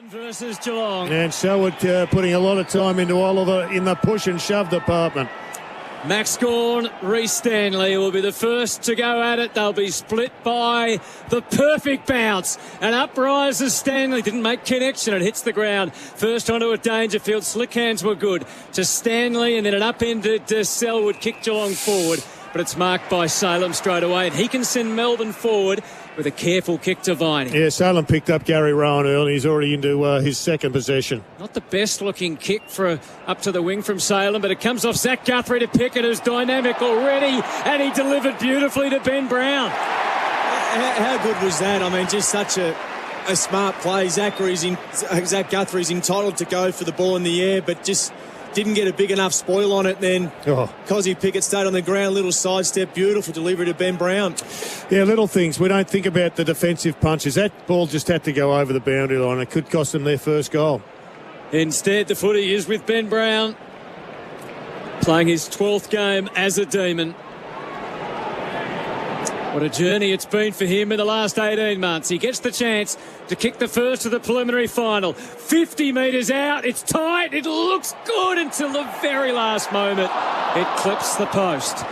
Versus Geelong. And Selwood putting a lot of time into Oliver in the push and shove department. Max Gawn, Reece Stanley will be the first to go at it. They'll be split by the perfect bounce. And up rises Stanley. Didn't make connection. It hits the ground. First onto a Dangerfield. Slick hands were good to Stanley, and then an upended Selwood kicked Geelong forward. But it's marked by Salem straight away, and he can send Melbourne forward with a careful kick to Viney. Yeah, Salem picked up Gary Rowan early. He's already into his second possession. Not the best looking kick for up to the wing from Salem, but it comes off Zach Guthrie to Pickett, who's dynamic already, and he delivered beautifully to Ben Brown. How good was that? I mean, just such a smart play. Zach Guthrie's entitled to go for the ball in the air, but just didn't get a big enough spoil on it. Then Cozzy Pickett stayed on the ground, little sidestep, beautiful delivery to Ben Brown. Yeah, little things. We don't think about the defensive punches. That ball just had to go over the boundary line. It could cost them their first goal. Instead, the footy is with Ben Brown, playing his 12th game as a Demon. What a journey it's been for him in the last 18 months. He gets the chance to kick the first of the preliminary final. 50 metres out. It's tight. It looks good until the very last moment. It clips the post.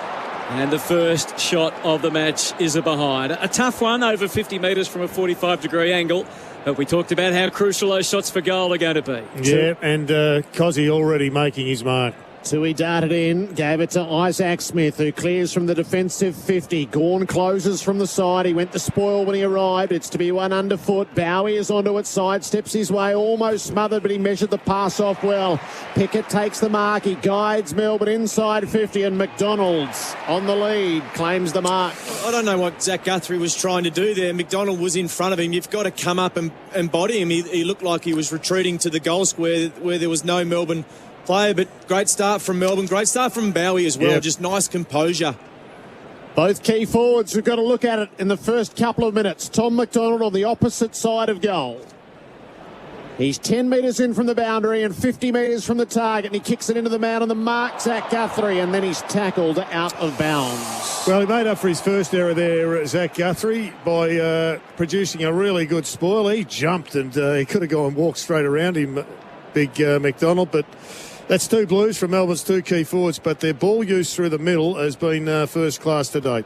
And the first shot of the match is a behind. A tough one over 50 metres from a 45-degree angle. But we talked about how crucial those shots for goal are going to be. Yeah, and Cozzy already making his mark. Tui darted in, gave it to Isaac Smith, who clears from the defensive 50. Gawn closes from the side. He went to spoil when he arrived. It's to be one underfoot. Bowie is onto it, sidesteps his way, almost smothered, but he measured the pass off well. Pickett takes the mark. He guides Melbourne inside 50, and McDonald's on the lead, claims the mark. I don't know what Zach Guthrie was trying to do there. McDonald was in front of him. You've got to come up and body him. He looked like he was retreating to the goal square where there was no Melbourne player, but great start from Melbourne. Great start from Bowie as well. Yep. Just nice composure. Both key forwards, we've got to look at it in the first couple of minutes. Tom McDonald on the opposite side of goal. He's 10 metres in from the boundary and 50 metres from the target, and he kicks it into the man on the mark, Zach Guthrie, and then he's tackled out of bounds. Well, he made up for his first error there, Zach Guthrie, by producing a really good spoil. He jumped, and he could have gone and walked straight around him, big McDonald, but that's two blues from Melbourne's two key forwards, but their ball use through the middle has been first class to date.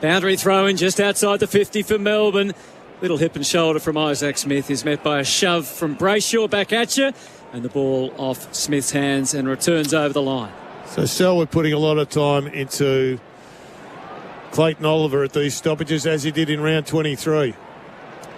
Boundary throw-in just outside the 50 for Melbourne. Little hip and shoulder from Isaac Smith is met by a shove from Brayshaw back at you, and the ball off Smith's hands and returns over the line. So Selwood putting a lot of time into Clayton Oliver at these stoppages, as he did in round 23.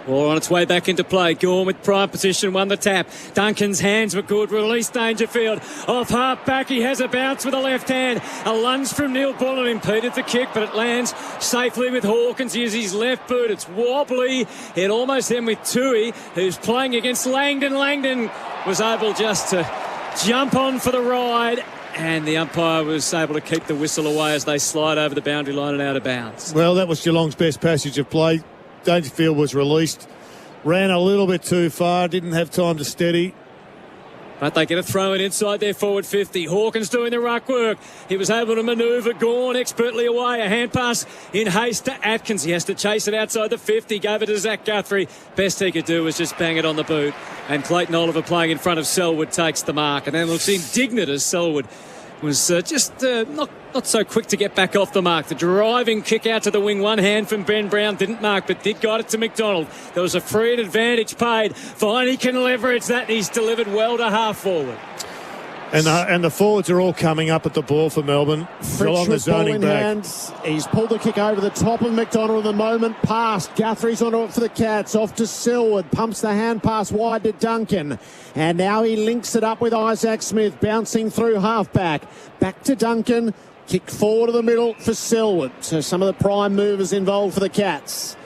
Ball on its way back into play. Gawn with prime position, won the tap. Duncan's hands were good. Release Dangerfield. Off half back, he has a bounce with the left hand. A lunge from Neil Bullen impeded the kick, but it lands safely with Hawkins. He uses his left boot. It's wobbly. It almost in with Tui, who's playing against Langdon. Langdon was able just to jump on for the ride, and the umpire was able to keep the whistle away as they slide over the boundary line and out of bounds. Well, that was Geelong's best passage of play. Dangerfield was released, ran a little bit too far, didn't have time to steady. But they get a throw in inside their forward 50. Hawkins doing the ruck work. He was able to manoeuvre Gawn expertly away. A hand pass in haste to Atkins. He has to chase it outside the 50. Gave it to Zach Guthrie. Best he could do was just bang it on the boot. And Clayton Oliver, playing in front of Selwood, takes the mark. And then looks indignant as Selwood was just not so quick to get back off the mark. The driving kick out to the wing, one hand from Ben Brown, didn't mark, but did guide it to McDonald. There was a free and advantage paid. Viney can leverage that, and he's delivered well to half forward. And the forwards are all coming up at the ball for Melbourne. Fritsch with ball in hands. He's pulled the kick over the top of McDonald in the moment. Past. Guthrie's onto it for the Cats. Off to Selwood. Pumps the hand pass wide to Duncan. And now he links it up with Isaac Smith. Bouncing through halfback. Back to Duncan. Kick forward to the middle for Selwood. So some of the prime movers involved for the Cats.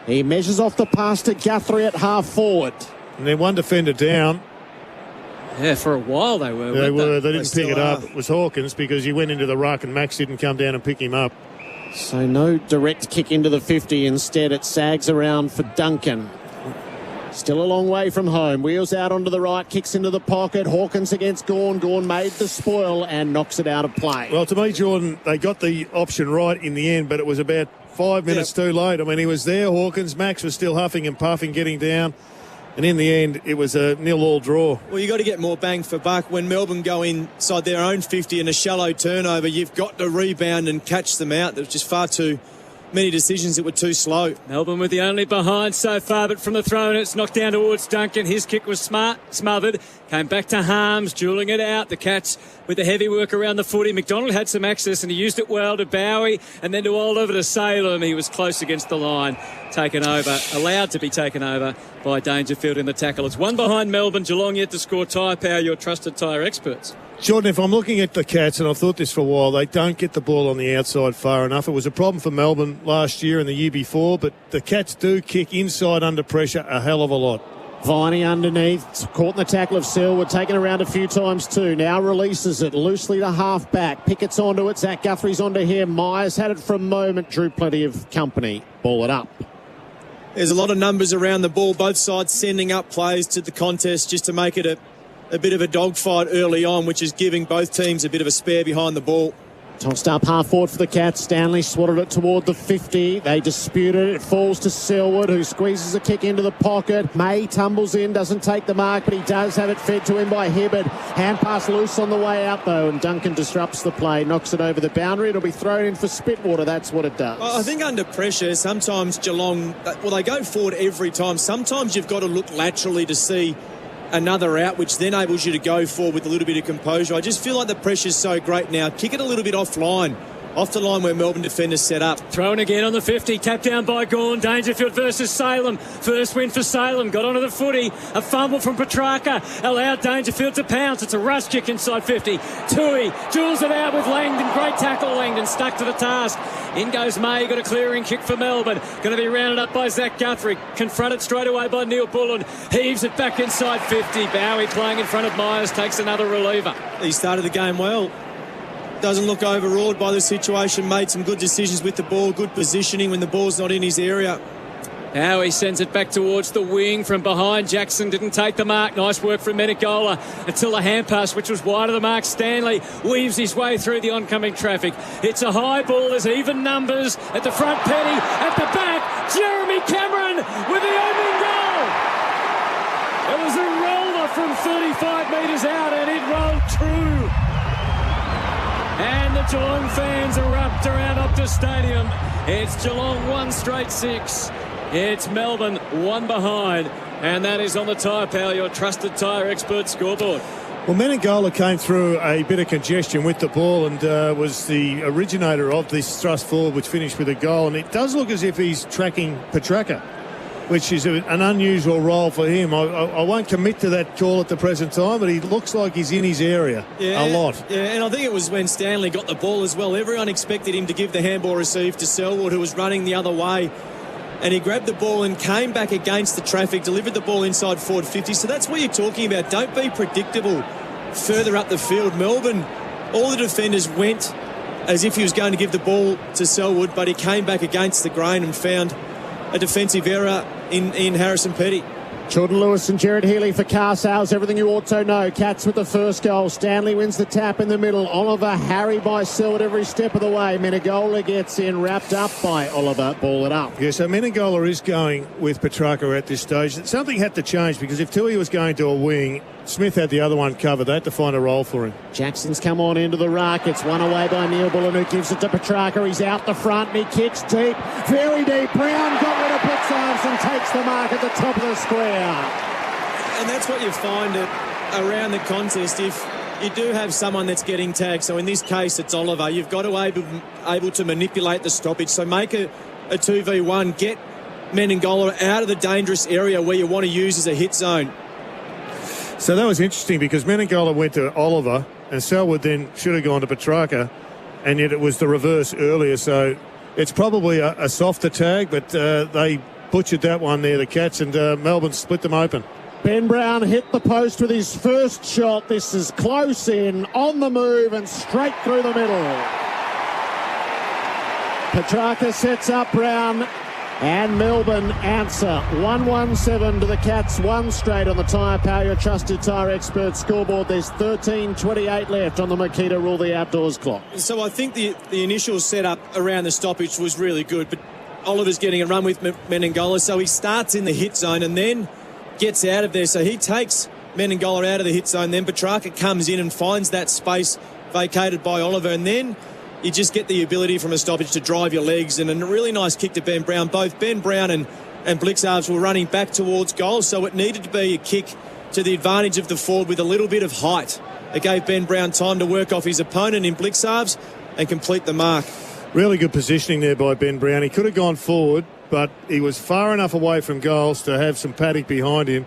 He measures off the pass to Guthrie at half forward. And then one defender down. Yeah, for a while they were. They were. They didn't pick it up. It was Hawkins because he went into the ruck and Max didn't come down and pick him up. So no direct kick into the 50. Instead, it sags around for Duncan. Still a long way from home. Wheels out onto the right, kicks into the pocket. Hawkins against Gawn. Gawn made the spoil and knocks it out of play. Well, to me, Jordan, they got the option right in the end, but it was about 5 minutes too late. I mean, he was there, Hawkins. Max was still huffing and puffing, getting down. And in the end, it was a 0-0 draw. Well, you got to get more bang for buck. When Melbourne go inside their own 50 in a shallow turnover, you've got to rebound and catch them out. There's just far too many decisions that were too slow. Melbourne with the only behind so far, but from the throw, and it's knocked down towards Duncan. His kick was smothered. Came back to Harms, dueling it out. The Cats with the heavy work around the footy. McDonald had some access and he used it well to Bowie and then to Oliver to Salem. He was close against the line. Taken over, allowed to be taken over by Dangerfield in the tackle. It's one behind Melbourne. Geelong yet to score. Tyre Power, your trusted tyre experts. Jordan, if I'm looking at the Cats, and I've thought this for a while, they don't get the ball on the outside far enough. It was a problem for Melbourne last year and the year before, but the Cats do kick inside under pressure a hell of a lot. Viney underneath, caught in the tackle of Selwood, taken around a few times too. Now releases it loosely to half back. Pickett's onto it. Zach Guthrie's onto him. Myers had it for a moment, drew plenty of company. Ball it up. There's a lot of numbers around the ball. Both sides sending up players to the contest just to make it a bit of a dogfight early on, which is giving both teams a bit of a spare behind the ball. Tossed up half forward for the Cats. Stanley swatted it toward the 50. They dispute it. It falls to Selwood, who squeezes a kick into the pocket. May tumbles in, doesn't take the mark, but he does have it fed to him by Hibbard. Hand pass loose on the way out, though, and Duncan disrupts the play, knocks it over the boundary. It'll be thrown in for Spitwater. That's what it does. I think under pressure, sometimes Geelong, well, they go forward every time. Sometimes you've got to look laterally to see another out, which then enables you to go forward with a little bit of composure. I just feel like the pressure's so great now. Kick it a little bit off the line where Melbourne defenders set up. Thrown again on the 50, tapped down by Gawn. Dangerfield versus Salem. First win for Salem. Got onto the footy. A fumble from Petrarca allowed Dangerfield to pounce. It's a rush kick inside 50. Tui jewels it out with Langdon. Great tackle, Langdon stuck to the task. In goes May, got a clearing kick for Melbourne. Going to be rounded up by Zach Guthrie. Confronted straight away by Neil Bullen. Heaves it back inside 50. Bowie playing in front of Myers, takes another reliever. He started the game well. Doesn't look overawed by the situation. Made some good decisions with the ball. Good positioning when the ball's not in his area. Now he sends it back towards the wing from behind. Jackson didn't take the mark. Nice work from Menegola until the hand pass, which was wide of the mark. Stanley weaves his way through the oncoming traffic. It's a high ball. There's even numbers at the front. Petty at the back. Jeremy Cameron with the opening goal. It was a roller from 35 metres out and it rolled true. And the Geelong fans erupt around Optus Stadium. It's Geelong 1 straight 6. It's Melbourne 1 behind. And that is on the Tyre Power, your trusted tyre expert scoreboard. Well, Menegola came through a bit of congestion with the ball and was the originator of this thrust forward, which finished with a goal. And it does look as if he's tracking Petrarca, which is an unusual role for him. I won't commit to that call at the present time, but he looks like he's in his area a lot. Yeah, and I think it was when Stanley got the ball as well. Everyone expected him to give the handball receive to Selwood, who was running the other way. And he grabbed the ball and came back against the traffic, delivered the ball inside forward 50. So that's what you're talking about. Don't be predictable further up the field. Melbourne, all the defenders went as if he was going to give the ball to Selwood, but he came back against the grain and found a defensive error in Harrison Petty. Jordan Lewis and Jared Healy for car sales. Everything you ought to know. Cats with the first goal. Stanley wins the tap in the middle. Oliver harried by Selwood every step of the way. Menegola gets in, wrapped up by Oliver. Ball it up. Yeah, so Menegola is going with Petrarca at this stage. Something had to change because if Tui was going to a wing, Smith had the other one covered. They had to find a role for him. Jackson's come on into the ruck. It's won away by Neil Bullen, who gives it to Petrarca. He's out the front and he kicks deep. Very deep. Brown got rid of Blitzarves and takes the mark at the top of the square. And that's what you find around the contest. If you do have someone that's getting tagged, so in this case it's Oliver, you've got to able to manipulate the stoppage. So make a 2v1. Get Menegola out of the dangerous area where you want to use as a hit zone. So that was interesting because Menegola went to Oliver and Selwood then should have gone to Petrarca, and yet it was the reverse earlier. So it's probably a softer tag, but they butchered that one there, the Cats, and Melbourne split them open. Ben Brown hit the post with his first shot. This is close in, on the move and straight through the middle. Petrarca sets up Brown. And Melbourne answer 1-1-7 to the Cats, 1 straight on the Tyre Power, your trusted tyre expert scoreboard. There's 13:28 left on the Makita Rule the Outdoors clock. So I think the initial setup around the stoppage was really good, but Oliver's getting a run with Menegola, so he starts in the hit zone and then gets out of there. So he takes Menengola out of the hit zone. Then Petrarca comes in and finds that space vacated by Oliver. And then you just get the ability from a stoppage to drive your legs. And a really nice kick to Ben Brown. Both Ben Brown and Blixarves were running back towards goal. So it needed to be a kick to the advantage of the forward with a little bit of height. It gave Ben Brown time to work off his opponent in Blixarves and complete the mark. Really good positioning there by Ben Brown. He could have gone forward, but he was far enough away from goals to have some paddock behind him,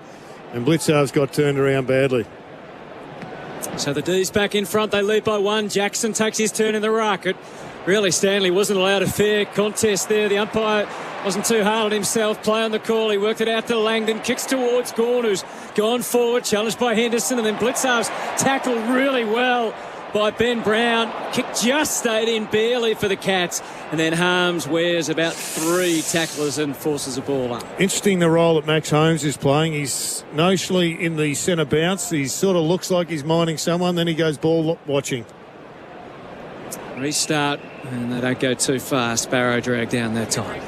and Blixarves got turned around badly. So the D's back in front. They lead by 1. Jackson takes his turn in the ruck. Really, Stanley wasn't allowed a fair contest there. The umpire wasn't too hard on himself. Play on the call. He worked it out to Langdon. Kicks towards Gawn, who's gone forward. Challenged by Henderson. And then Blixarves tackled really well by Ben Brown. Kick just stayed in barely for the Cats. And then Harms wears about 3 tacklers and forces a ball up. Interesting the role that Max Holmes is playing. He's notionally in the centre bounce. He sort of looks like he's minding someone. Then he goes ball watching. Restart, and they don't go too fast. Barrow dragged down that time.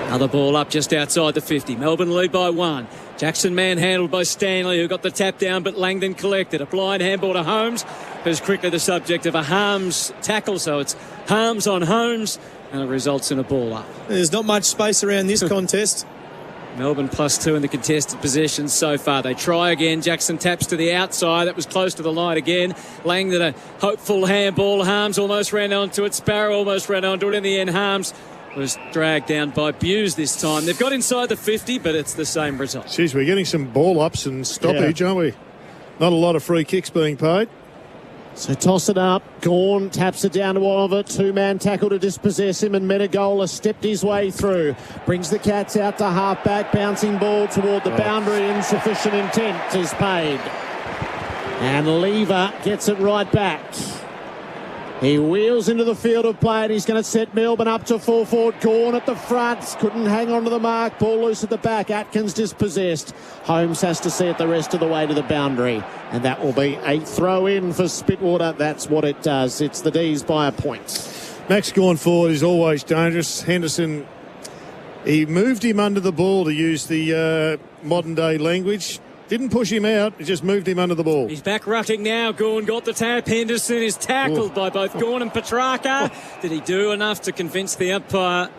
Another ball up just outside the 50. Melbourne lead by 1. Jackson manhandled by Stanley, who got the tap down, but Langdon collected. A blind handball to Holmes, who's quickly the subject of a Harms tackle. So it's Harms on Holmes, and it results in a ball up. There's not much space around this contest. Melbourne +2 in the contested possessions so far. They try again. Jackson taps to the outside. That was close to the line again. Langdon, a hopeful handball. Harms almost ran onto it. Sparrow almost ran onto it. In the end, Harms was dragged down by Buse this time. They've got inside the 50, but it's the same result. Jeez, we're getting some ball ups and stoppage, aren't we? Not a lot of free kicks being paid. So toss it up. Gawn taps it down to Oliver. 2-man tackle to dispossess him, and Menegola stepped his way through. Brings the Cats out to half-back. Bouncing ball toward the boundary. Insufficient intent is paid. And Lever gets it right back. He wheels into the field of play, and he's going to set Melbourne up to full forward. Gawn at the front. Couldn't hang on to the mark. Ball loose at the back. Atkins dispossessed. Holmes has to see it the rest of the way to the boundary. And that will be a throw-in for Spitwater. That's what it does. It's the D's by a point. Max going forward is always dangerous. Henderson, he moved him under the ball, to use the modern-day language. Didn't push him out, he just moved him under the ball. He's back rucking now. Gawn got the tap. Henderson is tackled by both Gawn and Petrarca. Did he do enough to convince the umpire?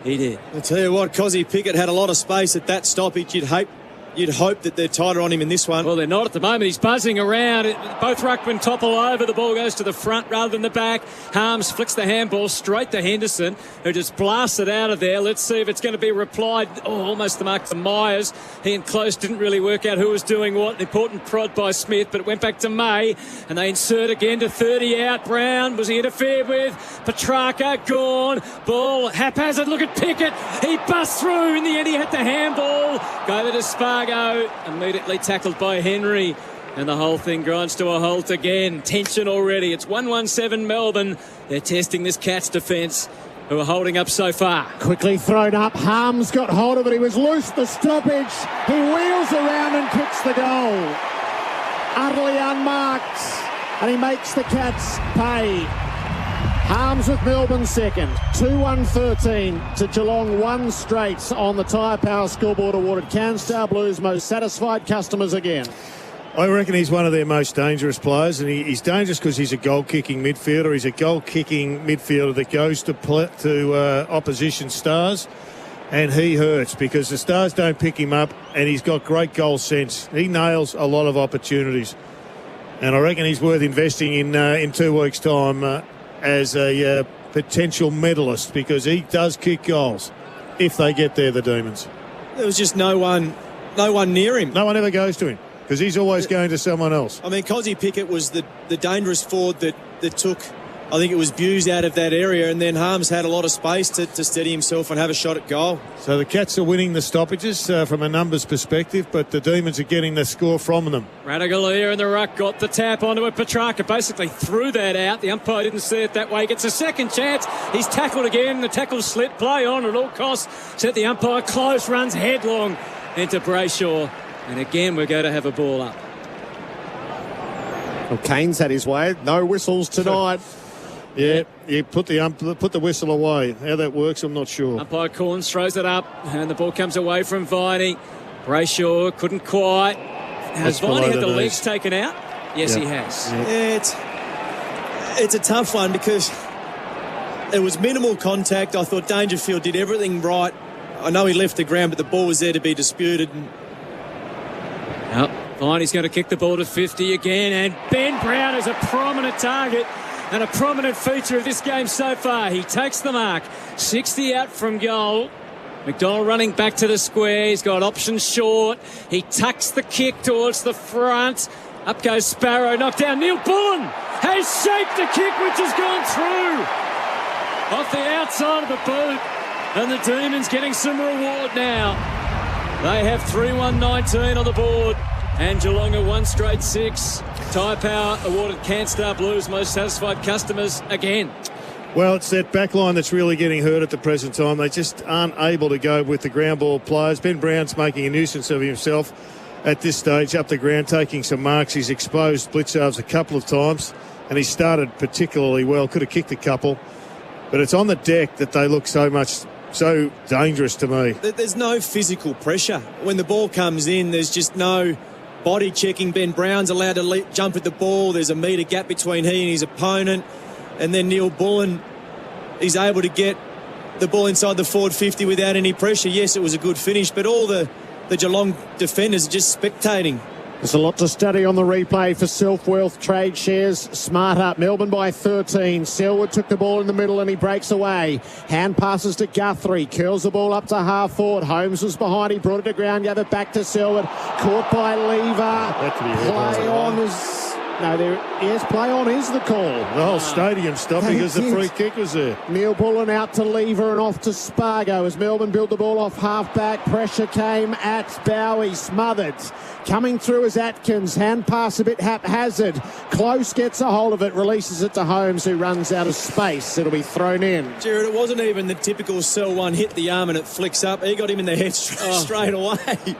He did. I tell you what, Cozzy Pickett had a lot of space at that stoppage. You'd hope that they're tighter on him in this one. Well, they're not at the moment. He's buzzing around. Both ruckmen topple over. The ball goes to the front rather than the back. Harms flicks the handball straight to Henderson, who just blasts it out of there. Let's see if it's going to be replied. Oh, almost the mark to Myers. He and Close didn't really work out who was doing what. An important prod by Smith, but it went back to May. And they insert again to 30 out. Brown, was he interfered with? Petrarca, Gawn. Ball haphazard. Look at Pickett. He busts through. In the end, he had the handball. Go to Spargo. Immediately tackled by Henry, and the whole thing grinds to a halt again. Tension already. It's 1-1-7 Melbourne. They're testing this Cats defence, who are holding up so far. Quickly thrown up. Harms got hold of it. He was loose. The stoppage. He wheels around and kicks the goal. Utterly unmarked, and he makes the Cats pay. Harms with Melbourne second. 2-1-13 to Geelong, 1 straight on the Tyre Power Scoreboard awarded CanStar Blues most satisfied customers again. I reckon he's one of their most dangerous players, and he's dangerous because he's a goal-kicking midfielder. He's a goal-kicking midfielder that goes to opposition stars, and he hurts because the stars don't pick him up, and he's got great goal sense. He nails a lot of opportunities, and I reckon he's worth investing in 2 weeks' time as a potential medalist, because he does kick goals if they get there, the Demons. There was just no one near him. No one ever goes to him because he's always going to someone else. I mean, Cozzy Pickett was the dangerous forward that took, I think it was Buse out of that area, and then Harms had a lot of space to steady himself and have a shot at goal. So the Cats are winning the stoppages from a numbers perspective, but the Demons are getting the score from them. Radigalia in the ruck got the tap onto it. Petrarca basically threw that out. The umpire didn't see it that way. Gets a second chance. He's tackled again. The tackle slit. Play on at all costs. Set the umpire close. Runs headlong into Brayshaw. And again, we're going to have a ball up. Well, Kane's had his way. No whistles tonight. Yeah, you put the whistle away. How that works, I'm not sure. Umpire Corns throws it up, and the ball comes away from Viney. Brayshaw couldn't quite. Has Viney had the legs knees. taken out? Yes, he has. Yeah, it's a tough one because it was minimal contact. I thought Dangerfield did everything right. I know he left the ground, but the ball was there to be disputed. Viney's going to kick the ball to 50 again, and Ben Brown is a prominent target and a prominent feature of this game so far. He takes the mark. 60 out from goal. McDonald running back to the square. He's got options short. He tucks the kick towards the front. Up goes Sparrow. Knocked down. Neil Bullen has shaped the kick, which has gone through. Off the outside of the boot. And the Demons getting some reward now. They have 3-1-19 on the board. And Geelong are 1 straight 6. Tyre Power awarded CanStar Blues most satisfied customers again. Well, it's that back line that's really getting hurt at the present time. They just aren't able to go with the ground ball players. Ben Brown's making a nuisance of himself at this stage up the ground, taking some marks. He's exposed Blitzarves a couple of times, and he started particularly well. Could have kicked a couple. But it's on the deck that they look so dangerous to me. There's no physical pressure. When the ball comes in, there's just no body checking. Ben Brown's allowed to jump at the ball. There's a metre gap between he and his opponent. And then Neil Bullen, he's able to get the ball inside the forward 50 without any pressure. Yes, it was a good finish, but all the Geelong defenders are just spectating. There's a lot to study on the replay for Self-Wealth Trade Shares. Smart up. Melbourne by 13. Selwood took the ball in the middle and he breaks away. Hand passes to Guthrie. Curls the ball up to half forward. Holmes was behind. He brought it to ground. Gave it back to Selwood. Caught by Lever. Play on is... No, play on is the call. The whole stadium stopped because the free kick was there. Neil Bullen out to Lever and off to Spargo as Melbourne build the ball off half-back. Pressure came at Bowie. Smothered. Coming through is Atkins. Hand pass a bit haphazard. Close gets a hold of it. Releases it to Holmes, who runs out of space. It'll be thrown in. Jared, it wasn't even the typical Cell one hit the arm and it flicks up. He got him in the head straight away.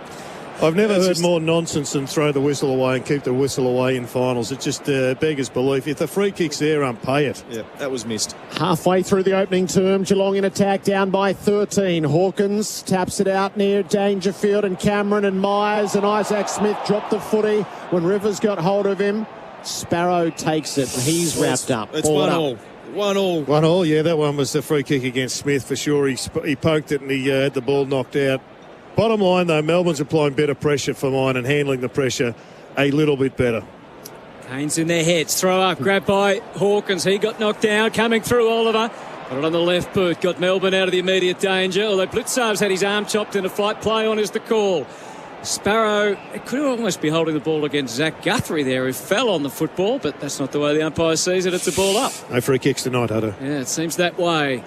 I've never heard more nonsense than throw the whistle away and keep the whistle away in finals. It just beggars belief. If the free kick's there, pay it. Yeah, that was missed. Halfway through the opening term, Geelong in attack, down by 13. Hawkins taps it out near Dangerfield and Cameron and Myers, and Isaac Smith dropped the footy when Rivers got hold of him. Sparrow takes it and he's wrapped up. It's 1-1. 1-1, yeah, that one was the free kick against Smith for sure. He poked it and he had the ball knocked out. Bottom line, though, Melbourne's applying better pressure for mine and handling the pressure a little bit better. Canes in their heads. Throw up. Grabbed by Hawkins. He got knocked down. Coming through Oliver. Got it on the left boot. Got Melbourne out of the immediate danger. Although Blitzarves had his arm chopped in a flight. Play on is the call. Sparrow, it could almost be holding the ball against Zach Guthrie there, who fell on the football, but that's not the way the umpire sees it. It's a ball up. No free kicks tonight, Hutto. Yeah, it seems that way.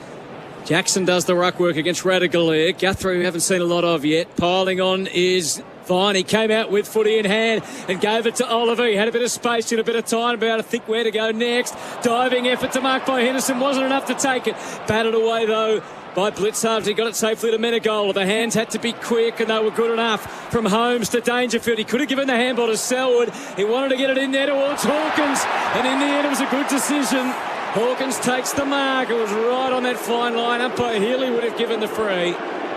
Jackson does the ruck work against Radagalier. Guthrie, we haven't seen a lot of yet. Piling on is Vine. He came out with footy in hand and gave it to Oliver. He had a bit of space and a bit of time, about to think where to go next. Diving effort to mark by Henderson. Wasn't enough to take it. Batted away, though, by Blitzarves. He got it safely to Menegola. The hands had to be quick and they were good enough. From Holmes to Dangerfield. He could have given the handball to Selwood. He wanted to get it in there towards Hawkins. And in the end, it was a good decision. Hawkins takes the mark. It was right on that fine line. Umpire Healy would have given the free,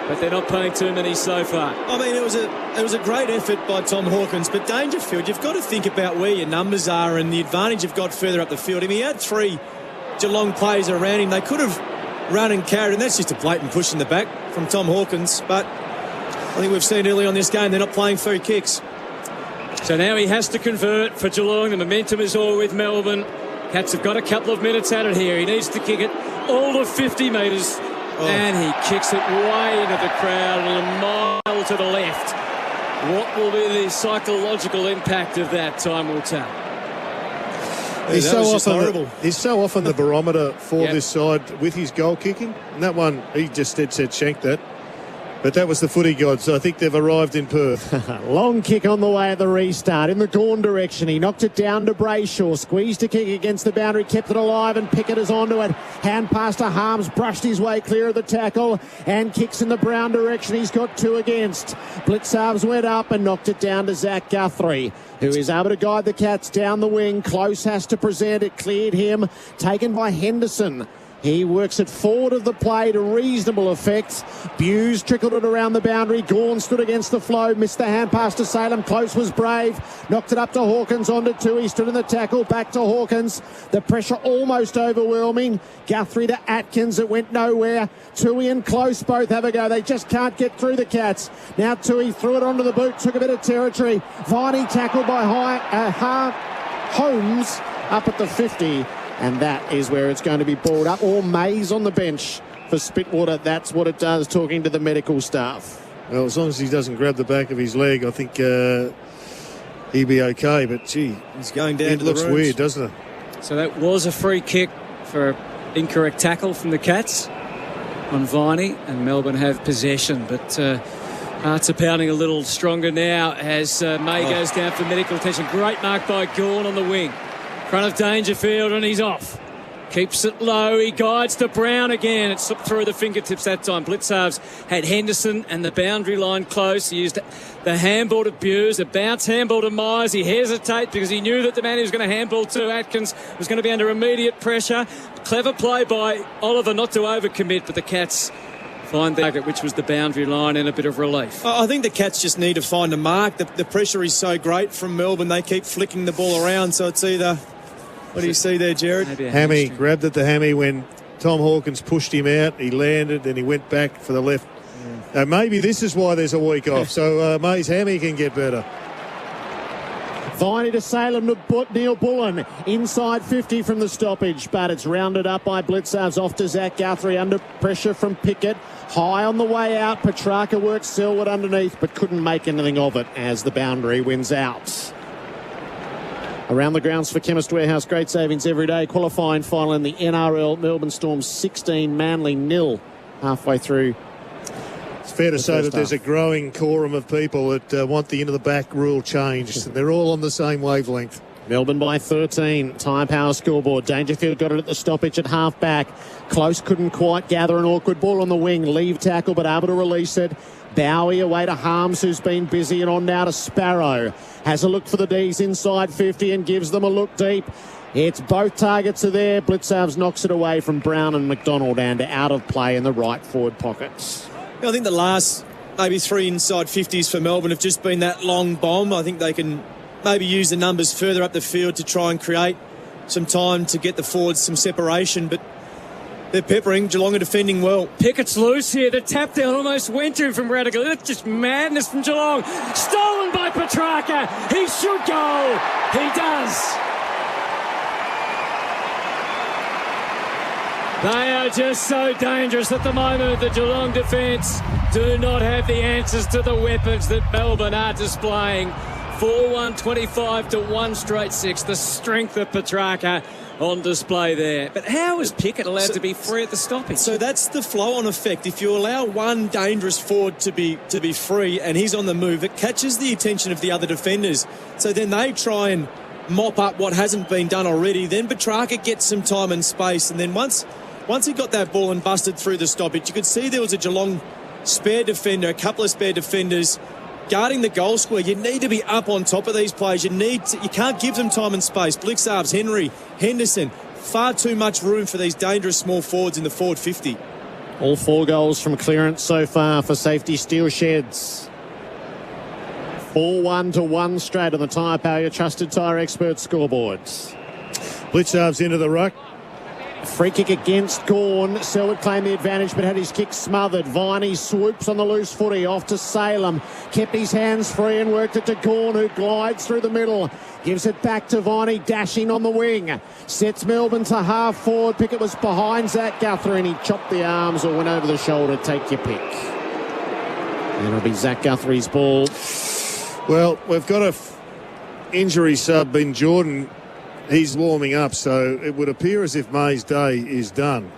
but they're not paying too many so far. I mean, it was a great effort by Tom Hawkins, but Dangerfield, you've got to think about where your numbers are and the advantage you've got further up the field. I mean, he had 3 Geelong players around him. They could have run and carried, and that's just a blatant push in the back from Tom Hawkins. But I think we've seen early on this game, they're not playing free kicks. So now he has to convert for Geelong. The momentum is all with Melbourne. Cats have got a couple of minutes at it here. He needs to kick it all of 50 metres. And he kicks it way into the crowd and a mile to the left. What will be the psychological impact of that? Time will tell. He's so often the barometer for this side with his goal kicking. And that one, he just dead set shanked that. But that was the footy gods. So I think they've arrived in Perth. Long kick on the way at the restart. In the Gorn direction. He knocked it down to Brayshaw. Squeezed a kick against the boundary. Kept it alive and Pickett is onto it. Hand pass to Harms. Brushed his way clear of the tackle. And kicks in the Brown direction. He's got 2 against. Blitzarves went up and knocked it down to Zach Guthrie, who is able to guide the Cats down the wing. Close has to present it. Cleared him. Taken by Henderson. He works it forward of the play to reasonable effect. Buse trickled it around the boundary. Gawn stood against the flow. Missed the hand pass to Salem. Close was brave. Knocked it up to Hawkins. On to Tui. Stood in the tackle. Back to Hawkins. The pressure almost overwhelming. Guthrie to Atkins. It went nowhere. Tui and Close both have a go. They just can't get through the Cats. Now Tui threw it onto the boot. Took a bit of territory. Viney tackled by Holmes up at the 50. And that is where it's going to be balled up. Or Mays on the bench for Spitwater. That's what it does, talking to the medical staff. Well, as long as he doesn't grab the back of his leg, I think he'd be okay. But, gee, he's going down. It looks weird, doesn't it? So that was a free kick for an incorrect tackle from the Cats on Viney, and Melbourne have possession. But hearts are pounding a little stronger now as May goes down for medical attention. Great mark by Gawn on the wing. Front of Dangerfield, and he's off. Keeps it low. He guides to Brown again. It slipped through the fingertips that time. Blitzarves had Henderson and the boundary line close. He used the handball to Buse, a bounce handball to Myers. He hesitates because he knew that the man he was going to handball to, Atkins, was going to be under immediate pressure. Clever play by Oliver not to overcommit, but the Cats find the target, which was the boundary line, and a bit of relief. I think the Cats just need to find a mark. The pressure is so great from Melbourne. They keep flicking the ball around, so it's either... What do you see there, Jared? Hammy grabbed at the hammy when Tom Hawkins pushed him out. He landed, then he went back for the left. Maybe this is why there's a week off, so May's hammy can get better. Viney to Salem to Neil Bullen. Inside 50 from the stoppage, but it's rounded up by Blitzarves. Off to Zach Guthrie under pressure from Pickett. High on the way out. Petrarca works Selwood underneath, but couldn't make anything of it as the boundary wins out. Around the grounds for Chemist Warehouse, great savings every day. Qualifying final in the NRL, Melbourne Storm 16, Manly 0 halfway through. It's fair to say that there's a growing quorum of people that want the into-the-back rule changed. They're all on the same wavelength. Melbourne by 13. Tyre Power scoreboard. Dangerfield got it at the stoppage at half-back. Close couldn't quite gather an awkward ball on the wing. Leave tackle, but able to release it. Bowie away to Harms, who's been busy, and on now to Sparrow. Has a look for the D's inside 50 and gives them a look deep. It's both targets are there. Blitzarves knocks it away from Brown and McDonald and out of play in the right forward pockets. I think the last maybe 3 inside 50s for Melbourne have just been that long bomb. I think they can maybe use the numbers further up the field to try and create some time to get the forwards some separation, but they're peppering. Geelong are defending well. Pickett's loose here. The tap down almost went to him from Radical. That's just madness from Geelong. Stolen by Petrarca. He should go. He does. They are just so dangerous at the moment. The Geelong defence do not have the answers to the weapons that Melbourne are displaying. 4-1, 25 to 1 straight 6. The strength of Petrarca on display there. But how is Pickett allowed to be free at the stoppage? So that's the flow-on effect. If you allow one dangerous forward to be free and he's on the move, it catches the attention of the other defenders. So then they try and mop up what hasn't been done already. Then Petrarca gets some time and space, and then once he got that ball and busted through the stoppage, you could see there was a Geelong spare defender, a couple of spare defenders guarding the goal square. You need to be up on top of these players. You can't give them time and space. Blitzarves, Henry, Henderson, far too much room for these dangerous small forwards in the forward 50. All 4 goals from clearance so far for Safety Steel Sheds. 4-1 to 1 straight on the Tyre Power, your trusted tyre expert scoreboards. Blitzarves into the ruck. Free kick against Gawn. Selwood claimed the advantage but had his kick smothered. Viney swoops on the loose footy off to Salem. Kept his hands free and worked it to Gawn, who glides through the middle. Gives it back to Viney, dashing on the wing. Sets Melbourne to half forward. Pickett was behind Zach Guthrie and he chopped the arms or went over the shoulder. Take your pick. And it'll be Zach Guthrie's ball. Well, we've got a injury sub in Jordan. He's warming up, so it would appear as if May's day is done.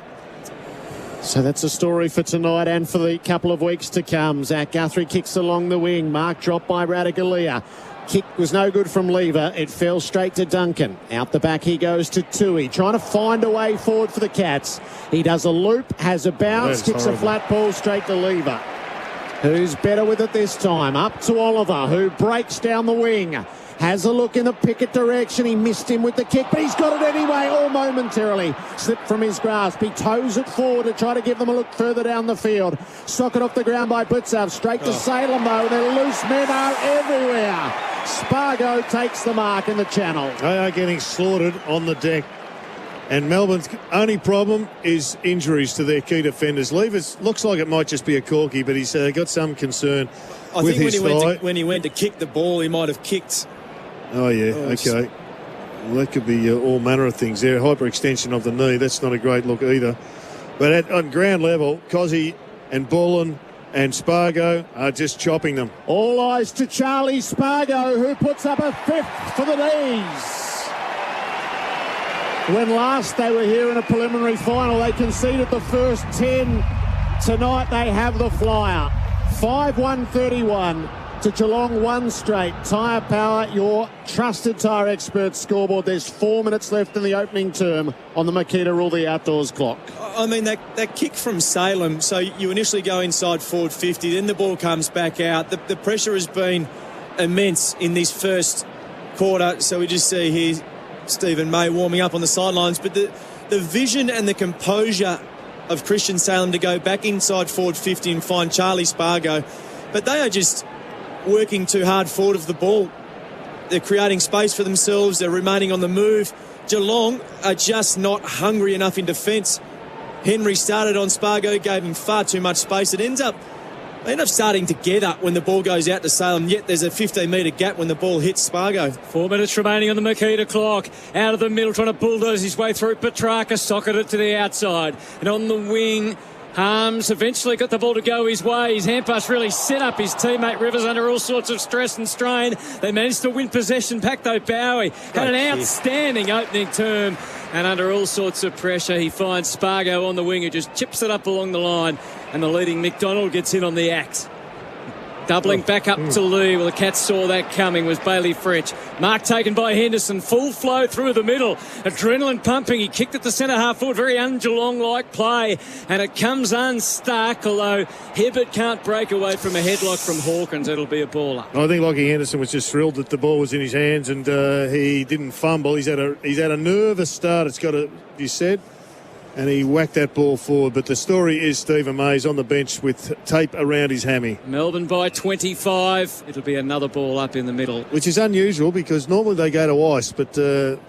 So that's a story for tonight and for the couple of weeks to come. Zach Guthrie kicks along the wing. Mark dropped by Radigalia. Kick was no good from Lever. It fell straight to Duncan. Out the back he goes to Tui, trying to find a way forward for the Cats. He does a loop, has a bounce, kicks horrible. A flat ball straight to Lever. Who's better with it this time? Up to Oliver, who breaks down the wing. Has a look in the Pickett direction. He missed him with the kick, but he's got it anyway, all momentarily. Slipped from his grasp. He toes it forward to try to give them a look further down the field. Socket off the ground by Blitzow. Straight to Salem, though. They're loose men are everywhere. Spargo takes the mark in the channel. They are getting slaughtered on the deck. And Melbourne's only problem is injuries to their key defenders. Levers looks like it might just be a corky, but he's got some concern with his thigh. When he went to kick the ball, he might have kicked. Oh, yeah, okay. Well, that could be all manner of things there. Hyperextension of the knee, that's not a great look either. But on ground level, Cozzy and Bullen and Spargo are just chopping them. All eyes to Charlie Spargo, who puts up a 5th for the knees. When last they were here in a preliminary final, they conceded the first 10. Tonight they have the flyer. 5-1-31 to Geelong, 1 straight. Tyre Power, your trusted tyre expert scoreboard. There's 4 minutes left in the opening term on the Makita Rule the Outdoors clock. I mean, that kick from Salem, so you initially go inside forward 50, then the ball comes back out. The pressure has been immense in this first quarter, so we just see here Stephen May warming up on the sidelines, but the vision and the composure of Christian Salem to go back inside forward 50 and find Charlie Spargo, but they are just working too hard forward of the ball. They're creating space for themselves, they're remaining on the move. Geelong are just not hungry enough in defence. Henry started on Spargo, gave him far too much space. They end up starting together when the ball goes out to Salem, yet there's a 15-metre gap when the ball hits Spargo. 4 minutes remaining on the Makita clock. Out of the middle, trying to bulldoze his way through. Petrarca socketed to the outside. And on the wing, Harms eventually got the ball to go his way. His hand pass really set up his teammate Rivers under all sorts of stress and strain. They managed to win possession back, though. Bowie had an outstanding opening term. And under all sorts of pressure, he finds Spargo on the wing, who just chips it up along the line. And the leading McDonald gets in on the act. Doubling back up to Lee. Well, the Cats saw that coming, was Bailey Fritsch. Mark taken by Henderson. Full flow through the middle. Adrenaline pumping. He kicked it to centre half forward. Very un-Geelong-like play. And it comes unstuck, although Hibbert can't break away from a headlock from Hawkins. It'll be a ball up. I think Lockie Henderson was just thrilled that the ball was in his hands and he didn't fumble. He's had a nervous start, it's got to be said. And he whacked that ball forward. But the story is Stephen May's on the bench with tape around his hammy. Melbourne by 25. It'll be another ball up in the middle. Which is unusual because normally they go to ice, but the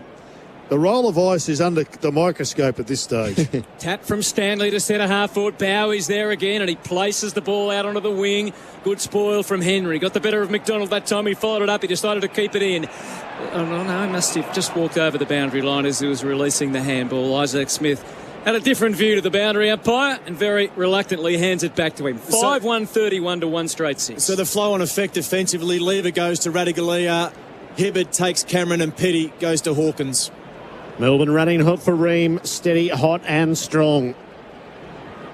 roll of ice is under the microscope at this stage. Tap from Stanley to centre half forward. Bowie's there again and he places the ball out onto the wing. Good spoil from Henry. Got the better of McDonald that time. He followed it up. He decided to keep it in. Oh, no, he must have just walked over the boundary line as he was releasing the handball. Isaac Smith had a different view to the boundary umpire and very reluctantly hands it back to him. 5-1-31 to 1 straight 6. So the flow-on effect defensively, Lever goes to Radigalia, Hibbert takes Cameron and Petty goes to Hawkins. Melbourne running hot for Ream, steady, hot and strong.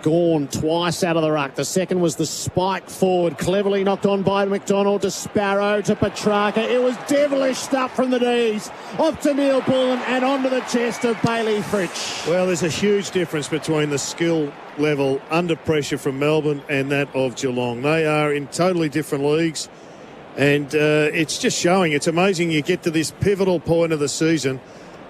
Gawn twice out of the ruck. The second was the spike forward, cleverly knocked on by McDonald to Sparrow to Petrarca. It was devilish stuff from the knees. Off to Neil Bullen and onto the chest of Bailey Fritsch. Well, there's a huge difference between the skill level under pressure from Melbourne and that of Geelong. They are in totally different leagues, and it's just showing. It's amazing you get to this pivotal point of the season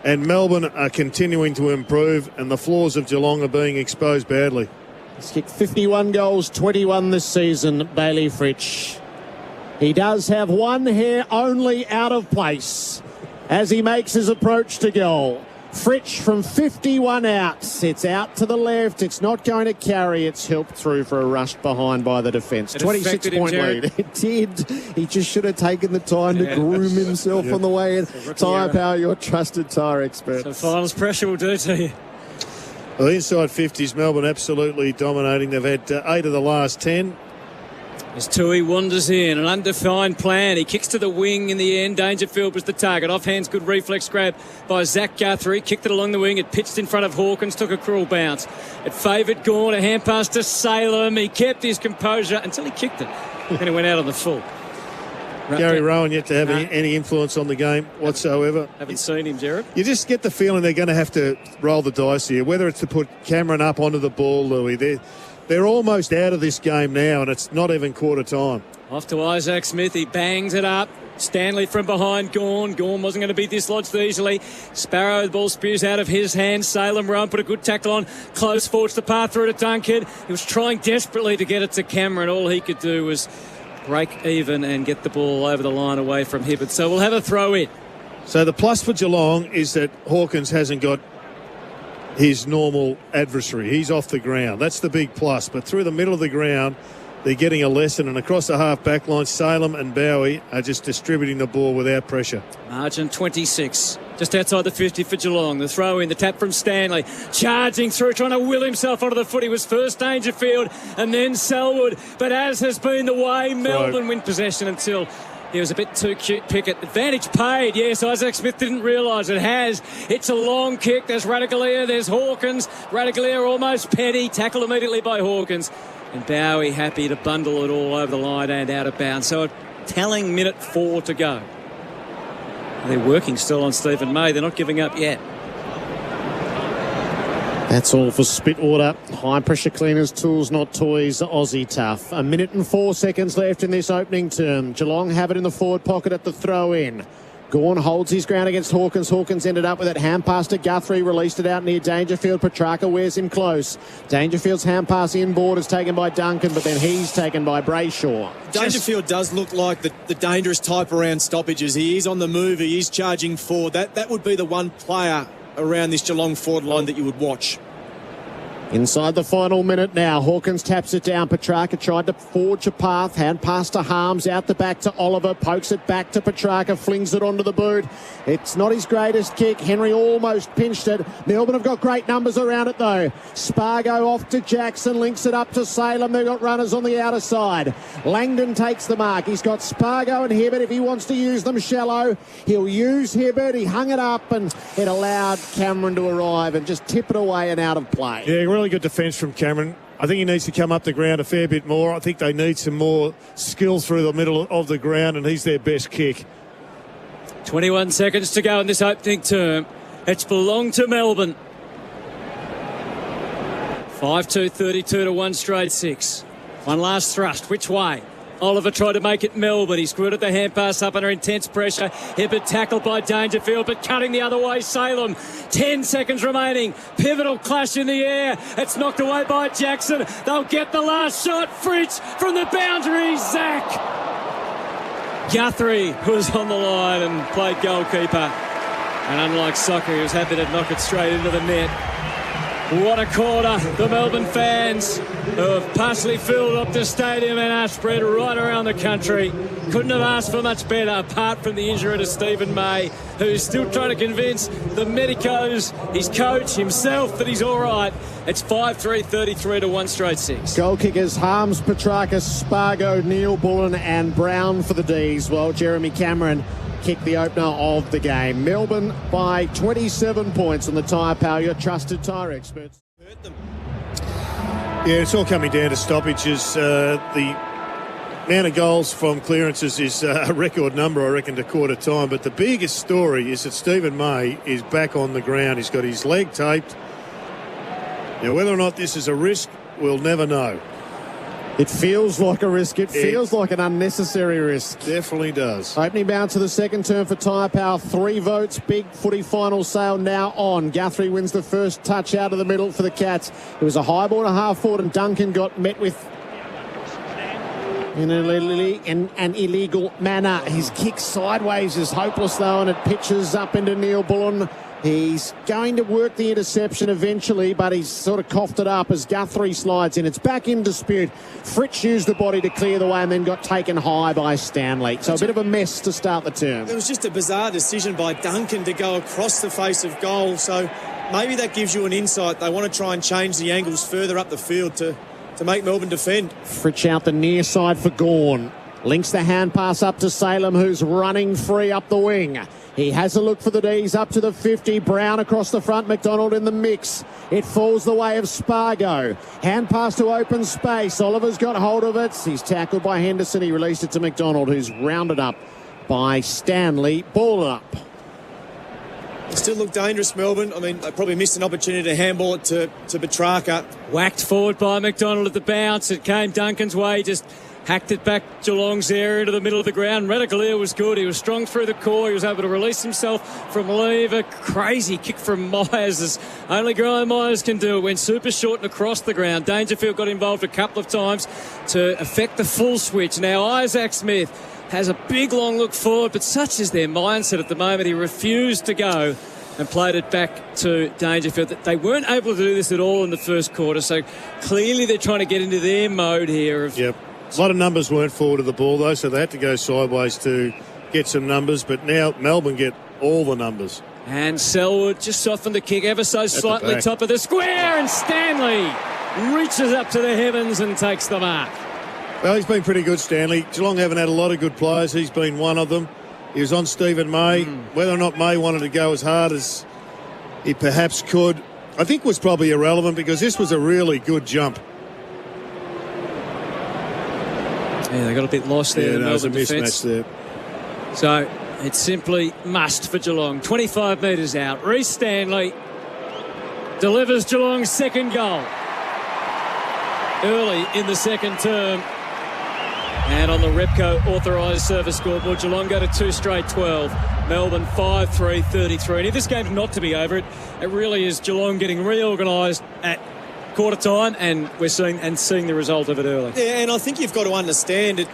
and Melbourne are continuing to improve and the flaws of Geelong are being exposed badly. He's kicked 51 goals, 21 this season, Bailey Fritsch. He does have one hair only out of place as he makes his approach to goal. Fritsch from 51 out. It's out to the left. It's not going to carry. It's helped through for a rush behind by the defence. 26-point lead. It did. He just should have taken the time to groom himself on the way in. Tyre Power, your trusted tyre expert. So finals pressure will do to you. Well, the inside 50s, Melbourne absolutely dominating. They've had 8 of the last 10. As Tui wanders in, an undefined plan. He kicks to the wing in the end. Dangerfield was the target. Offhands, good reflex grab by Zach Guthrie. Kicked it along the wing. It pitched in front of Hawkins. Took a cruel bounce. It favoured Gawn. A hand pass to Salem. He kept his composure until he kicked it. Then it went out on the full. Gary Rowan yet to have any influence on the game whatsoever. Haven't seen him, Jared. You just get the feeling they're going to have to roll the dice here, whether it's to put Cameron up onto the ball, Louis. They're almost out of this game now, and it's not even quarter time. Off to Isaac Smith. He bangs it up. Stanley from behind Gawn. Gawn wasn't going to be dislodged easily. Sparrow, the ball spews out of his hands. Salem Run put a good tackle on. Close, forced the path through to Duncan. He was trying desperately to get it to Cameron. All he could do was break even and get the ball over the line away from Hibbert. So we'll have a throw in. So the plus for Geelong is that Hawkins hasn't got his normal adversary. He's off the ground. That's the big plus. But through the middle of the ground, they're getting a lesson. And across the half-back line, Salem and Bowie are just distributing the ball without pressure. Margin 26. Just outside the 50 for Geelong. The throw in, the tap from Stanley. Charging through, trying to will himself onto the foot. He was first Dangerfield and then Selwood. But as has been the way, Melbourne win possession until he was a bit too cute. Pickett. Advantage paid. Yes, Isaac Smith didn't realise it has. It's a long kick. There's Radicalier. There's Hawkins. Radicalier almost petty. Tackled immediately by Hawkins. And Bowie happy to bundle it all over the line and out of bounds. So a telling minute 4 to go. They're working still on Stephen May. They're not giving up yet. That's all for Spitwater. High pressure cleaners, tools, not toys. Aussie tough. A minute and 4 seconds left in this opening term. Geelong have it in the forward pocket at the throw in. Gawn holds his ground against Hawkins. Hawkins ended up with it. Hand pass to Guthrie. Released it out near Dangerfield. Petrarca wears him close. Dangerfield's hand pass inboard is taken by Duncan, but then he's taken by Brayshaw. Dangerfield does look like the dangerous type around stoppages. He is on the move. He is charging forward. That would be the one player around this Geelong forward line that you would watch. Inside the final minute now. Hawkins taps it down. Petrarca tried to forge a path. Hand pass to Harms. Out the back to Oliver. Pokes it back to Petrarca. Flings it onto the boot. It's not his greatest kick. Henry almost pinched it. Melbourne have got great numbers around it though. Spargo off to Jackson. Links it up to Salem. They've got runners on the outer side. Langdon takes the mark. He's got Spargo and Hibbert. If he wants to use them shallow, he'll use Hibbert. He hung it up and it allowed Cameron to arrive and just tip it away and out of play. Yeah, really good defence from Cameron. I think he needs to come up the ground a fair bit more. I think they need some more skill through the middle of the ground, and he's their best kick. 21 seconds to go in this opening term. It's belonged to Melbourne. 5-2-32 to 1 straight 6. One last thrust. Which way? Oliver tried to make it Melbourne. He squirted the hand pass up under intense pressure. Hibbert tackled by Dangerfield, but cutting the other way, Salem. 10 seconds remaining. Pivotal clash in the air. It's knocked away by Jackson. They'll get the last shot. Fritsch from the boundary. Zach Guthrie was on the line and played goalkeeper. And unlike soccer, he was happy to knock it straight into the net. What a quarter. The Melbourne fans who have partially filled up the stadium and are spread right around the country. Couldn't have asked for much better, apart from the injury to Stephen May, who's still trying to convince the medicos, his coach, himself, that he's all right. It's 5-3-33 to 1 straight 6. Goal kickers Harms, Petrarca, Spargo, Neil Bullen and Brown for the Ds. Well, Jeremy Cameron kicked the opener of the game. Melbourne by 27 points on the Tyre Power, your trusted tyre experts. Yeah, it's all coming down to stoppages. The amount of goals from clearances is a record number, I reckon, to quarter time. But the biggest story is that Stephen May is back on the ground. He's got his leg taped. Now, whether or not this is a risk, we'll never know. It feels like a risk. It feels like an unnecessary risk. Definitely does. Opening bounce to the second term for Tyre Power. 3 votes. Big footy final sale now on. Guthrie wins the first touch out of the middle for the Cats. It was a high ball to half forward, and Duncan got met with in an illegal manner. His kick sideways is hopeless though, and it pitches up into Neil Bullen. He's going to work the interception eventually, but he's sort of coughed it up as Guthrie slides in. It's back in dispute. Fritsch used the body to clear the way and then got taken high by Stanley. So a bit of a mess to start the term. It was just a bizarre decision by Duncan to go across the face of goal. So maybe that gives you an insight. They want to try and change the angles further up the field to make Melbourne defend. Fritsch out the near side for Gawn. Links the hand pass up to Salem, who's running free up the wing. He has a look for the D's up to the 50. Brown across the front. McDonald in the mix. It falls the way of Spargo. Hand pass to open space. Oliver's got hold of it. He's tackled by Henderson. He released it to McDonald, who's rounded up by Stanley. Ball up. Still look dangerous, Melbourne. I mean, they probably missed an opportunity to handball it to Petrarca. Whacked forward by McDonald at the bounce. It came Duncan's way. Just hacked it back Geelong's area into the middle of the ground. Radaglia was good. He was strong through the core. He was able to release himself from lever. Crazy kick from Myers, as only Graham Myers can do. It went super short and across the ground. Dangerfield got involved a couple of times to affect the full switch. Now Isaac Smith has a big long look forward, but such is their mindset at the moment. He refused to go and played it back to Dangerfield. They weren't able to do this at all in the first quarter, so clearly they're trying to get into their mode here. Yep. A lot of numbers weren't forward of the ball, though, so they had to go sideways to get some numbers, but now Melbourne get all the numbers. And Selwood just softened the kick ever so slightly, top of the square, and Stanley reaches up to the heavens and takes the mark. Well, he's been pretty good, Stanley. Geelong haven't had a lot of good players. He's been one of them. He was on Stephen May. Whether or not May wanted to go as hard as he perhaps could, I think was probably irrelevant, because this was a really good jump. Yeah, they got a bit lost there. Yeah, The there was a Melbourne mismatch defence. there. So it's simply must for Geelong. 25 metres out. Reece Stanley delivers Geelong's second goal early in the second term. And on the Repco authorised service scoreboard, Geelong go to 2 straight 12. Melbourne 5-3, 33. And if this game's not to be over, it really is Geelong getting reorganised at quarter time, and we're seeing the result of it early. Yeah, and I think you've got to understand it.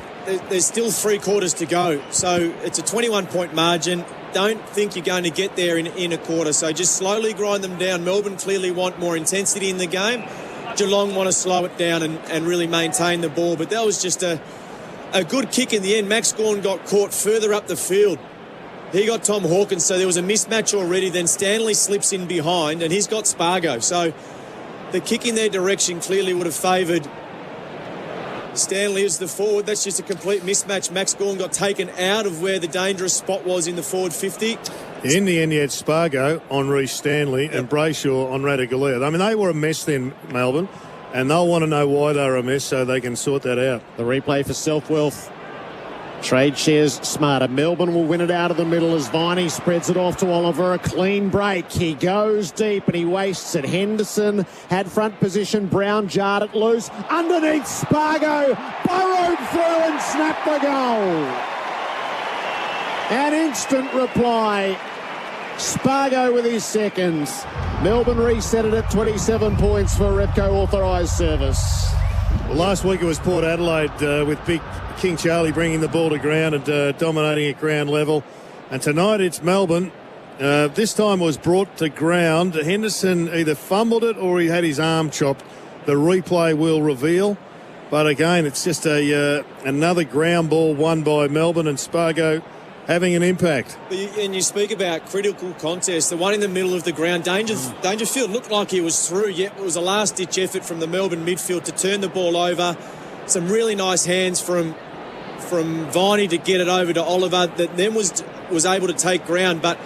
There's still 3 quarters to go, so it's a 21-point margin. Don't think you're going to get there in a quarter, so just slowly grind them down. Melbourne clearly want more intensity in the game. Geelong want to slow it down and really maintain the ball, but that was just a good kick in the end. Max Gawn got caught further up the field. He got Tom Hawkins, so there was a mismatch already. Then Stanley slips in behind, and he's got Spargo. So the kick in their direction clearly would have favoured Stanley as the forward. That's just a complete mismatch. Max Gawn got taken out of where the dangerous spot was in the forward 50. In the end, you had Spargo on Reece Stanley and Brayshaw on Radaglia. I mean, they were a mess then, Melbourne, and they'll want to know why they were a mess so they can sort that out. The replay for Self-Wealth. Trade shares smarter. Melbourne will win it out of the middle as Viney spreads it off to Oliver. A clean break. He goes deep and he wastes it. Henderson had front position. Brown jarred it loose. Underneath Spargo. Burrowed through and snapped the goal. An instant reply. Spargo with his seconds. Melbourne reset it at 27 points for Repco authorised service. Well, last week it was Port Adelaide with big King Charlie bringing the ball to ground and dominating at ground level. And tonight it's Melbourne. This time it was brought to ground. Henderson either fumbled it or he had his arm chopped. The replay will reveal. But again, it's just another ground ball won by Melbourne, and Spargo having an impact. And you speak about critical contest. The one in the middle of the ground, Dangerfield looked like he was through, yet it was a last-ditch effort from the Melbourne midfield to turn the ball over. Some really nice hands from Viney to get it over to Oliver, that then was able to take ground. But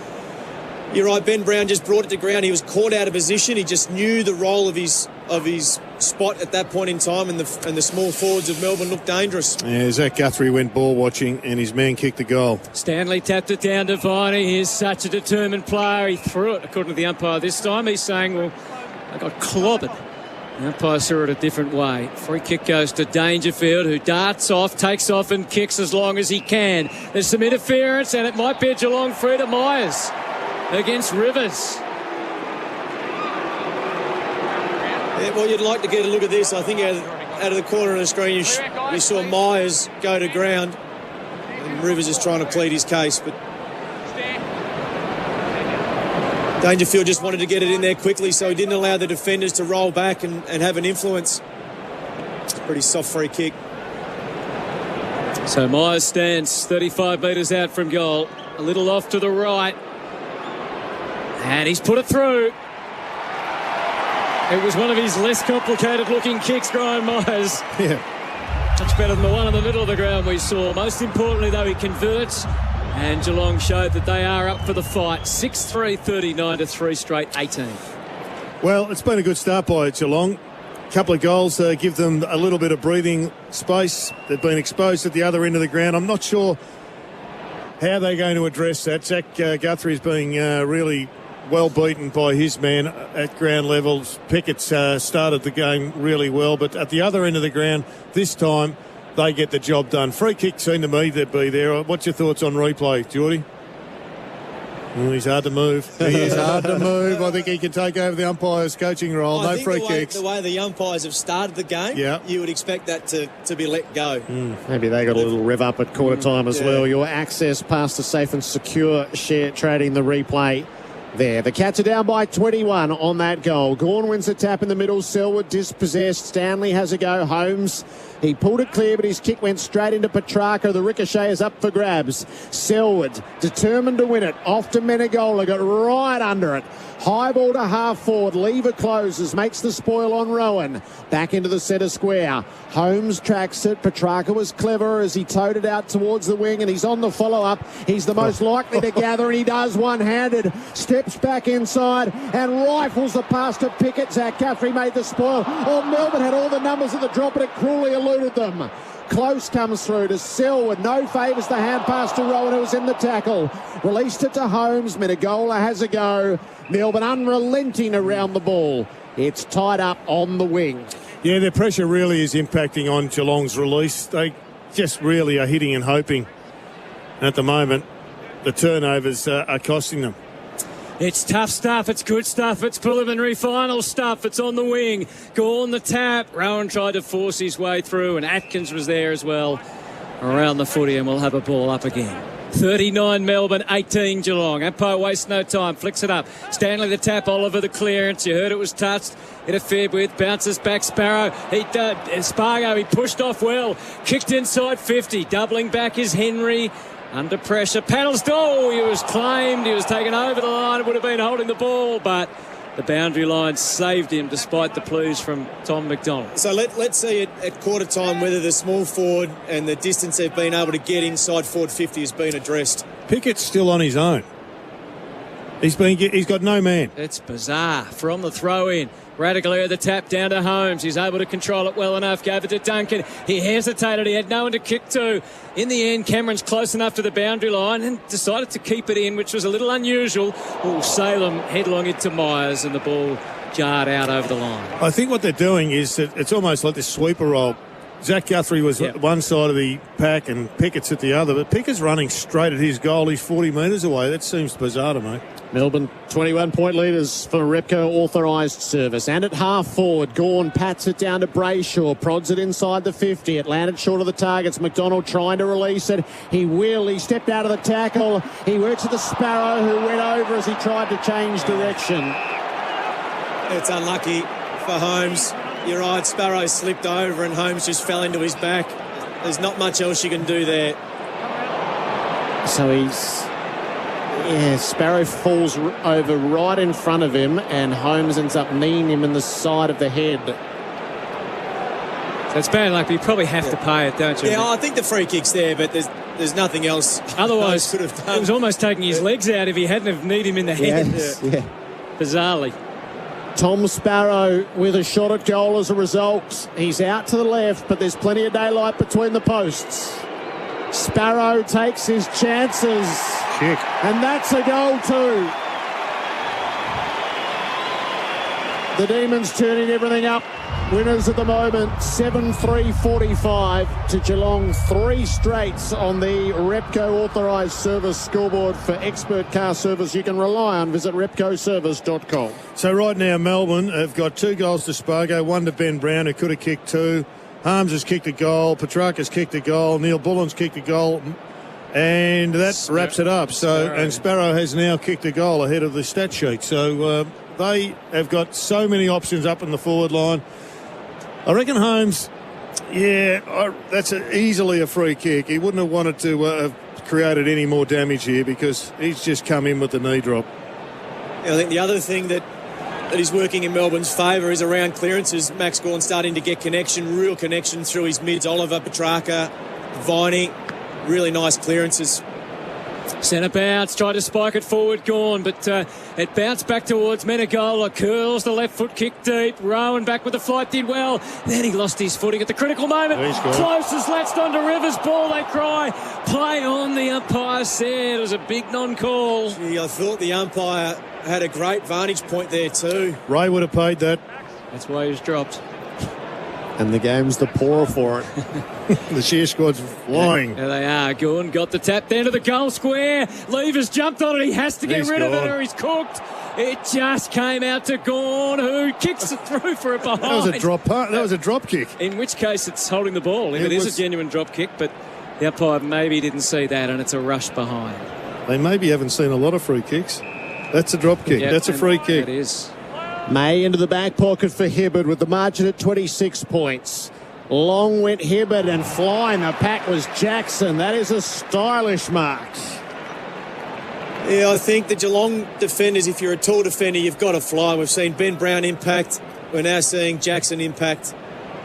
you're right, Ben Brown just brought it to ground. He was caught out of position. He just knew the role of his spot at that point in time, and the small forwards of Melbourne looked dangerous. Yeah, Zach Guthrie went ball watching and his man kicked the goal. Stanley tapped it down to Viney. He's such a determined player. He threw it, according to the umpire this time. He's saying, well, I got clobbered. The umpire saw it a different way. Free kick goes to Dangerfield, who darts off, takes off and kicks as long as he can. There's some interference, and it might be a Geelong free to Myers against Rivers. Yeah, well, you'd like to get a look at this. I think out of the corner of the screen you saw Myers go to ground, and Rivers is trying to plead his case, but Dangerfield just wanted to get it in there quickly, so he didn't allow the defenders to roll back and have an influence. It's a pretty soft free kick. So Myers stands 35 metres out from goal, a little off to the right, and he's put it through. It was one of his less complicated looking kicks, Graham Myers. Yeah. Much better than the one in the middle of the ground we saw. Most importantly, though, he converts, and Geelong showed that they are up for the fight. 6-3, 39 to 3 straight 18. Well, it's been a good start by Geelong. A couple of goals give them a little bit of breathing space. They've been exposed at the other end of the ground. I'm not sure how they're going to address that. Zach Guthrie's being really well beaten by his man at ground levels. Pickett's started the game really well, but at the other end of the ground this time, they get the job done. Free kick seemed to me to be there. What's your thoughts on replay, Geordie? He's hard to move. He is hard to move. I think he can take over the umpire's coaching role. No free kicks. The way the umpires have started the game, you would expect that to be let go. Maybe they got a little rev up at quarter time as well. Your access past the safe and secure share trading the replay there. The Cats are down by 21 on that goal. Gawn wins the tap in the middle. Selwood dispossessed. Stanley has a go. Holmes, he pulled it clear, but his kick went straight into Petrarca. The ricochet is up for grabs. Selwood determined to win it. Off to Menegola, got right under it. High ball to half forward. Lever closes, makes the spoil on Rowan. Back into the centre square. Holmes tracks it. Petrarca was clever as he towed it out towards the wing, and he's on the follow-up. He's the most likely to gather, and he does one-handed. Steps back inside and rifles the pass to Pickett. Zach Guthrie made the spoil. Oh, Melbourne had all the numbers at the drop, but it cruelly eluded them. Close comes through to Selwood. No favours the hand pass to Rowan, who was in the tackle. Released it to Holmes. Menegola has a go. Melbourne unrelenting around the ball. It's tied up on the wing. Yeah, their pressure really is impacting on Geelong's release. They just really are hitting and hoping. At the moment, the turnovers are costing them. It's tough stuff. It's good stuff. It's preliminary final stuff. It's on the wing. Gawn the tap. Rowan tried to force his way through, and Atkins was there as well around the footy, and we'll have a ball up again. 39 Melbourne, 18 Geelong. Empire wastes no time, flicks it up. Stanley the tap, Oliver the clearance. You heard it was touched, interfered with, bounces back Sparrow. Spargo, he pushed off well, kicked inside 50. Doubling back is Henry. Under pressure, paddles. Oh, he was claimed. He was taken over the line. It would have been holding the ball, but the boundary line saved him despite the pleas from Tom McDonald. So let's see at quarter time whether the small forward and the distance they've been able to get inside forward 50 has been addressed. Pickett's still on his own. He's got no man. It's bizarre. From the throw-in, Radically the tap down to Holmes. He's able to control it well enough. Gave it to Duncan. He hesitated. He had no one to kick to. In the end, Cameron's close enough to the boundary line and decided to keep it in, which was a little unusual. Oh, Salem headlong into Myers, and the ball jarred out over the line. I think what they're doing is that it's almost like this sweeper roll. Zach Guthrie was at one side of the pack and Pickett's at the other, but Pickett's running straight at his goal. He's 40 metres away. That seems bizarre to me. Melbourne 21-point leaders for Repco authorised service. And at half forward, Gawn pats it down to Brayshaw, prods it inside the 50. It landed short of the targets. McDonald trying to release it. He stepped out of the tackle. He works at the Sparrow, who went over as he tried to change direction. It's unlucky for Holmes. You're right, Sparrow slipped over and Holmes just fell into his back. There's not much else you can do there. So Sparrow falls over right in front of him and Holmes ends up kneeing him in the side of the head. So it's bad luck, but you probably have to pay it, don't you? Yeah, I think the free kick's there, but there's nothing else. Otherwise, could have done. It was almost taking his legs out if he hadn't have kneed him in the head. Yeah. Bizarrely. Tom Sparrow with a shot at goal as a result. He's out to the left, but there's plenty of daylight between the posts. Sparrow takes his chances. Kick. And that's a goal too. The Demons turning everything up. Winners at the moment, 7-3-45 to Geelong. 3 straights on the Repco authorised service scoreboard for expert car service you can rely on. Visit repcoservice.com. So right now Melbourne have got 2 goals to Spargo, 1 to Ben Brown, who could have kicked 2. Harms has kicked a goal. Petrarca's kicked a goal. Neil Bullen's kicked a goal. And that wraps it up. And Sparrow has now kicked a goal ahead of the stat sheet. So they have got so many options up in the forward line. I reckon Holmes, that's easily a free kick. He wouldn't have wanted to have created any more damage here because he's just come in with the knee drop. I think the other thing that is working in Melbourne's favour is around clearances. Max Gawn starting to get real connection through his mids. Oliver, Petrarca, Viney, really nice clearances. Centre bounce, tried to spike it forward, Gawn, but it bounced back towards Menegola, curls the left foot, kick deep. Rowan back with the flight, did well. Then he lost his footing at the critical moment. Close as latched onto Rivers' ball, they cry. Play on, the umpire said. It was a big non-call. Gee, I thought the umpire had a great vantage point there too. Ray would have paid that. That's why he was dropped. And the game's the poorer for it. The sheer squad's flying. There they are. Goon got the tap down to the goal square. Levers jumped on it. He has to get rid of it or he's cooked. It just came out to Gawn, who kicks it through for a behind. That was a drop punt. That was a drop kick. In which case it's holding the ball. If it is a genuine drop kick, but the umpire maybe didn't see that, and it's a rush behind. They maybe haven't seen a lot of free kicks. That's a drop kick. Yep, that's a free kick. It is. May into the back pocket for Hibberd with the margin at 26 points. Long went Hibberd, and flying the pack was Jackson. That is a stylish mark. Yeah, I think the Geelong defenders, if you're a tall defender, you've got to fly. We've seen Ben Brown impact. We're now seeing Jackson impact.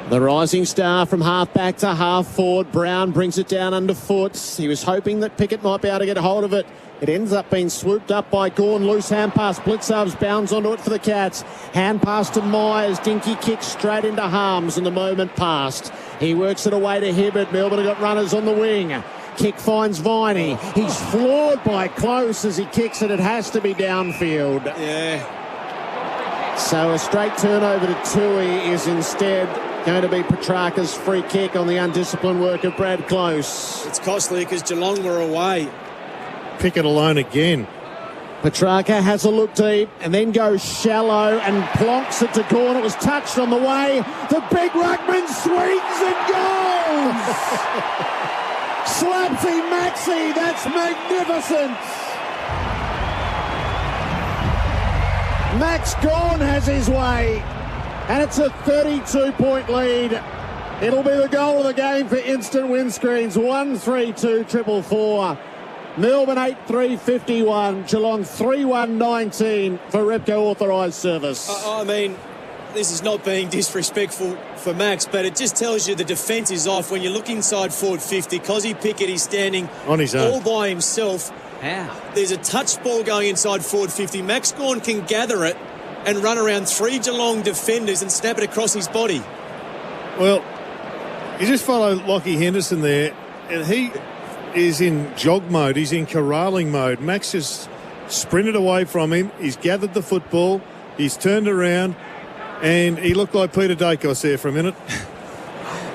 The rising star from half back to half forward. Brown brings it down underfoot. He was hoping that Pickett might be able to get hold of it. It ends up being swooped up by Gawn. Loose hand pass. Blitzarves bounds onto it for the Cats. Hand pass to Myers. Dinky kick straight into Harms, and the moment passed. He works it away to Hibberd. Melbourne have got runners on the wing. Kick finds Viney. He's floored by Close as he kicks it. It has to be downfield. Yeah. So a straight turnover to Tui is instead going to be Petrarca's free kick on the undisciplined work of Brad Close. It's costly because Geelong were away. Pickett alone again. Petrarca has a look deep and then goes shallow and plonks it to Gawn. It was touched on the way. The big ruckman swings and goes. Slapsy Maxi, that's magnificent. Max Gawn has his way, and it's a 32-point lead. It'll be the goal of the game for instant windscreens. 1-3-2-4-4. Melbourne 8-3-51. Geelong 3-1-19 for Repco authorised service. I mean, this is not being disrespectful for Max, but it just tells you the defence is off when you look inside forward 50. Cozzy Pickett is standing on his own, all by himself. How? There's a touch ball going inside forward 50. Max Gawn can gather it and run around three Geelong defenders and snap it across his body. Well, you just follow Lockie Henderson there, and he is in jog mode. He's in corralling mode. Max just sprinted away from him. He's gathered the football. He's turned around, and he looked like Peter Dacos there for a minute.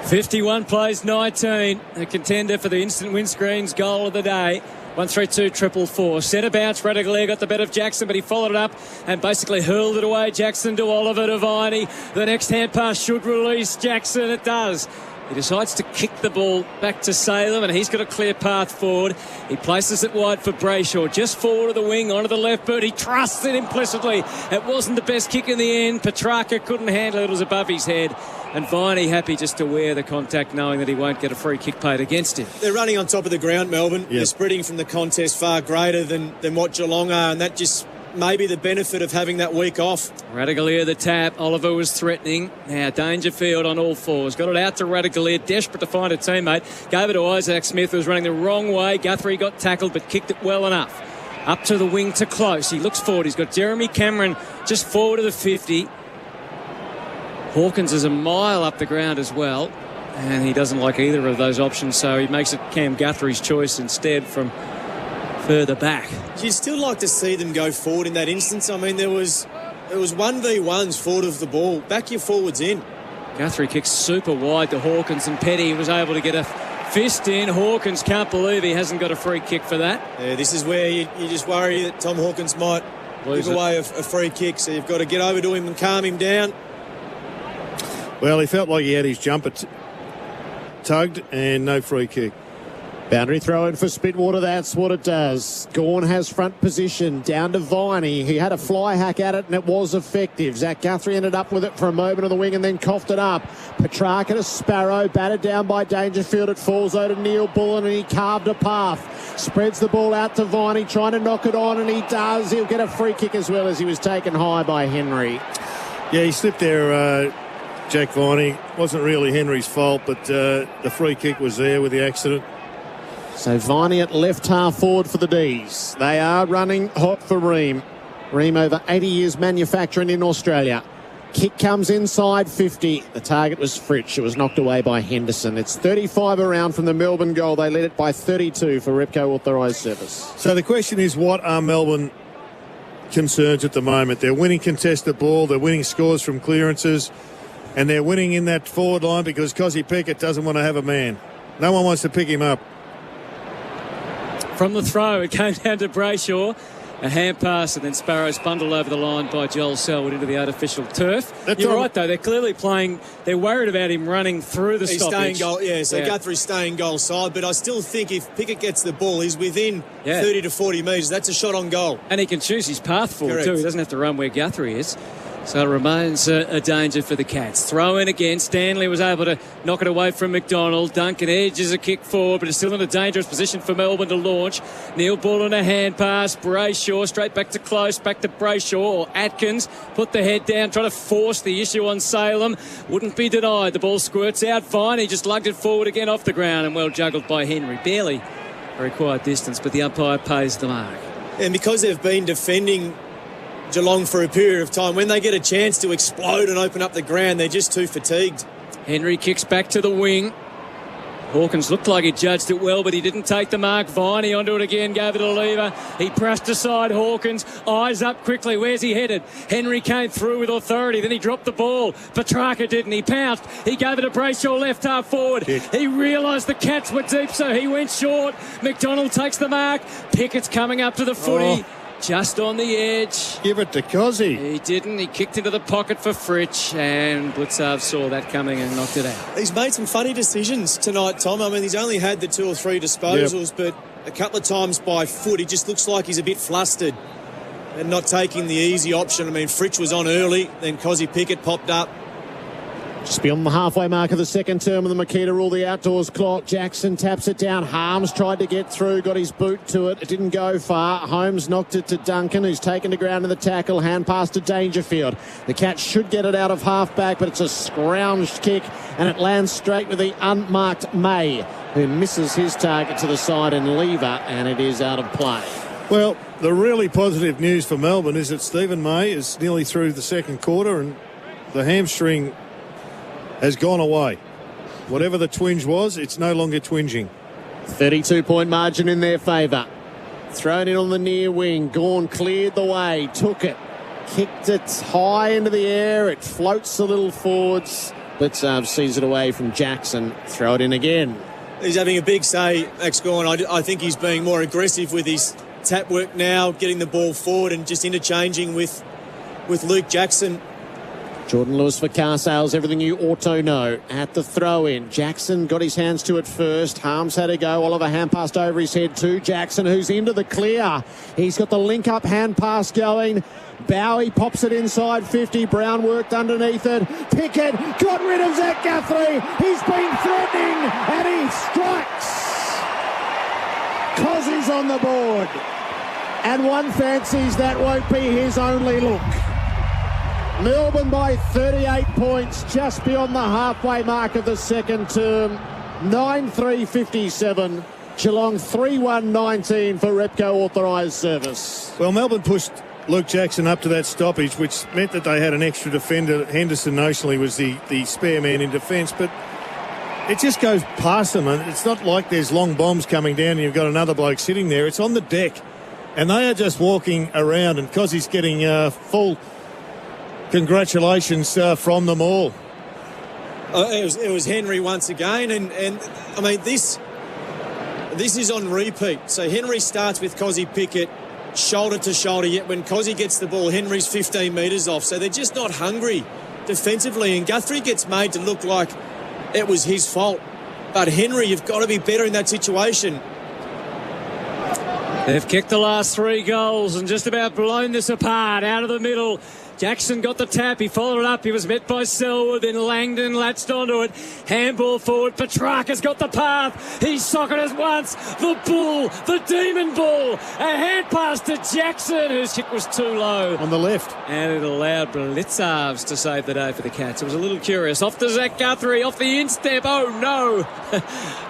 51 plays 19. A contender for the instant windscreens goal of the day. 1-3-2-4-4. Centre bounce. Radaglia got the bet of Jackson, but he followed it up and basically hurled it away. Jackson to Oliver to Viney. The next hand pass should release Jackson. It does. He decides to kick the ball back to Salem, and he's got a clear path forward. He places it wide for Brayshaw, just forward of the wing, onto the left boot. He trusts it implicitly. It wasn't the best kick in the end. Petrarca couldn't handle it. It was above his head. And Viney happy just to wear the contact, knowing that he won't get a free kick paid against him. They're running on top of the ground, Melbourne. Yep. They're spreading from the contest far greater than what Geelong are, and that just may be the benefit of having that week off. Radaglia the tap. Oliver was threatening. Now Dangerfield on all fours. Got it out to Radaglia, desperate to find a teammate. Gave it to Isaac Smith, who was running the wrong way. Guthrie got tackled, but kicked it well enough. Up to the wing to Close. He looks forward. He's got Jeremy Cameron just forward of the 50. Hawkins is a mile up the ground as well, and he doesn't like either of those options, so he makes it Cam Guthrie's choice instead from further back. You'd still like to see them go forward in that instance. I mean, there was 1v1s forward of the ball. Back your forwards in. Guthrie kicks super wide to Hawkins, and Petty was able to get a fist in. Hawkins can't believe he hasn't got a free kick for that. Yeah, this is where you just worry that Tom Hawkins might give away a free kick, so you've got to get over to him and calm him down. Well, he felt like he had his jumper tugged, and no free kick. Boundary throw in for Spitwater. That's what it does. Gawn has front position down to Viney. He had a fly hack at it and it was effective. Zach Guthrie ended up with it for a moment on the wing and then coughed it up. Petrarca to Sparrow, battered down by Dangerfield. It falls over to Neil Bullen and he carved a path. Spreads the ball out to Viney, trying to knock it on, and he does. He'll get a free kick as well, as he was taken high by Henry. Yeah, he slipped there, Jack Viney. Wasn't really Henry's fault, but the free kick was there with the accident. So Viney at left half forward for the D's. They are running hot for Ream. Ream over 80 years manufacturing in Australia. Kick comes inside 50. The target was Fritsch. It was knocked away by Henderson. It's 35 around from the Melbourne goal. They led it by 32 for Repco authorised service. So the question is, what are Melbourne concerns at the moment? They're winning contested ball. They're winning scores from clearances. And they're winning in that forward line because Cozzy Pickett doesn't want to have a man. No one wants to pick him up. From the throw, it came down to Brayshaw. A hand pass, and then Sparrows bundled over the line by Joel Selwood into the artificial turf. You're right, though. They're clearly playing. They're worried about him running through the stoppage. Staying goal, Guthrie's staying goal side. But I still think if Pickett gets the ball, he's within 30 to 40 metres. That's a shot on goal. And he can choose his path forward, too. He doesn't have to run where Guthrie is. So it remains a danger for the Cats. Throw in again. Stanley was able to knock it away from McDonald. Duncan edges a kick forward, but it's still in a dangerous position for Melbourne to launch. Neil Bull on a hand pass. Brayshaw straight back to close. Back to Brayshaw or Atkins. Put the head down, try to force the issue on Salem. Wouldn't be denied. The ball squirts out fine. He just lugged it forward again off the ground and well juggled by Henry. Barely a required distance, but the umpire pays the mark. And because they've been defending Geelong for a period of time, when they get a chance to explode and open up the ground, they're just too fatigued. Henry kicks back to the wing. Hawkins looked like he judged it well, but he didn't take the mark. Viney onto it again, gave it a lever. He pressed aside Hawkins. Eyes up quickly. Where's he headed? Henry came through with authority. Then he dropped the ball. Petrarca didn't. He pounced. He gave it to Brayshaw left half forward. He realised the Cats were deep, so he went short. McDonald takes the mark. Pickett's coming up to the footy. Just on the edge. Give it to Cozzy. He didn't. He kicked into the pocket for Fritsch, and Blitzarv saw that coming and knocked it out. He's made some funny decisions tonight, Tom. I mean, he's only had the 2 or 3 disposals, but a couple of times by foot, he just looks like he's a bit flustered and not taking the easy option. I mean, Fritsch was on early, then Cozzy Pickett popped up. Just beyond the halfway mark of the second term of the Makita rule, the outdoors clock. Jackson taps it down. Harms tried to get through, got his boot to it. It didn't go far. Holmes knocked it to Duncan, who's taken to ground in the tackle. Hand pass to Dangerfield. The Cats should get it out of half-back, but it's a scrounged kick, and it lands straight with the unmarked May, who misses his target to the side and lever, and it is out of play. Well, the really positive news for Melbourne is that Stephen May is nearly through the second quarter, and the hamstring has gone away. Whatever the twinge was, it's no longer twinging. 32-point margin in their favour. Thrown in on the near wing. Gawn cleared the way, took it, kicked it high into the air. It floats a little forwards. Blitzarv sees it away from Jackson. Throw it in again. He's having a big say, Max Gawn. I think he's being more aggressive with his tap work now, getting the ball forward and just interchanging with Luke Jackson. Jordan Lewis for car sales, everything you ought to know. At the throw-in, Jackson got his hands to it first. Harms had to go. Oliver hand passed over his head to Jackson, who's into the clear. He's got the link-up hand pass going. Bowie pops it inside 50. Brown worked underneath it. Pickett got rid of Zach Guthrie. He's been threatening, and he strikes. Cozzy's on the board. And one fancies that won't be his only look. Melbourne by 38 points, just beyond the halfway mark of the second term. 9-3-57. Geelong 3-1-19 for Repco authorised service. Well, Melbourne pushed Luke Jackson up to that stoppage, which meant that they had an extra defender. Henderson notionally was the spare man in defence, but it just goes past them, and it's not like there's long bombs coming down and you've got another bloke sitting there. It's on the deck, and they are just walking around, and Cozzy's getting full congratulations from them all. It was Henry once again, and I mean this is on repeat. So Henry starts with Cozzy Pickett shoulder to shoulder, yet when Cozzy gets the ball, Henry's 15 metres off. So they're just not hungry defensively, and Guthrie gets made to look like it was his fault. But Henry, you've got to be better in that situation. They've kicked the last 3 goals and just about blown this apart out of the middle. Jackson got the tap. He followed it up. He was met by Selwood. Then Langdon latched onto it. Handball forward. Petrarca's got the path. He socketed once. The bull. The demon bull. A hand pass to Jackson, whose kick was too low. On the left. And it allowed Blitzarves to save the day for the Cats. It was a little curious. Off to Zach Guthrie. Off the instep. Oh, no.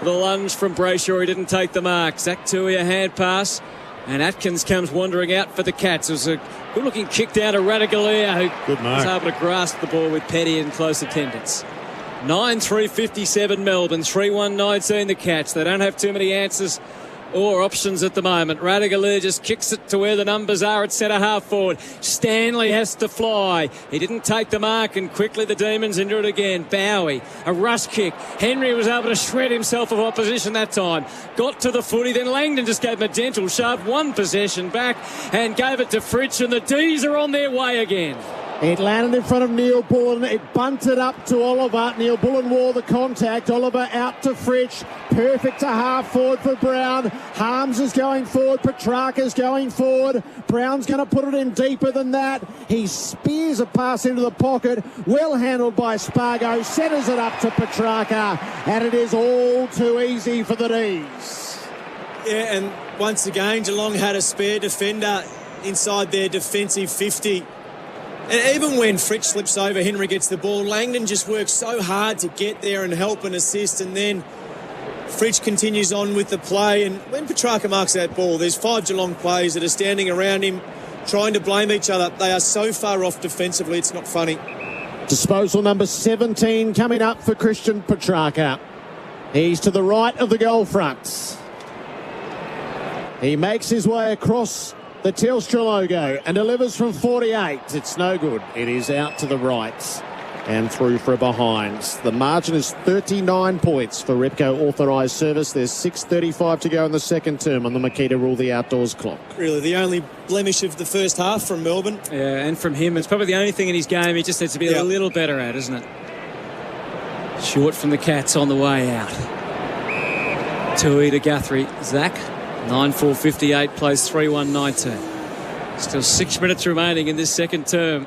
The lunge from Brayshaw. He didn't take the mark. Zach Tui, a hand pass. And Atkins comes wandering out for the Cats. It was a good-looking kick down to Radaglia, who was able to grasp the ball with Petty in close attendance. 9-3-57 Melbourne, 3-1-19 the Cats. They don't have too many answers or options at the moment. Radigalir just kicks it to where the numbers are at centre half forward. Stanley has to fly. He didn't take the mark, and quickly the Demons into it again. Bowie, a rush kick. Henry was able to shred himself of opposition that time. Got to the footy, then Langdon just gave him a gentle shove, one possession back, and gave it to Fritsch, and the D's are on their way again. It landed in front of Neil Bullen. It bunted up to Oliver. Neil Bullen wore the contact. Oliver out to Fritsch. Perfect to half forward for Brown. Harms is going forward. Petrarca's going forward. Brown's going to put it in deeper than that. He spears a pass into the pocket. Well handled by Spargo. Centres it up to Petrarca. And it is all too easy for the D's. Yeah, and once again, Geelong had a spare defender inside their defensive 50. And even when Fritsch slips over, Henry gets the ball. Langdon just works so hard to get there and help and assist. And then Fritsch continues on with the play. And when Petrarca marks that ball, there's 5 Geelong players that are standing around him trying to blame each other. They are so far off defensively, it's not funny. Disposal number 17 coming up for Christian Petrarca. He's to the right of the goal front. He makes his way across the Telstra logo and delivers from 48. It's no good. It is out to the right and through for a behind. The margin is 39 points for Repco authorised service. There's 6:35 to go in the second term on the Makita Rule the Outdoors clock. Really, the only blemish of the first half from Melbourne. Yeah, and from him, it's probably the only thing in his game he just needs to be a little better at, isn't it? Short from the Cats on the way out. Tui to Guthrie. Zach. 9-4-58 plays 3-1-19. Still 6 minutes remaining in this second term.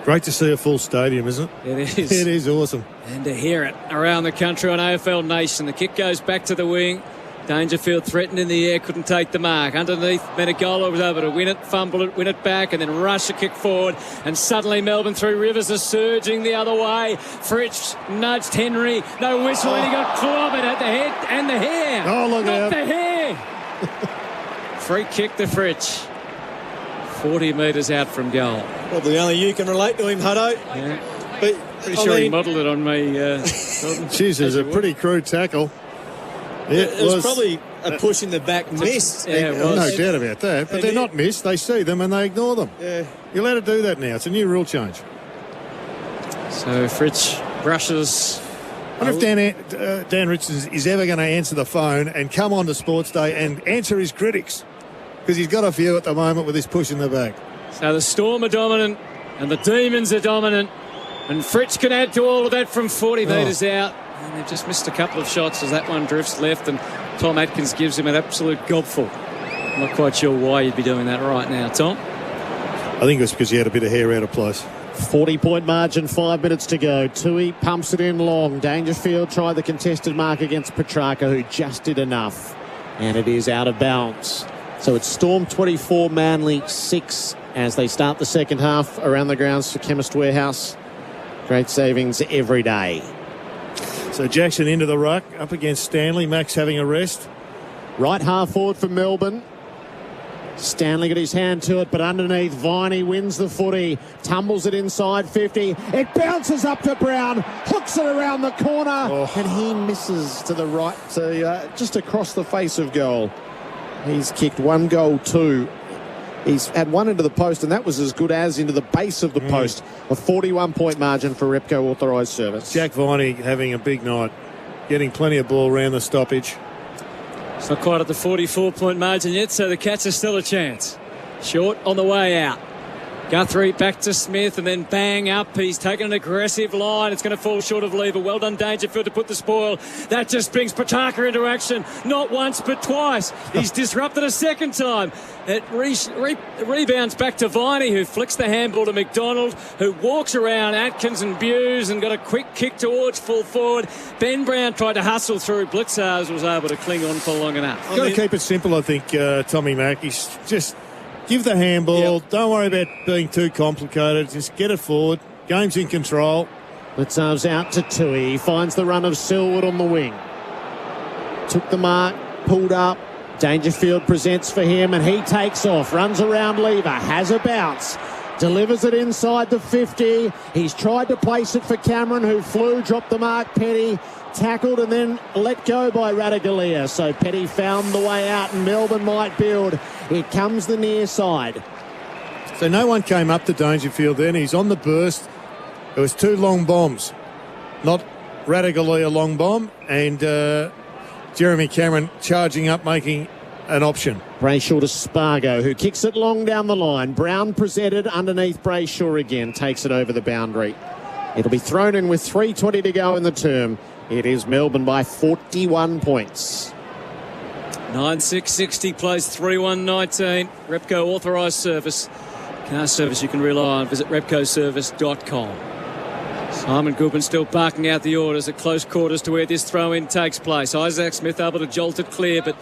Great to see a full stadium, isn't it? It is. It is awesome. And to hear it around the country on AFL Nation. The kick goes back to the wing. Dangerfield threatened in the air, couldn't take the mark. Underneath, Menegola was able to win it, fumble it, win it back, and then rush a kick forward. And suddenly Melbourne through Rivers are surging the other way. Fritsch nudged Henry. No whistle, and he got clobbered at the head and the hair. Oh, look out. Not the hair. Free kick to Fritsch. 40 metres out from goal. Probably only you can relate to him, Hutto. Yeah. But Pretty sure he modelled it on me. Jeez, it was a pretty crude tackle. It was probably a push in the back miss. Yeah, it was. No doubt about that. But they're not missed. They see them and they ignore them. Yeah. You're allowed to do that now. It's a new rule change. So Fritsch brushes. I wonder if Dan Richards is ever going to answer the phone and come on to Sports Day and answer his critics, because he's got a few at the moment with his push in the back. So the Storm are dominant and the Demons are dominant, and Fritsch can add to all of that from 40 metres out. And they've just missed a couple of shots as that one drifts left, and Tom Atkins gives him an absolute gobful. I'm not quite sure why you'd be doing that right now, Tom. I think it was because he had a bit of hair out of place. 40-point margin, 5 minutes to go. Tui pumps it in long. Dangerfield tried the contested mark against Petrarca, who just did enough. And it is out of bounds. So it's Storm 24, Manly 6 as they start the second half around the grounds for Chemist Warehouse. Great savings every day. So Jackson into the ruck, up against Stanley. Max having a rest. Right half forward for Melbourne. Stanley got his hand to it, but underneath, Viney wins the footy, tumbles it inside 50. It bounces up to Brown, hooks it around the corner, and he misses to the right, just across the face of goal. He's kicked 1 goal, 2. He's had one into the post, and that was as good as into the base of the post. A 41-point margin for Repco authorised service. Jack Viney having a big night, getting plenty of ball around the stoppage. It's not quite at the 44-point margin yet, so the Cats are still a chance. Short on the way out. Guthrie back to Smith and then bang up. He's taken an aggressive line. It's going to fall short of lever. Well done, Dangerfield, to put the spoil. That just brings Petrarca into action. Not once, but twice. He's disrupted a second time. It rebounds back to Viney, who flicks the handball to McDonald, who walks around Atkins and Buse and got a quick kick towards full forward. Ben Brown tried to hustle through. Blitzars was able to cling on for long enough. Got to keep it simple, I think, Tommy Mack. He's just give the handball. Yep. Don't worry about being too complicated. Just get it forward. Game's in control. Blitzar's out to Tui. He finds the run of Selwood on the wing. Took the mark, pulled up. Dangerfield presents for him and he takes off, runs around Lever, has a bounce, delivers it inside the 50. He's tried to place it for Cameron, who flew, dropped the mark. Petty tackled and then let go by Ratugolea. So Petty found the way out and Melbourne might build. Here comes the near side. So no one came up to Dangerfield then. He's on the burst. It was 2 long bombs. Not Ratugolea long bomb and Jeremy Cameron charging up, making an option. Brayshaw to Spargo, who kicks it long down the line. Brown presented underneath Brayshaw again. Takes it over the boundary. It'll be thrown in with 3:20 to go in the term. It is Melbourne by 41 points. 9.660 plays 3.119. Repco authorised service. Car service you can rely on. Visit repcoservice.com. Simon Goodwin still barking out the orders at close quarters to where this throw-in takes place. Isaac Smith able to jolt it clear, but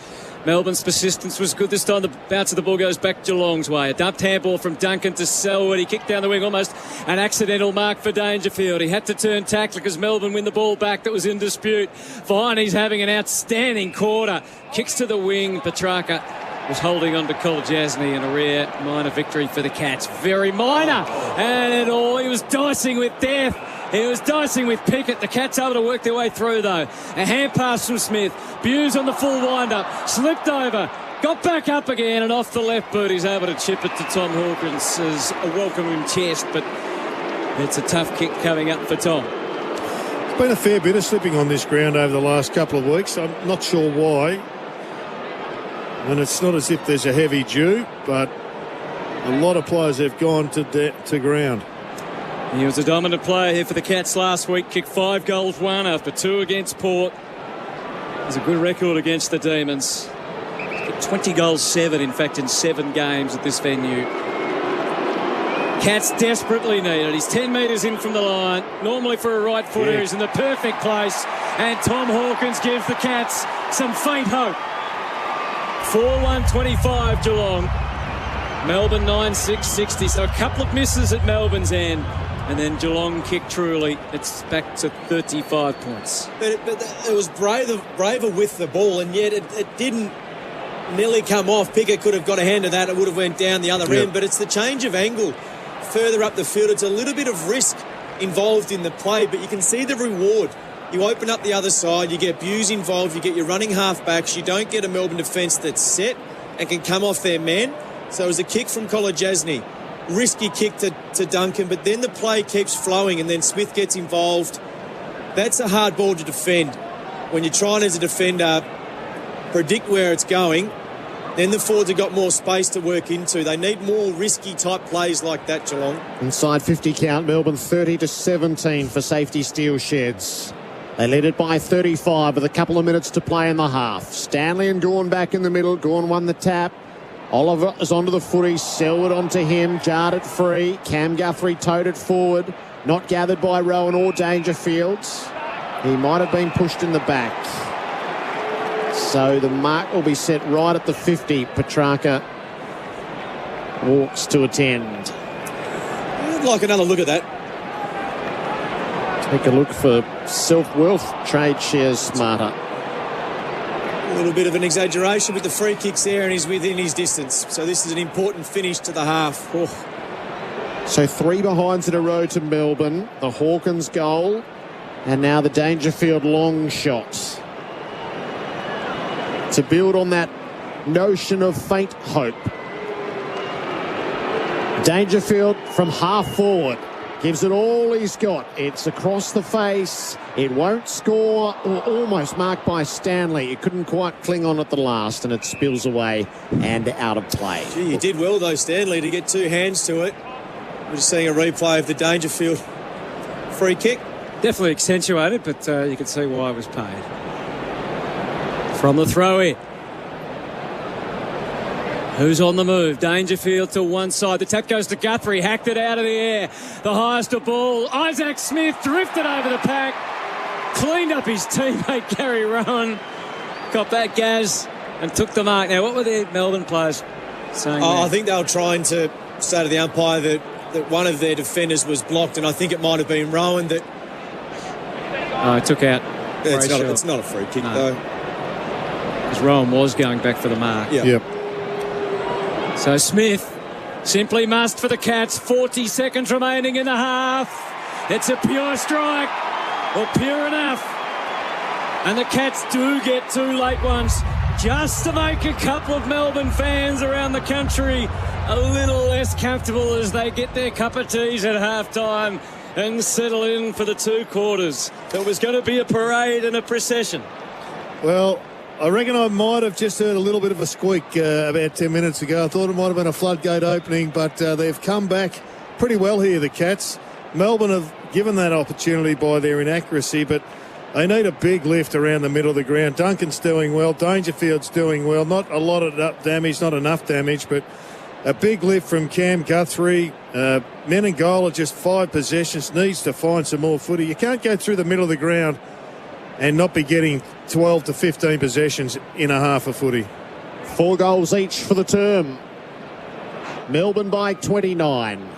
Melbourne's persistence was good this time. The bounce of the ball goes back Geelong's way. A dumped handball from Duncan to Selwood. He kicked down the wing, almost an accidental mark for Dangerfield. He had to turn tackler because Melbourne win the ball back that was in dispute. Viney's having an outstanding quarter. Kicks to the wing. Petrarca was holding on to Kolodjasny, and a rare minor victory for the Cats. Very minor. And it all, he was dicing with death. He was dicing with Pickett. The Cats able to work their way through, though. A hand pass from Smith. Buse on the full wind-up. Slipped over. Got back up again, and off the left boot, he's able to chip it to Tom Hawkins as a welcoming chest, but it's a tough kick coming up for Tom. There's been a fair bit of slipping on this ground over the last couple of weeks. I'm not sure why. And it's not as if there's a heavy dew, but a lot of players have gone to ground. He was a dominant player here for the Cats last week. Kicked 5 goals, 1 after 2 against Port. Has a good record against the Demons. Kicked 20 goals, 7 in fact in 7 games at this venue. Cats desperately needed. He's 10 metres in from the line. Normally for a right footer, he's in the perfect place. And Tom Hawkins gives the Cats some faint hope. 4-1-25 Geelong. Melbourne 9-6-60. So a couple of misses at Melbourne's end. And then Geelong kick truly. It's back to 35 points. But it was braver with the ball, and yet it didn't nearly come off. Pickett could have got a hand of that. It would have went down the other end. But it's the change of angle further up the field. It's a little bit of risk involved in the play, but you can see the reward. You open up the other side, you get Buse involved, you get your running half-backs, you don't get a Melbourne defence that's set and can come off their men. So it was a kick from Kolodjasny. Risky kick to Duncan, but then the play keeps flowing and then Smith gets involved. That's a hard ball to defend. When you're trying as a defender predict where it's going, then the forwards have got more space to work into. They need more risky type plays like that, Geelong. Inside 50 count, Melbourne 30-17 for Safety Steel Sheds. They led it by 35 with a couple of minutes to play in the half. Stanley and Gawn back in the middle. Gawn won the tap. Oliver is onto the footy. Selwood onto him. Jarred it free. Cam Guthrie towed it forward. Not gathered by Rowan or Dangerfield. He might have been pushed in the back. So the mark will be set right at the 50. Petrarca walks to attend. I'd like another look at that. Take a look for self-wealth trade shares smarter. A little bit of an exaggeration with the free kicks there, and he's within his distance. So this is an important finish to the half. Oh. So 3 behinds in a row to Melbourne. The Hawkins goal, and now the Dangerfield long shot. To build on that notion of faint hope. Dangerfield from half forward. Gives it all he's got. It's across the face. It won't score, or almost marked by Stanley. It couldn't quite cling on at the last, and it spills away and out of play. Gee, you did well, though, Stanley, to get 2 hands to it. We're just seeing a replay of the Dangerfield free kick. Definitely accentuated, but you can see why it was paid. From the throw-in. Who's on the move? Dangerfield to one side. The tap goes to Guthrie. Hacked it out of the air. The highest of ball. Isaac Smith drifted over the pack. Cleaned up his teammate, Gary Rowan. Got back Gaz and took the mark. Now, what were the Melbourne players saying? I think they were trying to say to the umpire that one of their defenders was blocked, and I think it might have been Rowan that... Oh, he took out... It's not a free kick, though. Because Rowan was going back for the mark. Yeah. Yep. So Smith simply must for the Cats. 40 seconds remaining in the half. It's a pure strike, or pure enough. And the Cats do get 2 late ones just to make a couple of Melbourne fans around the country a little less comfortable as they get their cup of teas at halftime and settle in for the 2 quarters. It was going to be a parade and a procession. Well, I reckon I might have just heard a little bit of a squeak about 10 minutes ago. I thought it might have been a floodgate opening, but they've come back pretty well here, the Cats. Melbourne have given that opportunity by their inaccuracy, but they need a big lift around the middle of the ground. Duncan's doing well. Dangerfield's doing well. Not a lot of damage, not enough damage, but a big lift from Cam Guthrie. Men and goal are just 5 possessions. Needs to find some more footy. You can't go through the middle of the ground and not be getting 12 to 15 possessions in a half of footy. 4 goals each for the term. Melbourne by 29.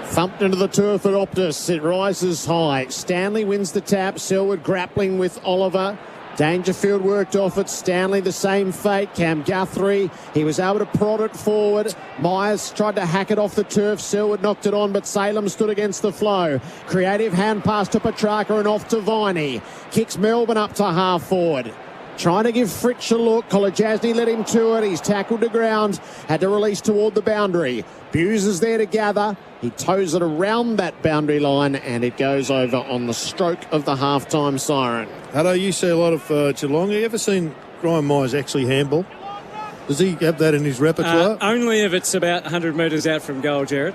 Thumped into the turf at Optus. It rises high. Stanley wins the tap. Selwood grappling with Oliver. Dangerfield worked off it. Stanley the same fate. Cam Guthrie, he was able to prod it forward. Myers tried to hack it off the turf. Selwood knocked it on, but Salem stood against the flow. Creative hand pass to Petrarca and off to Viney. Kicks Melbourne up to half forward. Trying to give Fritsch a look. Kolajasny led him to it. He's tackled to ground. Had to release toward the boundary. Buse is there to gather. He toes it around that boundary line and it goes over on the stroke of the halftime siren. Hello, you see a lot of Geelong. Have you ever seen Ryan Myers actually handball? Does he have that in his repertoire? Only if it's about 100 metres out from goal, Jared.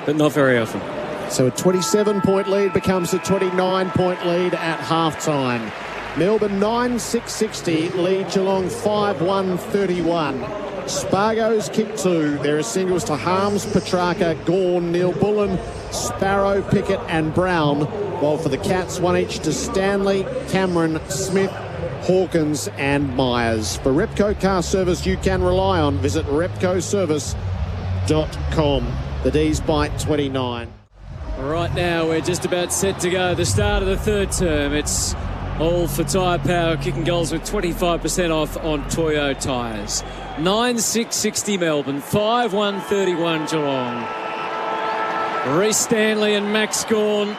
But not very often. So a 27-point lead becomes a 29-point lead at halftime. Melbourne 9-6-60, lead Geelong 5-1-31. Spargo's kick 2. There are singles to Harms, Petrarca, Gawn, Neil Bullen, Sparrow, Pickett and Brown. While for the Cats, 1 each to Stanley, Cameron, Smith, Hawkins and Myers. For Repco car service you can rely on, visit repcoservice.com. The D's bite 29. Right now we're just about set to go. The start of the 3rd term. It's all for Tyre Power, kicking goals with 25% off on Toyo tyres. 9-6-60 Melbourne, 5-1-31 Geelong. Reece Stanley and Max Gawn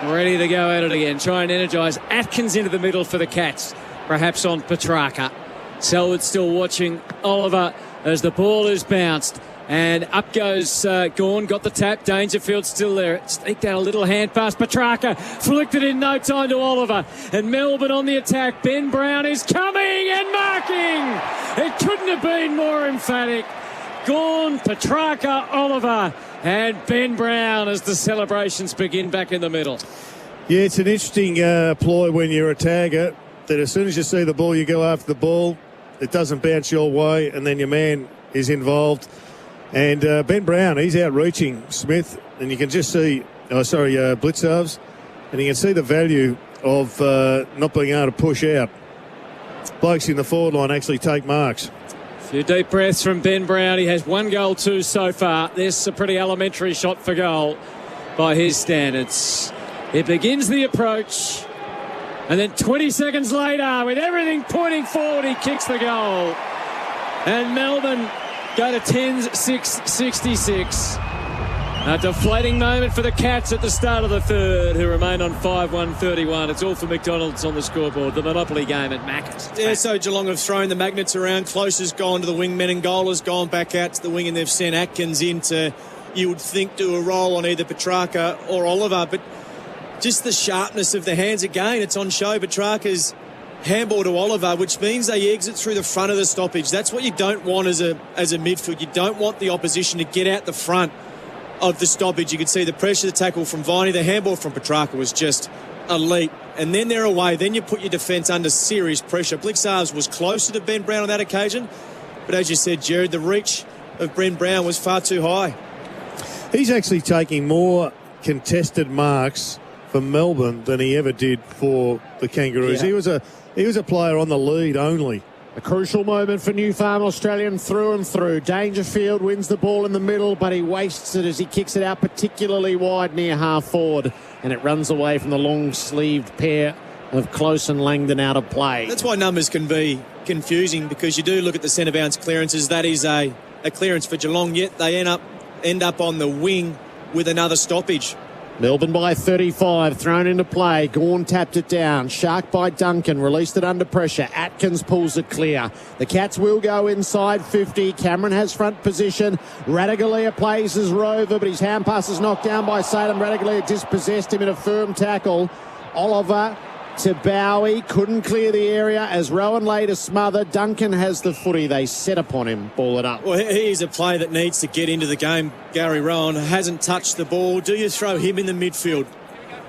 ready to go at it again. Try and energise Atkins into the middle for the Cats, perhaps on Petrarca. Selwood still watching Oliver as the ball is bounced. And up goes Gawn, got the tap. Dangerfield still there. Sneaked out a little hand pass. Petrarca flicked it in no time to Oliver. And Melbourne on the attack. Ben Brown is coming and marking. It couldn't have been more emphatic. Gawn, Petrarca, Oliver, and Ben Brown as the celebrations begin back in the middle. Yeah, it's an interesting ploy when you're a tagger, that as soon as you see the ball, you go after the ball. It doesn't bounce your way, and then your man is involved. And Ben Brown, he's outreaching Smith, and you can just see, Blitzovs, and you can see the value of not being able to push out. Blokes in the forward line actually take marks. A few deep breaths from Ben Brown. He has 1 goal, 2 so far. This is a pretty elementary shot for goal by his standards. It begins the approach, and then 20 seconds later, with everything pointing forward, he kicks the goal. And Melbourne go to 10-6-66. A deflating moment for the Cats at the start of the 3rd, who remain on 5-1-31. It's all for McDonald's on the scoreboard. The Monopoly game at Macca's. Yeah, so Geelong have thrown the magnets around. Close has gone to the wing. Menengola has gone back out to the wing, and they've sent Atkins into, you would think, do a role on either Petrarca or Oliver. But just the sharpness of the hands again, it's on show. Petrarca's handball to Oliver, which means they exit through the front of the stoppage. That's what you don't want as a midfield. You don't want the opposition to get out the front of the stoppage. You could see the pressure, the tackle from Viney. The handball from Petrarca was just elite. And then they're away. Then you put your defence under serious pressure. Blixarves was closer to Ben Brown on that occasion. But as you said, Jared, the reach of Ben Brown was far too high. He's actually taking more contested marks for Melbourne than he ever did for the Kangaroos. Yeah. He was a player on the lead only. A crucial moment for New Farm Australian through and through. Dangerfield wins the ball in the middle, but he wastes it as he kicks it out particularly wide near half forward, and it runs away from the long-sleeved pair of Close and Langdon out of play. That's why numbers can be confusing, because you do look at the centre bounce clearances. That is a clearance for Geelong, yet they end up on the wing with another stoppage. Melbourne by 35, thrown into play. Gawn tapped it down. Shark by Duncan, released it under pressure. Atkins pulls it clear. The Cats will go inside 50. Cameron has front position. Radaglia plays as rover, but his hand pass is knocked down by Salem. Radaglia dispossessed him in a firm tackle. Oliver to Bowie, couldn't clear the area as Rowan laid a smother. Duncan has the footy. They set upon him, ball it up. Well, he is a player that needs to get into the game. Gary Rowan hasn't touched the ball. Do you throw him in the midfield?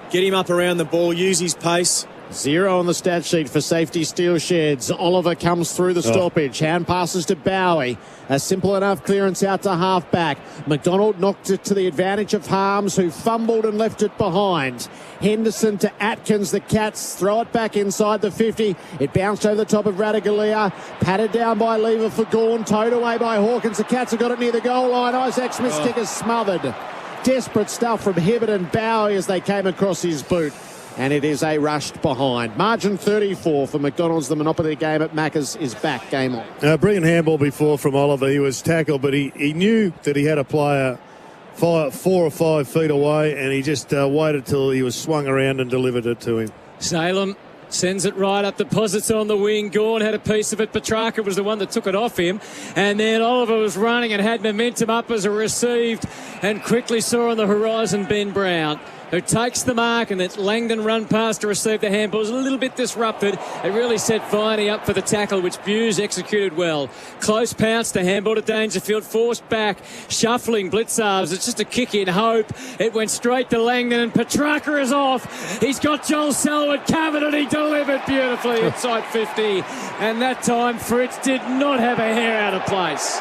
Get him up around the ball, use his pace. 0 on the stat sheet for safety steel sheds. Oliver comes through the stoppage. Hand passes to Bowie. A simple enough clearance out to half-back. McDonald knocked it to the advantage of Harms, who fumbled and left it behind. Henderson to Atkins. The Cats throw it back inside the 50. It bounced over the top of Radaglia. Patted down by Lever for Gawn. Towed away by Hawkins. The Cats have got it near the goal line. Isaac Smith's kick is smothered. Desperate stuff from Hibbert and Bowie as they came across his boot. And it is a rushed behind. Margin 34 for McDonald's. The monopoly game at Macca's is back. Game on. Brilliant handball before from Oliver. He was tackled, but he knew that he had a player 4 or 5 feet away, and he just waited till he was swung around and delivered it to him. Salem sends it right up, deposits on the wing. Gawn had a piece of it. Petrarca was the one that took it off him. And then Oliver was running and had momentum up as a received, and quickly saw on the horizon Ben Brown, who takes the mark, and it's Langdon run past to receive the handball. It was a little bit disrupted. It really set Viney up for the tackle, which Buse executed well. Close pounce to handball to Dangerfield, forced back, shuffling Blitzarves. It's just a kick in hope. It went straight to Langdon, and Petrarca is off. He's got Joel Selwood covered, and he delivered beautifully inside 50. And that time, Fritz did not have a hair out of place.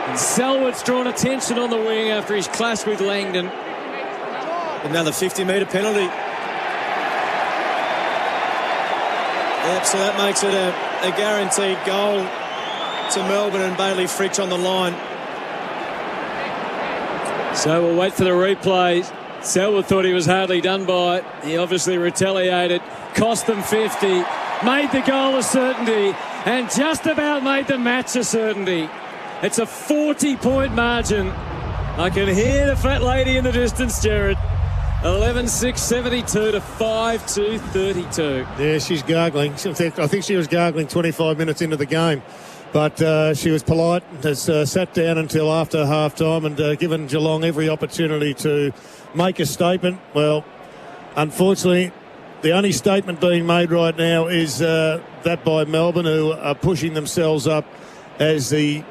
And Selwood's drawn attention on the wing after his clash with Langdon. Another 50-metre penalty. Yep, so that makes it a guaranteed goal to Melbourne, and Bailey Fritsch on the line. So we'll wait for the replay. Selwood thought he was hardly done by it. He obviously retaliated. Cost them 50. Made the goal a certainty. And just about made the match a certainty. It's a 40-point margin. I can hear the fat lady in the distance, Jared. 11-6-72 to 5-2-32. Yeah, she's gargling. In fact, I think she was gargling 25 minutes into the game. But she was polite, has sat down until after half-time and given Geelong every opportunity to make a statement. Well, unfortunately, the only statement being made right now is that by Melbourne, who are pushing themselves up as the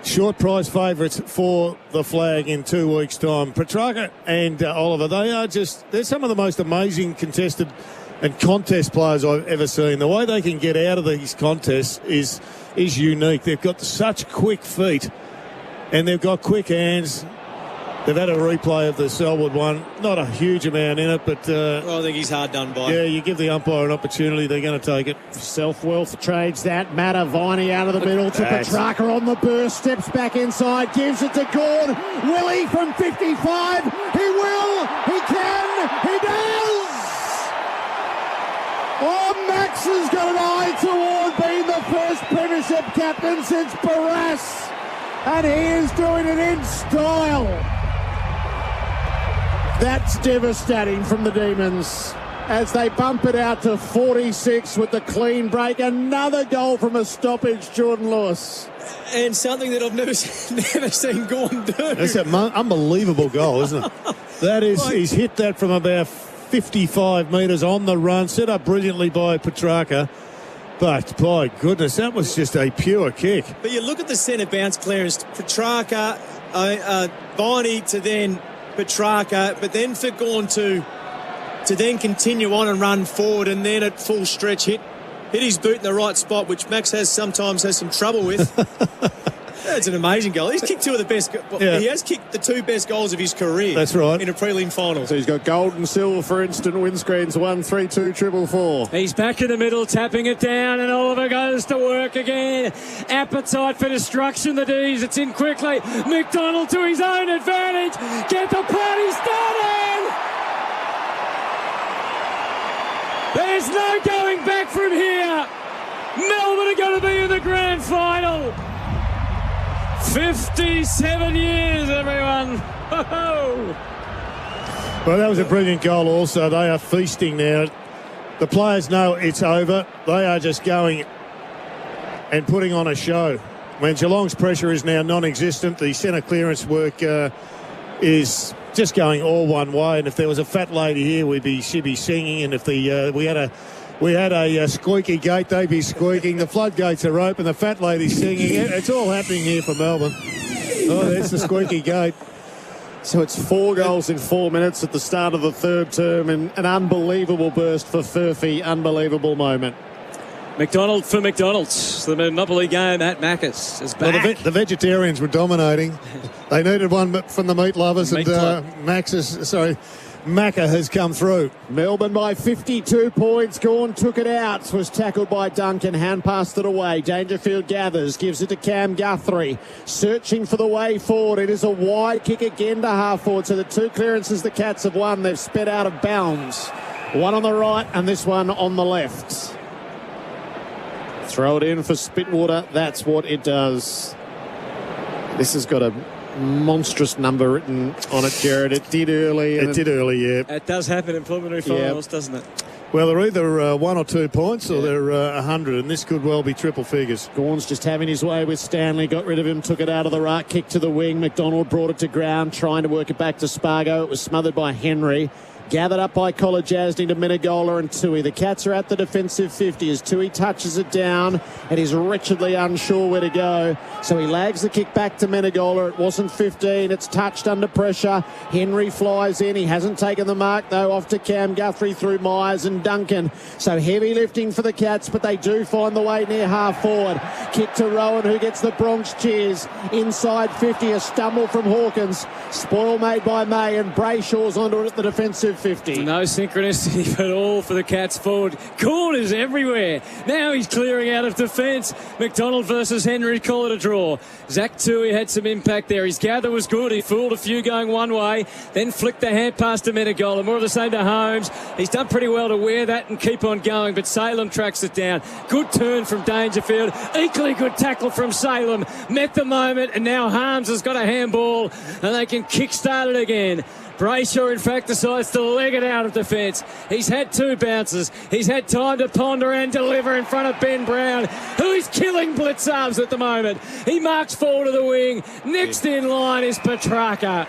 short price favourites for the flag in 2 weeks' time. Petrarca and Oliver, they're some of the most amazing contested and contest players I've ever seen. The way they can get out of these contests is unique. They've got such quick feet and they've got quick hands. They've had a replay of the Selwood one. Not a huge amount in it, but... well, I think he's hard done by. Yeah, you give the umpire an opportunity, they're going to take it. Self-Wealth trades that. Matter Viney out of the middle to Petrarca on the burst. Steps back inside, gives it to Gawn. Will he from 55? He will! He can! He does! Oh, Max has got an eye toward being the first premiership captain since Barras. And he is doing it in style. That's devastating from the Demons as they bump it out to 46 with the clean break. Another goal from a stoppage, Jordan Lewis. And something that I've never seen Gawn do. That's an unbelievable goal, isn't it? That is, he's hit that from about 55 metres on the run, set up brilliantly by Petrarca. But, by goodness, that was just a pure kick. But you look at the centre bounce clearance. Petrarca, Viney to then Petrarca, but then for Gawn to then continue on and run forward, and then at full stretch hit his boot in the right spot, which Max sometimes has some trouble with. That's an amazing goal. He's kicked two of the best. Yeah. He has kicked the 2 best goals of his career. That's right. In a prelim final. So he's got gold and silver for instant windscreens. 1, 3, 2, 4. He's back in the middle, tapping it down, and Oliver goes to work again. Appetite for destruction, the D's. It's in quickly. McDonald to his own advantage. Get the party started! There's no going back from here. Melbourne are going to be in the grand final. 57 years, everyone. Well, that was a brilliant goal also. They are feasting now. The players know it's over. They are just going and putting on a show. When Geelong's pressure is now non-existent, the centre clearance work is just going all one way. And if there was a fat lady here, she'd be singing. And if we had a squeaky gate, they'd be squeaking. The floodgates are open. The fat lady's singing. It's all happening here for Melbourne. Oh, there's the squeaky gate. So it's 4 goals in 4 minutes at the start of the third term, and an unbelievable burst for Furphy. Unbelievable moment. McDonald for McDonald's. The Monopoly game at Macca's is back. Well, the vegetarians were dominating. They needed one from the meat lovers, Meat and Macca has come through. Melbourne by 52 points. Gawn took it out. Was tackled by Duncan. Hand passed it away. Dangerfield gathers. Gives it to Cam Guthrie. Searching for the way forward. It is a wide kick again to half forward. So the 2 clearances the Cats have won, they've sped out of bounds. One on the right and this one on the left. Throw it in for Spitwater. That's what it does. This has got a monstrous number written on it, Jared. It did early. It did early, yeah. It does happen in preliminary finals, doesn't it? Well, they're either 1 or 2 points or they're 100, and this could well be triple figures. Gawn's just having his way with Stanley. Got rid of him, took it out of the ruck, kick to the wing. McDonald brought it to ground, trying to work it back to Spargo. It was smothered by Henry. Gathered up by Kolodjasny to Menegola and Tui. The Cats are at the defensive 50 as Tui touches it down and is wretchedly unsure where to go. So he lags the kick back to Menegola. It wasn't 15. It's touched under pressure. Henry flies in. He hasn't taken the mark, though. Off to Cam Guthrie through Myers and Duncan. So heavy lifting for the Cats, but they do find the way near half forward. Kick to Rowan, who gets the Bronx cheers. Inside 50, a stumble from Hawkins. Spoil made by May, and Brayshaw's onto it at the defensive 50. No synchronicity at all for the Cats forward. Corners everywhere. Now he's clearing out of defence. McDonald versus Henry, call it a draw. Zach Tui had some impact there. His gather was good. He fooled a few going one way, then flicked the hand pass to Menegola. More of the same to Holmes. He's done pretty well to wear that and keep on going, but Salem tracks it down. Good turn from Dangerfield. Equally good tackle from Salem. Met the moment, and now Holmes has got a handball, and they can kickstart it again. Brayshaw, in fact, decides to leg it out of defence. He's had 2 bounces. He's had time to ponder and deliver in front of Ben Brown, who is killing blitz arms at the moment. He marks forward to the wing. Next in line is Petrarca,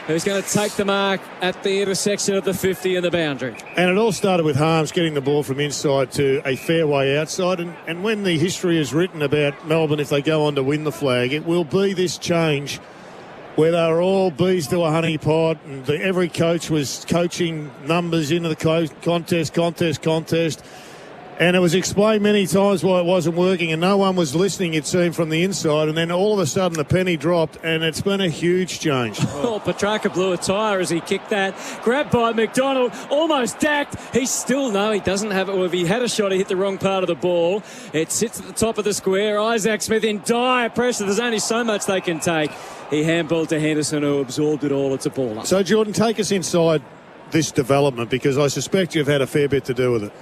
who's going to take the mark at the intersection of the 50 and the boundary. And it all started with Harms getting the ball from inside to a fair way outside. And when the history is written about Melbourne, if they go on to win the flag, it will be this change where they were all bees to a honey pot, and every coach was coaching numbers into the contest. And it was explained many times why it wasn't working, and no one was listening, it seemed, from the inside. And then all of a sudden the penny dropped, and it's been a huge change. Oh, Petrarca blew a tyre as he kicked that. Grabbed by McDonald, almost dacked. He doesn't have it. Well, if he had a shot, he hit the wrong part of the ball. It sits at the top of the square. Isaac Smith in dire pressure. There's only so much they can take. He handballed to Henderson, who absorbed it all. It's a baller. So, Jordan, take us inside this development, because I suspect you've had a fair bit to do with it.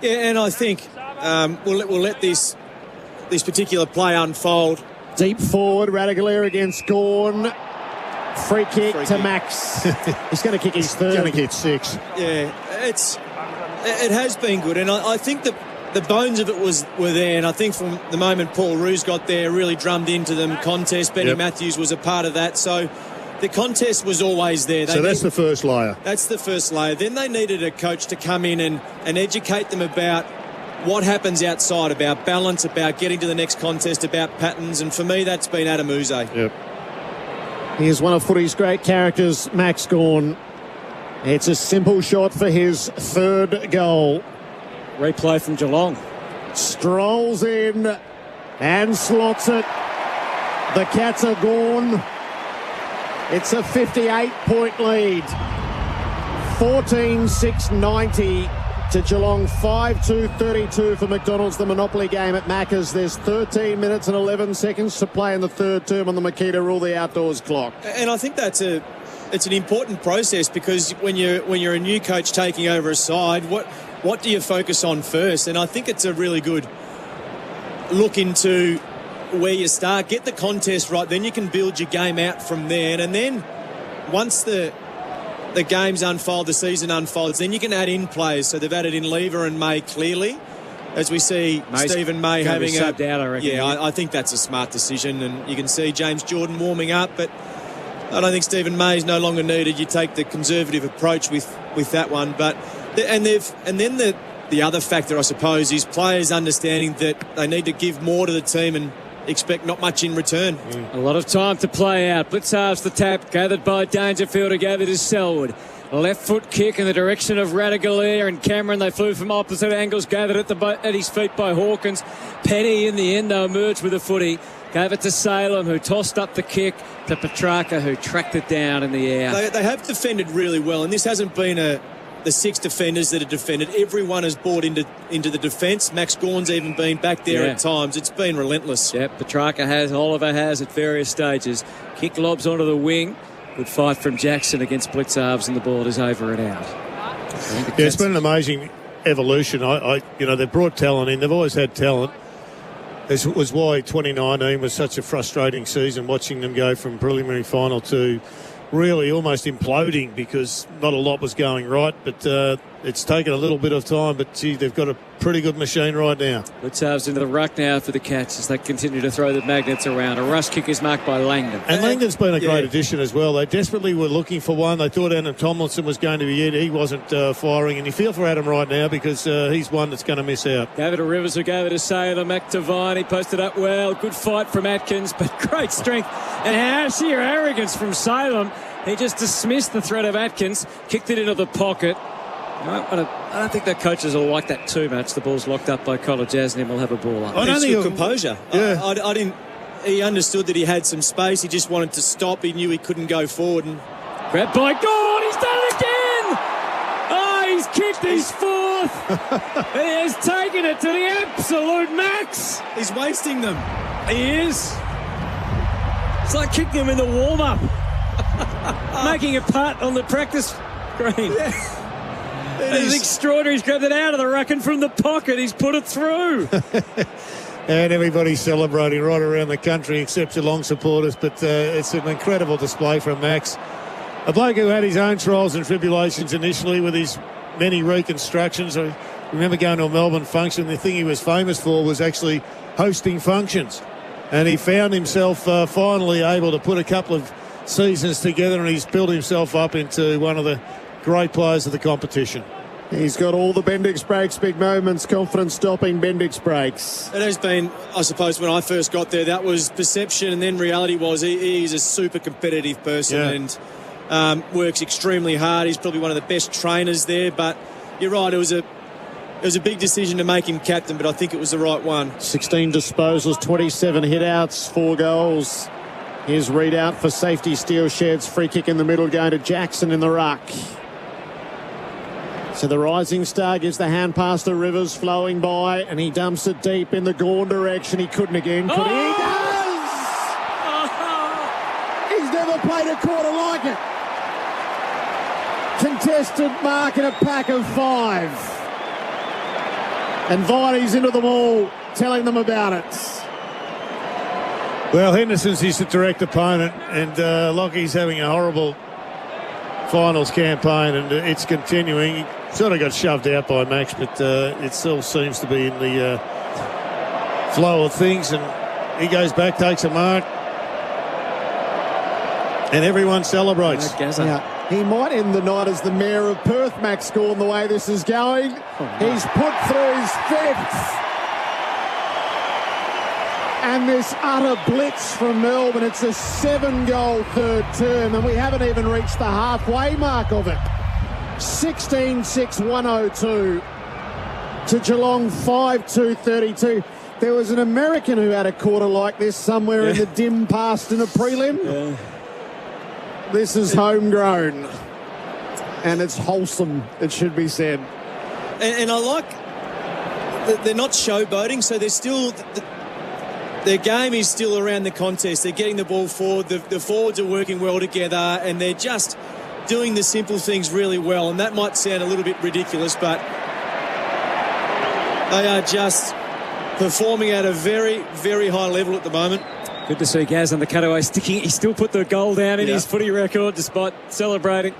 Yeah, and I think we'll let this particular play unfold. Deep forward, Radagalier against Gawn. Free kick to Max. He's going to kick his third. Going to get 6. Yeah, it has been good, and I think the bones of it were there, and I think from the moment Paul Roos got there, really drummed into them contest. Benny Matthews was a part of that, so the contest was always there. So that's the first layer. That's the first layer. Then they needed a coach to come in and educate them about what happens outside, about balance, about getting to the next contest, about patterns, and for me that's been Adam Uze. Yep. Here's one of footy's great characters, Max Gawn. It's a simple shot for his 3rd goal. Replay from Geelong. Strolls in and slots it. The Cats are gone. It's a 58-point lead. 14-6-90 to Geelong. 5-2-32 for McDonald's, the Monopoly game at Macca's. There's 13 minutes and 11 seconds to play in the third term on the Makita Rule, the outdoors clock. And I think it's an important process, because when you're a new coach taking over a side, what do you focus on first? And I think it's a really good look into where you start. Get the contest right, then you can build your game out from there. And then once the the games unfold, the season unfolds, then you can add in players. So they've added in Lever and May clearly, as we see Stephen May having subbed out, I reckon. Yeah, I think that's a smart decision, and you can see James Jordan warming up, but I don't think Stephen May is no longer needed. You take the conservative approach with that one, but then the other factor, I suppose, is players understanding that they need to give more to the team and expect not much in return. A lot of time to play out. Blitz halves the tap, gathered by Dangerfield, who gave it to Selwood. Left foot kick in the direction of Radagalier and Cameron. They flew from opposite angles, gathered at his feet by Hawkins. Penny in the end, though, emerged with a footy. Gave it to Salem, who tossed up the kick to Petrarca, who tracked it down in the air. They have defended really well, and this hasn't been the 6 defenders that have defended. Everyone has bought into the defence. Max Gawn's even been back there at times. It's been relentless. Yeah, Petrarca has, Oliver has at various stages. Kick lobs onto the wing. Good fight from Jackson against blitz halves, and the ball is over and out. Yeah, it's been an amazing evolution. They've brought talent in. They've always had talent. This was why 2019 was such a frustrating season, watching them go from preliminary final to really almost imploding because not a lot was going right, but it's taken a little bit of time, but gee, they've got a pretty good machine right now. Blitz halves into the ruck now for the Cats as they continue to throw the magnets around. A rush kick is marked by Langdon. And Langdon's been a great addition as well. They desperately were looking for one. They thought Adam Tomlinson was going to be it. He wasn't firing, and you feel for Adam right now because he's one that's going to miss out. Gave it to Rivers, who gave it to Saylor. Mac Devine, he posted up well. Good fight from Atkins, but great strength and sheer arrogance from Salem. He just dismissed the threat of Atkins, kicked it into the pocket. I don't think their coaches will like that too much. The ball's locked up by Collar Jasny and we'll have a ball up. I don't think composure. Yeah. I didn't. He understood that he had some space. He just wanted to stop. He knew he couldn't go forward. And grabbed by Gawn. He's done it again. Oh, he's kicked his fourth. He has taken it to the absolute max. He's wasting them. He is. It's like kicking him in the warm-up. Making a putt on the practice green. Yeah. It's extraordinary. He's grabbed it out of the ruck and from the pocket. He's put it through. And everybody's celebrating right around the country except Geelong supporters, but it's an incredible display from Max. A bloke who had his own trials and tribulations initially with his many reconstructions. I remember going to a Melbourne function. The thing he was famous for was actually hosting functions. And he found himself finally able to put a couple of seasons together, and he's built himself up into one of the great players of the competition. He's got all the Bendix breaks, big moments, confidence stopping Bendix breaks. It has been, I suppose, when I first got there, that was perception, and then reality was he's a super competitive person and works extremely hard. He's probably one of the best trainers there, but you're right, it was a big decision to make him captain, but I think it was the right one. 16 disposals, 27 hit-outs, 4 goals. His readout for safety. Steel Sheds, free kick in the middle going to Jackson in the ruck. So the rising star gives the hand pass to Rivers, flowing by, and he dumps it deep in the Gawn direction. He couldn't again, could he? He does! He's never played a quarter like it. Contested mark in a pack of 5. And Viney's into the ball, telling them about it. Well, Henderson's his direct opponent, and Lockie's having a horrible finals campaign, and it's continuing. He sort of got shoved out by Max, but it still seems to be in the flow of things, and he goes back, takes a mark, and everyone celebrates. Yeah, he might end the night as the mayor of Perth, Max Gawn, the way this is going. He's put through his 5th. And this utter blitz from Melbourne. It's a 7-goal third term, and we haven't even reached the halfway mark of it. 16-6-102 to Geelong 5-2-32. There was an American who had a quarter like this somewhere in the dim past in a prelim. Yeah. This is homegrown, and it's wholesome, it should be said. And I like that they're not showboating, so they're still... Their game is still around the contest. They're getting the ball forward. The forwards are working well together, and they're just doing the simple things really well. And that might sound a little bit ridiculous, but they are just performing at a very, very high level at the moment. Good to see Gaz on the cutaway sticking. He still put the goal down in his footy record despite celebrating.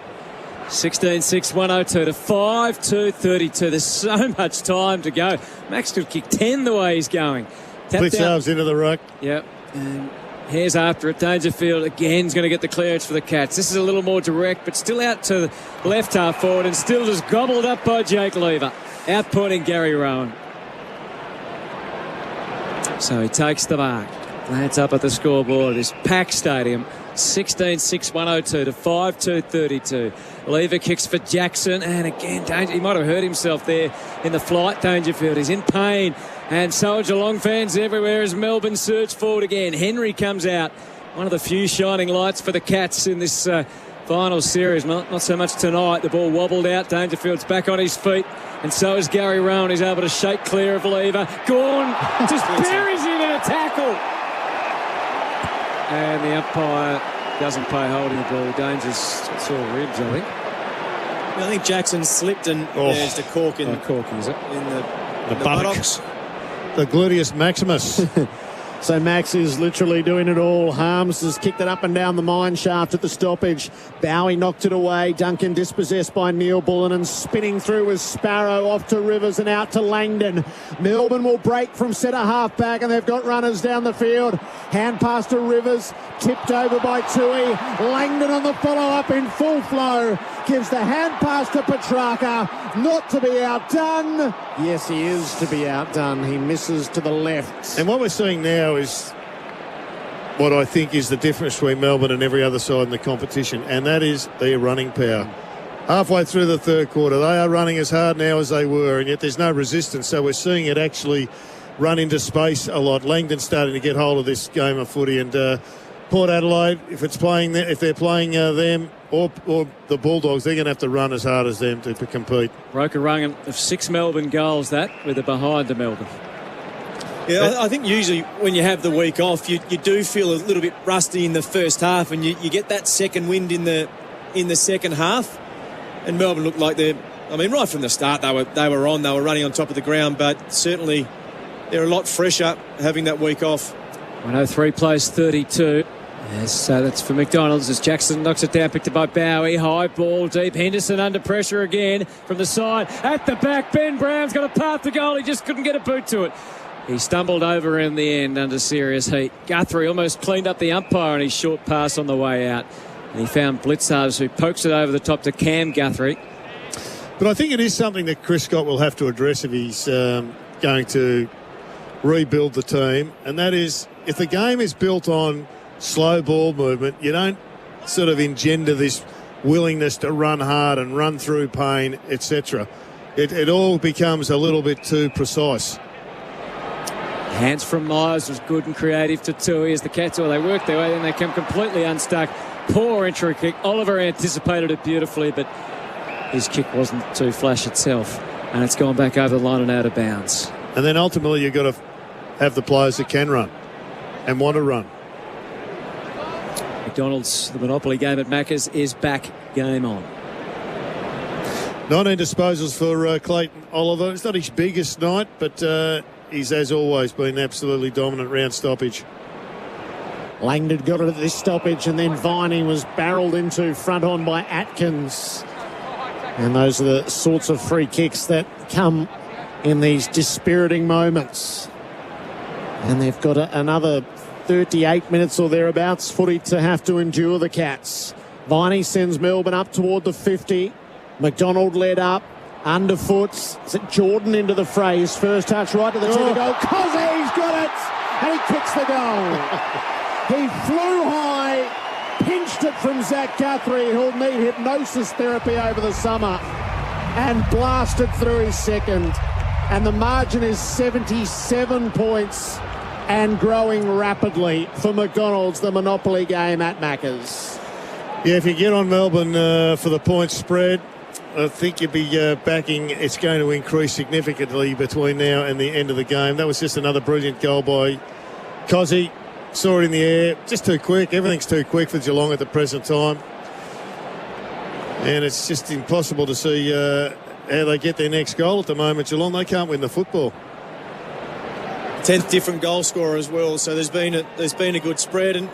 16-6, 102 to 5-2-32. There's so much time to go. Max could kick 10 the way he's going. Blitzarves into the ruck. Yep. And Hare's after it. Dangerfield again is going to get the clearance for the Cats. This is a little more direct, but still out to the left half forward and still just gobbled up by Jake Lever. Outpointing Gary Rowan. So he takes the mark. Glance up at the scoreboard at this packed stadium. 16-6, 102 to 5-2-32. Lever kicks for Jackson, and again, he might have hurt himself there in the flight. Dangerfield is in pain, and so are Geelong fans everywhere as Melbourne surge forward again. Henry comes out, one of the few shining lights for the Cats in this final series. Not so much tonight. The ball wobbled out. Dangerfield's back on his feet, and so is Gary Rowan. He's able to shake clear of Lever. Gawn just buries him in a tackle. And the umpire doesn't pay holding the ball. Danger's sore ribs, I think. I think Jackson slipped and there's the cork in, is it? In the buttocks. The gluteus maximus. So Max is literally doing it all. Harms has kicked it up and down the mine shaft at the stoppage. Bowie knocked it away. Duncan dispossessed by Neil Bullen and spinning through with Sparrow off to Rivers and out to Langdon. Melbourne will break from centre half back and they've got runners down the field. Hand pass to Rivers, tipped over by Tui. Langdon on the follow-up in full flow. Gives the hand pass to Petrarca. Not to be outdone. Yes, he is to be outdone. He misses to the left. And what we're seeing now is what I think is the difference between Melbourne and every other side in the competition, and that is their running power. Halfway through the third quarter, they are running as hard now as they were, and yet there's no resistance. So we're seeing it actually run into space a lot. Langdon's starting to get hold of this game of footy, and Port Adelaide, if they're playing them or the Bulldogs, they're going to have to run as hard as them to compete. Broke a run of 6 Melbourne goals, that, with a behind to Melbourne. Yeah, I think usually when you have the week off, you do feel a little bit rusty in the first half, and you get that second wind in the second half. And Melbourne looked like right from the start they were running on top of the ground, but certainly they're a lot fresher having that week off. 103 plays 32. Yes, so that's for McDonald's as Jackson knocks it down, picked up by Bowie. High ball deep. Henderson under pressure again from the side. At the back, Ben Brown's got a path to goal. He just couldn't get a boot to it. He stumbled over in the end under serious heat. Guthrie almost cleaned up the umpire on his short pass on the way out. And he found Blitzarves, who pokes it over the top to Cam Guthrie. But I think it is something that Chris Scott will have to address if he's going to rebuild the team. And that is, if the game is built on slow ball movement, you don't sort of engender this willingness to run hard and run through pain, etc. It all becomes a little bit too precise. Hands from Myers was good and creative to Tui as the Cats, they work their way, then they come completely unstuck. Poor entry kick. Oliver anticipated it beautifully, but his kick wasn't too flash itself, and it's gone back over the line and out of bounds. And then ultimately you've got to have the players that can run and want to run. McDonald's, the Monopoly game at Macca's is back. Game on. 19 disposals for Clayton Oliver. It's not his biggest night, but he's, as always, been absolutely dominant round stoppage. Langdon got it at this stoppage, and then Viney was barreled into front on by Atkins. And those are the sorts of free kicks that come in these dispiriting moments. And they've got another 38 minutes or thereabouts footy to have to endure, the Cats. Viney sends Melbourne up toward the 50. McDonald led up. Underfoot. Is it Jordan into the fray? His first touch right to the tip of goal. Cozzy's got it! And he kicks the goal. He flew high, pinched it from Zach Guthrie, who'll need hypnosis therapy over the summer, and blasted through his second. And the margin is 77 points and growing rapidly for McDonald's, the Monopoly game at Macca's. Yeah, if you get on Melbourne for the point spread, I think you'd be backing it's going to increase significantly between now and the end of the game. That was just another brilliant goal by Cozzy. Saw it in the air, just too quick. Everything's too quick for Geelong at the present time. And it's just impossible to see how they get their next goal at the moment. Geelong, they can't win the football. 10th different goal scorer as well, so there's been a good spread. And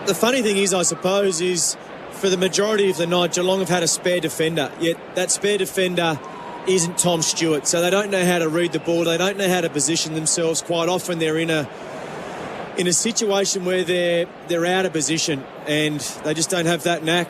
the funny thing is, I suppose, is for the majority of the night, Geelong have had a spare defender, yet that spare defender isn't Tom Stewart, so they don't know how to read the ball, they don't know how to position themselves. Quite often they're in a situation where they're out of position, and they just don't have that knack.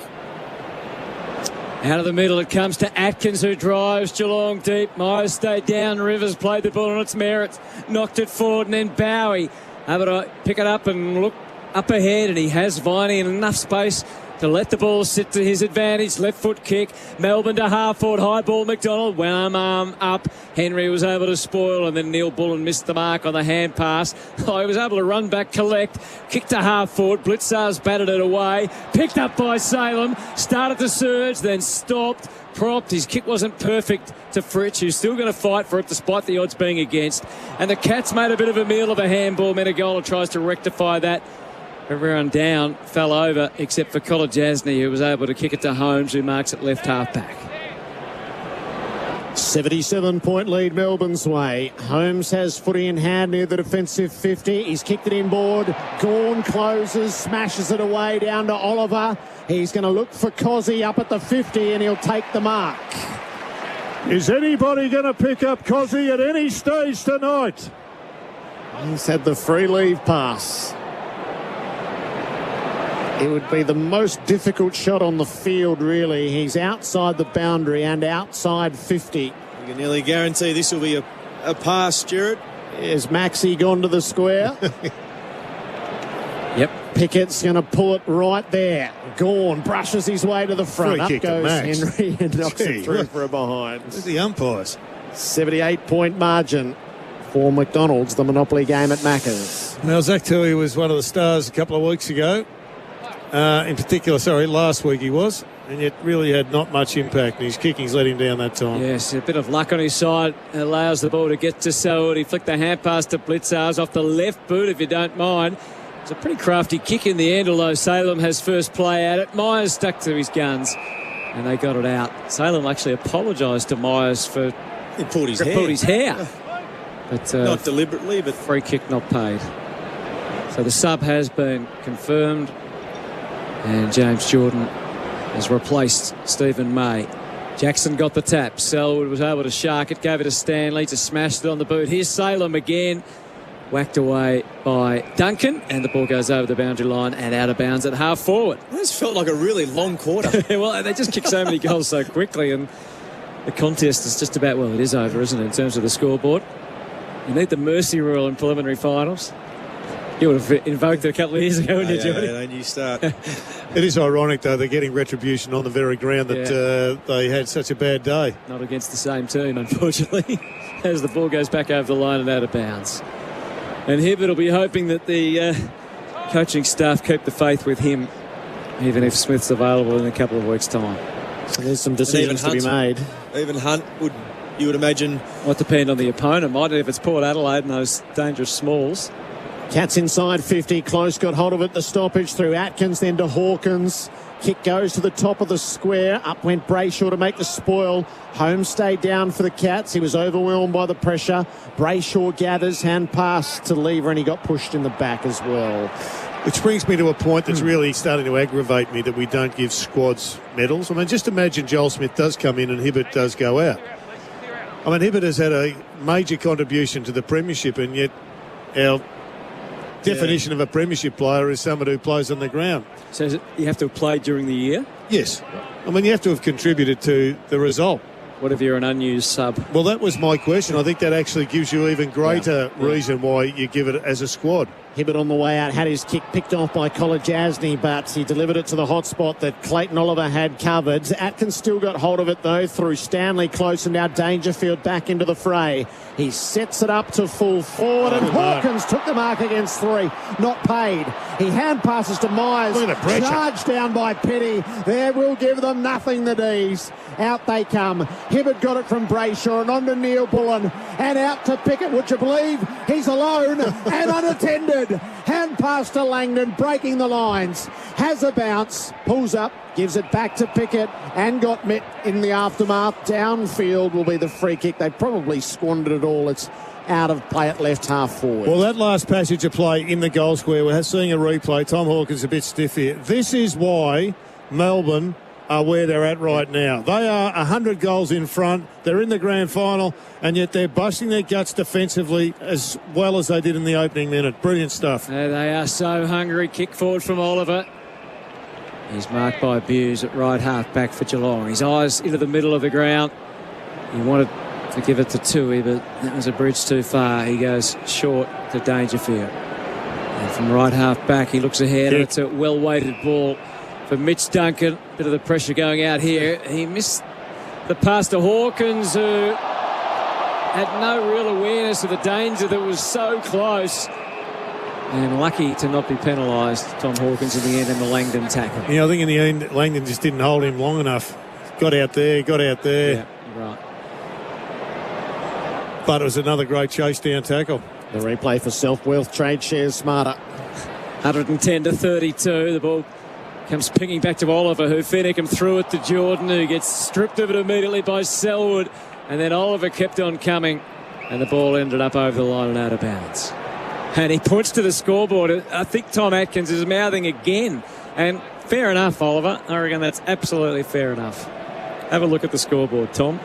Out of the middle it comes to Atkins, who drives Geelong deep. Myers stayed down. Rivers played the ball on its merits, knocked it forward, and then Bowie able to pick it up and look up ahead, and he has Viney in enough space to let the ball sit to his advantage. Left foot kick. Melbourne to half forward. High ball. McDonald. One arm up. Henry was able to spoil, and then Neil Bullen missed the mark on the hand pass. Oh, he was able to run back, collect. Kick to half forward. Blitzar's batted it away. Picked up by Salem. Started to surge, then stopped. Propped. His kick wasn't perfect to Fritsch, who's still going to fight for it despite the odds being against. And the Cats made a bit of a meal of a handball. Menegola tries to rectify that. Everyone down, fell over, except for Kolajasny, who was able to kick it to Holmes, who marks it left half back. 77-point lead Melbourne's way. Holmes has footy in hand near the defensive 50. He's kicked it inboard. Gawn closes, smashes it away down to Oliver. He's going to look for Cozzy up at the 50, and he'll take the mark. Is anybody going to pick up Cozzy at any stage tonight? He's had the free leave pass. It would be the most difficult shot on the field, really. He's outside the boundary and outside 50. You can nearly guarantee this will be a pass, Stuart. Is Maxey gone to the square? Yep. Pickett's going to pull it right there. Gawn brushes his way to the front. Free Up kick goes Max. Henry and knocks it through for a behind. Where's the umpires? 78-point margin for McDonald's, the Monopoly game at Macca's. Now, Zach Tui was one of the stars a couple of weeks ago. In particular, last week he was, and yet really had not much impact, and his kicking's let him down that time. Yes, a bit of luck on his side. Allows the ball to get to Selwood. He flicked the hand pass to Blitzars off the left boot, if you don't mind. It's a pretty crafty kick in the end, although Salem has first play at it. Myers stuck to his guns, and they got it out. Salem actually apologised to Myers for... He pulled his hair. But, not deliberately, but... Free kick not paid. So the sub has been confirmed, and James Jordan has replaced Stephen May. Jackson got the tap. Selwood was able to shark it, gave it to Stanley to smash it on the boot. Here's Salem again. Whacked away by Duncan, and the ball goes over the boundary line and out of bounds at half forward. This felt like a really long quarter. Well, they just kick so many goals so quickly, and the contest is just about, well, it is over, isn't it, in terms of the scoreboard. You need the mercy rule in preliminary finals. You would have invoked it a couple of years ago, wouldn't you, Jordy? Yeah, you start. It is ironic, though, they're getting retribution on the very ground that they had such a bad day. Not against the same team, unfortunately, as the ball goes back over the line and out of bounds. And Hibbert will be hoping that the coaching staff keep the faith with him, even if Smith's available in a couple of weeks' time. So there's some decisions to be made. Even Hunt you would imagine... Might depend on the opponent, mightn't it, if it's Port Adelaide and those dangerous smalls. Cats inside 50. Close got hold of it. The stoppage through Atkins, then to Hawkins. Kick goes to the top of the square. Up went Brayshaw to make the spoil. Holmes stayed down for the Cats. He was overwhelmed by the pressure. Brayshaw gathers, hand pass to Lever, and he got pushed in the back as well. Which brings me to a point that's really starting to aggravate me, that we don't give squads medals. I mean, just imagine Joel Smith does come in and Hibbert does go out. I mean, Hibbert has had a major contribution to the premiership, and yet our definition of a premiership player is someone who plays on the ground. So you have to have played during the year? Yes. I mean, you have to have contributed to the result. What if you're an unused sub? Well, that was my question. I think that actually gives you even greater reason why you give it as a squad. Hibbert on the way out had his kick picked off by Kolajasny, but he delivered it to the hot spot that Clayton Oliver had covered. Atkins still got hold of it, though, through Stanley close, and now Dangerfield back into the fray. He sets it up to full forward, and Hawkins took the mark against three. Not paid. He hand passes to Myers. Look at the pressure. Charged down by Petty. There will give them nothing, the D's. Out they come. Hibbert got it from Brayshaw and on to Neil Bullen. And out to Pickett, would you believe? He's alone and unattended. Hand pass to Langdon, breaking the lines. Has a bounce, pulls up, gives it back to Pickett, and got met in the aftermath. Downfield will be the free kick. They probably squandered it all. It's out of play at left half forward. Well, that last passage of play in the goal square, we're seeing a replay. Tom Hawkins a bit stiff here. This is why Melbourne are where they're at right now. They are 100 goals in front. They're in the grand final, and yet they're busting their guts defensively as well as they did in the opening minute. Brilliant stuff. They are so hungry. Kick forward from Oliver. He's marked by Buse at right half back for Geelong. His eyes into the middle of the ground. He wanted to give it to Tui, but that was a bridge too far. He goes short to Dangerfield. And from right half back, he looks ahead. And it's a well-weighted ball for Mitch Duncan. Bit of the pressure going out here. He missed the pass to Hawkins, who had no real awareness of the danger that was so close. And lucky to not be penalised, Tom Hawkins in the end in the Langdon tackle. Yeah, I think in the end, Langdon just didn't hold him long enough. Got out there. Yeah, right. But it was another great chase down tackle. The replay for Self-Wealth Trade shares smarter. 110 to 32. The ball comes pinging back to Oliver, who Fennicum threw it to Jordan, who gets stripped of it immediately by Selwood. And then Oliver kept on coming, and the ball ended up over the line and out of bounds. And he points to the scoreboard. I think Tom Atkins is mouthing again. And fair enough, Oliver. I reckon that's absolutely fair enough. Have a look at the scoreboard, Tom.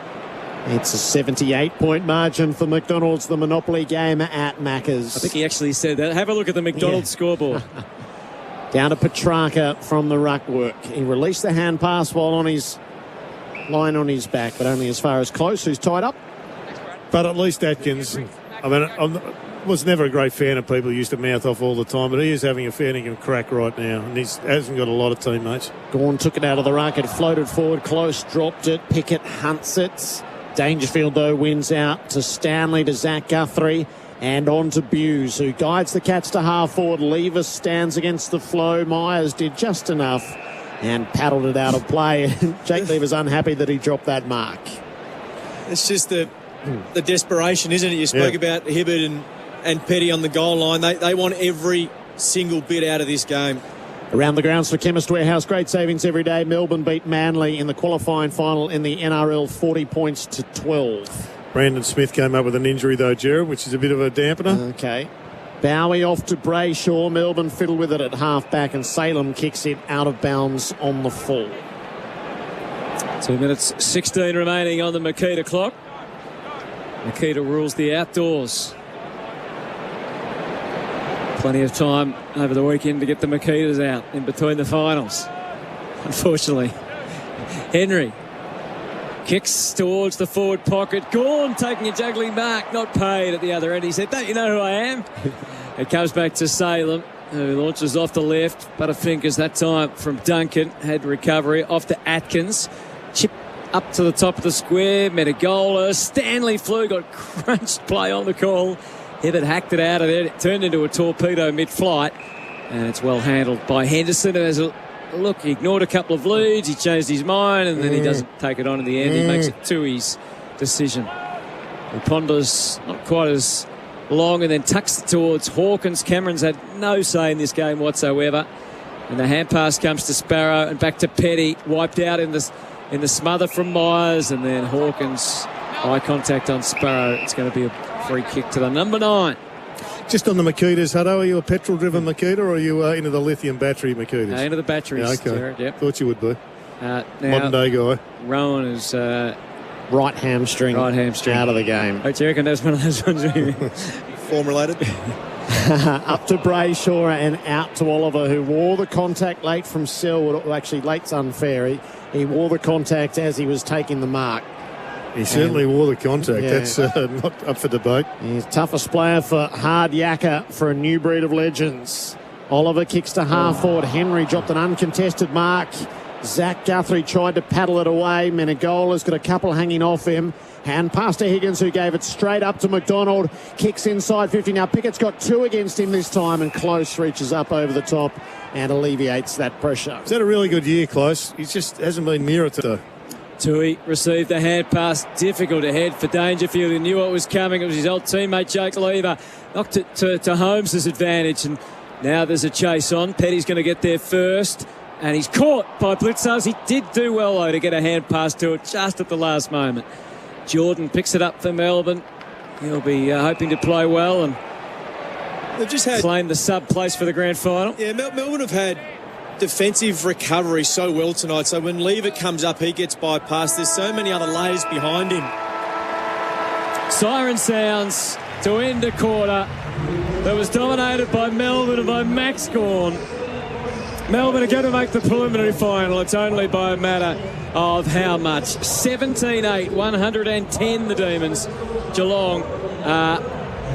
It's a 78-point margin for McDonald's, the Monopoly game at Macca's. I think he actually said that. Have a look at the McDonald's scoreboard. Down to Petrarca from the ruck work. He released the hand pass while on his line on his back, but only as far as close, who's tied up. But at least Atkins, I mean, I was never a great fan of people who used to mouth off all the time, but he is having a Fennicum crack right now, and he hasn't got a lot of teammates. Gawn took it out of the ruck. It floated forward close, dropped it. Pickett hunts it. Dangerfield, though, wins out to Stanley, to Zach Guthrie, and on to Buse, who guides the Cats to half forward. Lever stands against the flow. Myers did just enough and paddled it out of play. Jake Lever's unhappy that he dropped that mark. It's just the desperation, isn't it? You spoke about Hibbert and Petty on the goal line. They want every single bit out of this game. Around the grounds for Chemist Warehouse, great savings every day. Melbourne beat Manly in the qualifying final in the NRL, 40 points to 12. Brandon Smith came up with an injury, though, Gerard, which is a bit of a dampener. Okay. Bowie off to Brayshaw. Melbourne fiddle with it at half back, and Salem kicks it out of bounds on the full. 2 minutes 16 remaining on the Makita clock. Makita rules the outdoors. Plenty of time over the weekend to get the Makitas out in between the finals. Unfortunately, Henry kicks towards the forward pocket. Gawn taking a juggling mark, not paid at the other end. He said, "Don't you know who I am?" It comes back to Salem, who launches off the left. Butterfingers that time from Duncan. Had recovery off to Atkins. Chip up to the top of the square. Menegola. Stanley flew, got crunched play on the call. Hibbert hacked it out of there. It turned into a torpedo mid-flight. And it's well handled by Henderson, who has a look. He ignored a couple of leads. He changed his mind, and then he doesn't take it on in the end. He makes it Tui's decision. He ponders not quite as long and then tucks it towards Hawkins. Cameron's had no say in this game whatsoever. And the hand pass comes to Sparrow and back to Petty. Wiped out in the smother from Myers, and then Hawkins. Eye contact on Sparrow. It's going to be a free kick to the number 9. Just on the Makitas, Hutto, are you a petrol-driven Makita, or are you into the lithium battery Makitas? Into the batteries, yeah, okay. Jared, yep. Thought you would be. Now, modern-day guy. Rowan is... right hamstring out of the game. Oh, do you reckon that's one of those ones? Form-related. Up to Brayshaw and out to Oliver, who wore the contact late from Selwood. Well, actually, late's unfair. He wore the contact as he was taking the mark. He certainly wore the contact. Yeah. That's not up for debate. He's toughest player for hard yakka for a new breed of legends. Oliver kicks to half forward. Henry dropped an uncontested mark. Zach Guthrie tried to paddle it away. Menegola's got a couple hanging off him. Hand pass to Higgins, who gave it straight up to McDonald. Kicks inside 50. Now Pickett's got 2 against him this time, and Close reaches up over the top and alleviates that pressure. He's had a really good year, Close. He just hasn't been near it today. Tui received the hand pass. Difficult ahead for Dangerfield. He knew what was coming. It was his old teammate Jake Lever. Knocked it to Holmes' advantage. And now there's a chase on. Petty's going to get there first. And he's caught by Blitzers. He did do well, though, to get a hand pass to it just at the last moment. Jordan picks it up for Melbourne. He'll be hoping to play well and they've just had claim the sub place for the grand final. Yeah, Melbourne have had defensive recovery so well tonight. So when Lever comes up, he gets bypassed. There's so many other layers behind him. Siren sounds to end a quarter that was dominated by Melbourne and by Max Gawn. Melbourne are going to make the preliminary final. It's only by a matter of how much. 17-8, 110 the Demons. Geelong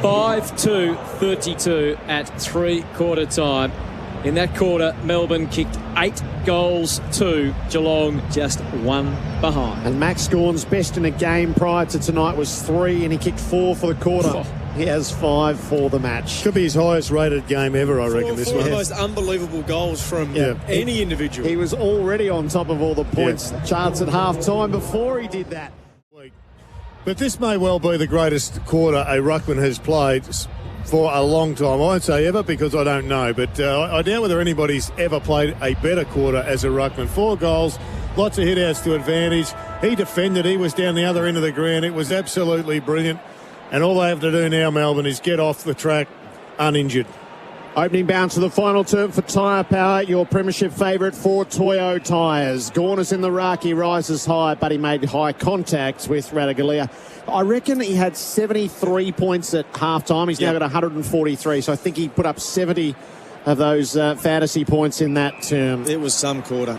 5-2-32 at three-quarter time. In that quarter, Melbourne kicked 8 goals to Geelong, just 1 behind. And Max Gawn's best in a game prior to tonight was 3, and he kicked 4 for the quarter. Oh. He has 5 for the match. Could be his highest rated game ever, I reckon, this Four one. of the most unbelievable goals from any individual. He was already on top of all the points charts at half-time before he did that. But this may well be the greatest quarter a ruckman has played for a long time. I won't say ever because I don't know, but I doubt whether anybody's ever played a better quarter as a ruckman. 4 goals, lots of hit-outs to advantage. He defended, he was down the other end of the ground. It was absolutely brilliant. And all they have to do now, Melbourne, is get off the track uninjured. Opening bounce of the final term for Tyre Power, your premiership favourite for Toyo Tyres. Gawn is in the ruck, he rises high, but he made high contact with Radaglia. I reckon he had 73 points at half-time. He's now got 143, so I think he put up 70 of those fantasy points in that term. It was some quarter.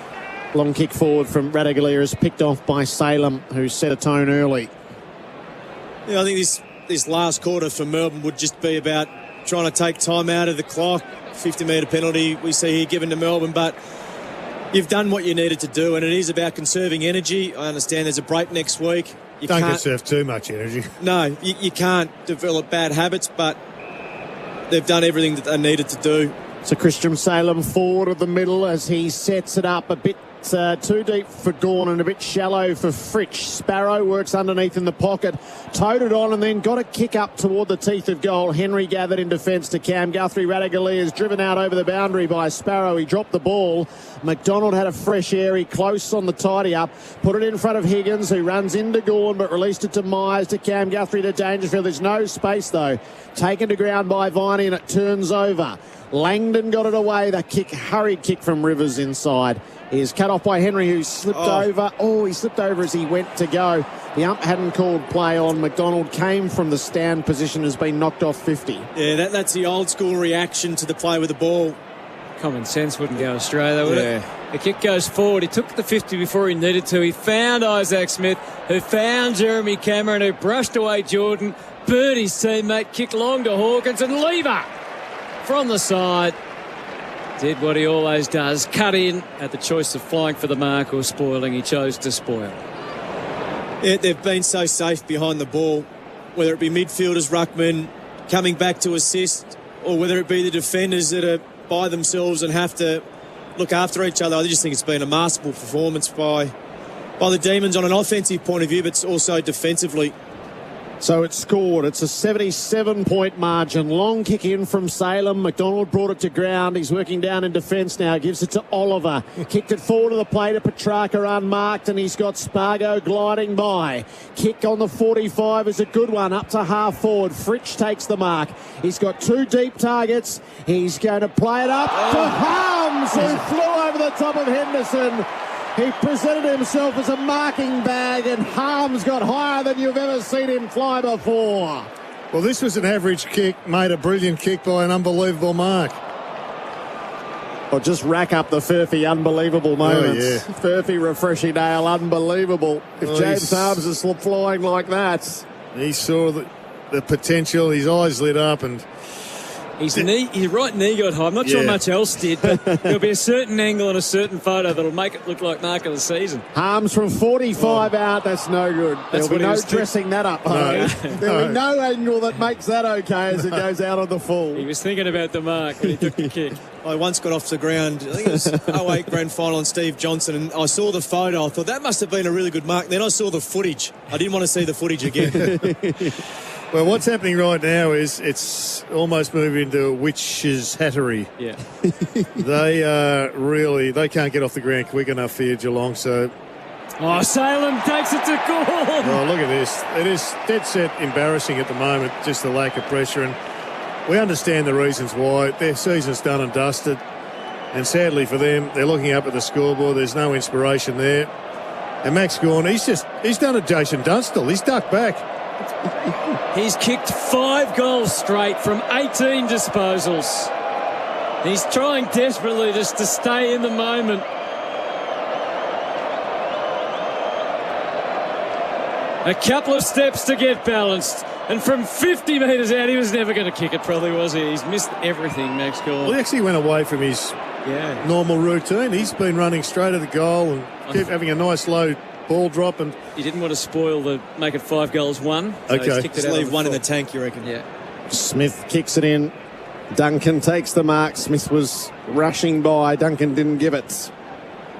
Long kick forward from Radaglia is picked off by Salem, who set a tone early. Yeah, I think this last quarter for Melbourne would just be about trying to take time out of the clock. 50-metre penalty we see here given to Melbourne, but you've done what you needed to do, and it is about conserving energy. I understand there's a break next week. Don't conserve too much energy. No, you can't develop bad habits, but they've done everything that they needed to do. So Christian Salem forward of the middle as he sets it up a bit too deep for Gawn and a bit shallow for Fritsch. Sparrow works underneath in the pocket, towed it on and then got a kick up toward the teeth of goal. Henry gathered in defence to Cam Guthrie. Radaglia is driven out over the boundary by Sparrow. He dropped the ball. McDonald had a fresh airy close on the tidy up, put it in front of Higgins, who runs into Gawn but released it to Myers, to Cam Guthrie, to Dangerfield. There's no space though. Taken to ground by Viney and it turns over. Langdon got it away. The kick, hurried kick from Rivers inside. He is cut off by Henry, who slipped over. Oh, he slipped over as he went to go. The ump hadn't called play on McDonald. Came from the stand position, has been knocked off 50. Yeah, that's the old school reaction to the play with the ball. Common sense wouldn't go astray, though, would it? The kick goes forward. He took the 50 before he needed to. He found Isaac Smith, who found Jeremy Cameron, who brushed away Jordan. Bird, his teammate, kicked long to Hawkins, and Lever from the side did what he always does, cut in at the choice of flying for the mark or spoiling. He chose to spoil. Yeah, they've been so safe behind the ball, whether it be midfielders, ruckman, coming back to assist, or whether it be the defenders that are by themselves and have to look after each other. I just think it's been a masterful performance by the Demons on an offensive point of view, but also defensively. So it's scored. It's a 77-point margin. Long kick in from Salem. McDonald brought it to ground. He's working down in defence now. Gives it to Oliver. Kicked it forward to the plate of Petrarca unmarked, and he's got Spargo gliding by. Kick on the 45 is a good one. Up to half forward. Fritsch takes the mark. He's got 2 deep targets. He's going to play it up to Harms, who flew over the top of Henderson. He presented himself as a marking bag, and Harms got higher than you've ever seen him fly before. Well, this was an average kick, made a brilliant kick by an unbelievable mark. Well, just rack up the Furphy unbelievable moments. Oh, yeah. Furphy refreshing Dale, unbelievable. If James Harms is flying like that. He saw the potential, his eyes lit up, and His right knee got high. I'm not sure much else did, but there'll be a certain angle and a certain photo that'll make it look like mark of the season. Harms from 45 out, that's no good. There'll be no dressing that up. No. There'll be no angle that makes that okay as it goes out on the full. He was thinking about the mark when he took the kick. I once got off the ground, I think it was 08 grand final on Steve Johnson, and I saw the photo. I thought that must have been a really good mark. Then I saw the footage. I didn't want to see the footage again. well, what's happening right now is it's almost moving into a witch's hattery. Yeah. They can't get off the ground quick enough here, Geelong, so... Oh, Salem takes it to Gawn. Oh, look at this. It is dead set embarrassing at the moment, just the lack of pressure, and we understand the reasons why. Their season's done and dusted. And sadly for them, they're looking up at the scoreboard. There's no inspiration there. And Max Gawn, he's done a Jason Dunstall. He's ducked back. He's kicked 5 goals straight from 18 disposals. He's trying desperately just to stay in the moment. A couple of steps to get balanced. And from 50 metres out, he was never going to kick it, probably, was he? He's missed everything, Max Gawn. Well, he actually went away from his normal routine. He's been running straight at the goal and kept having a nice low ball drop. And he didn't want to spoil make it 5 goals 1. So okay. Just leave one in the tank, you reckon? Yeah. Smith kicks it in. Duncan takes the mark. Smith was rushing by. Duncan didn't give it.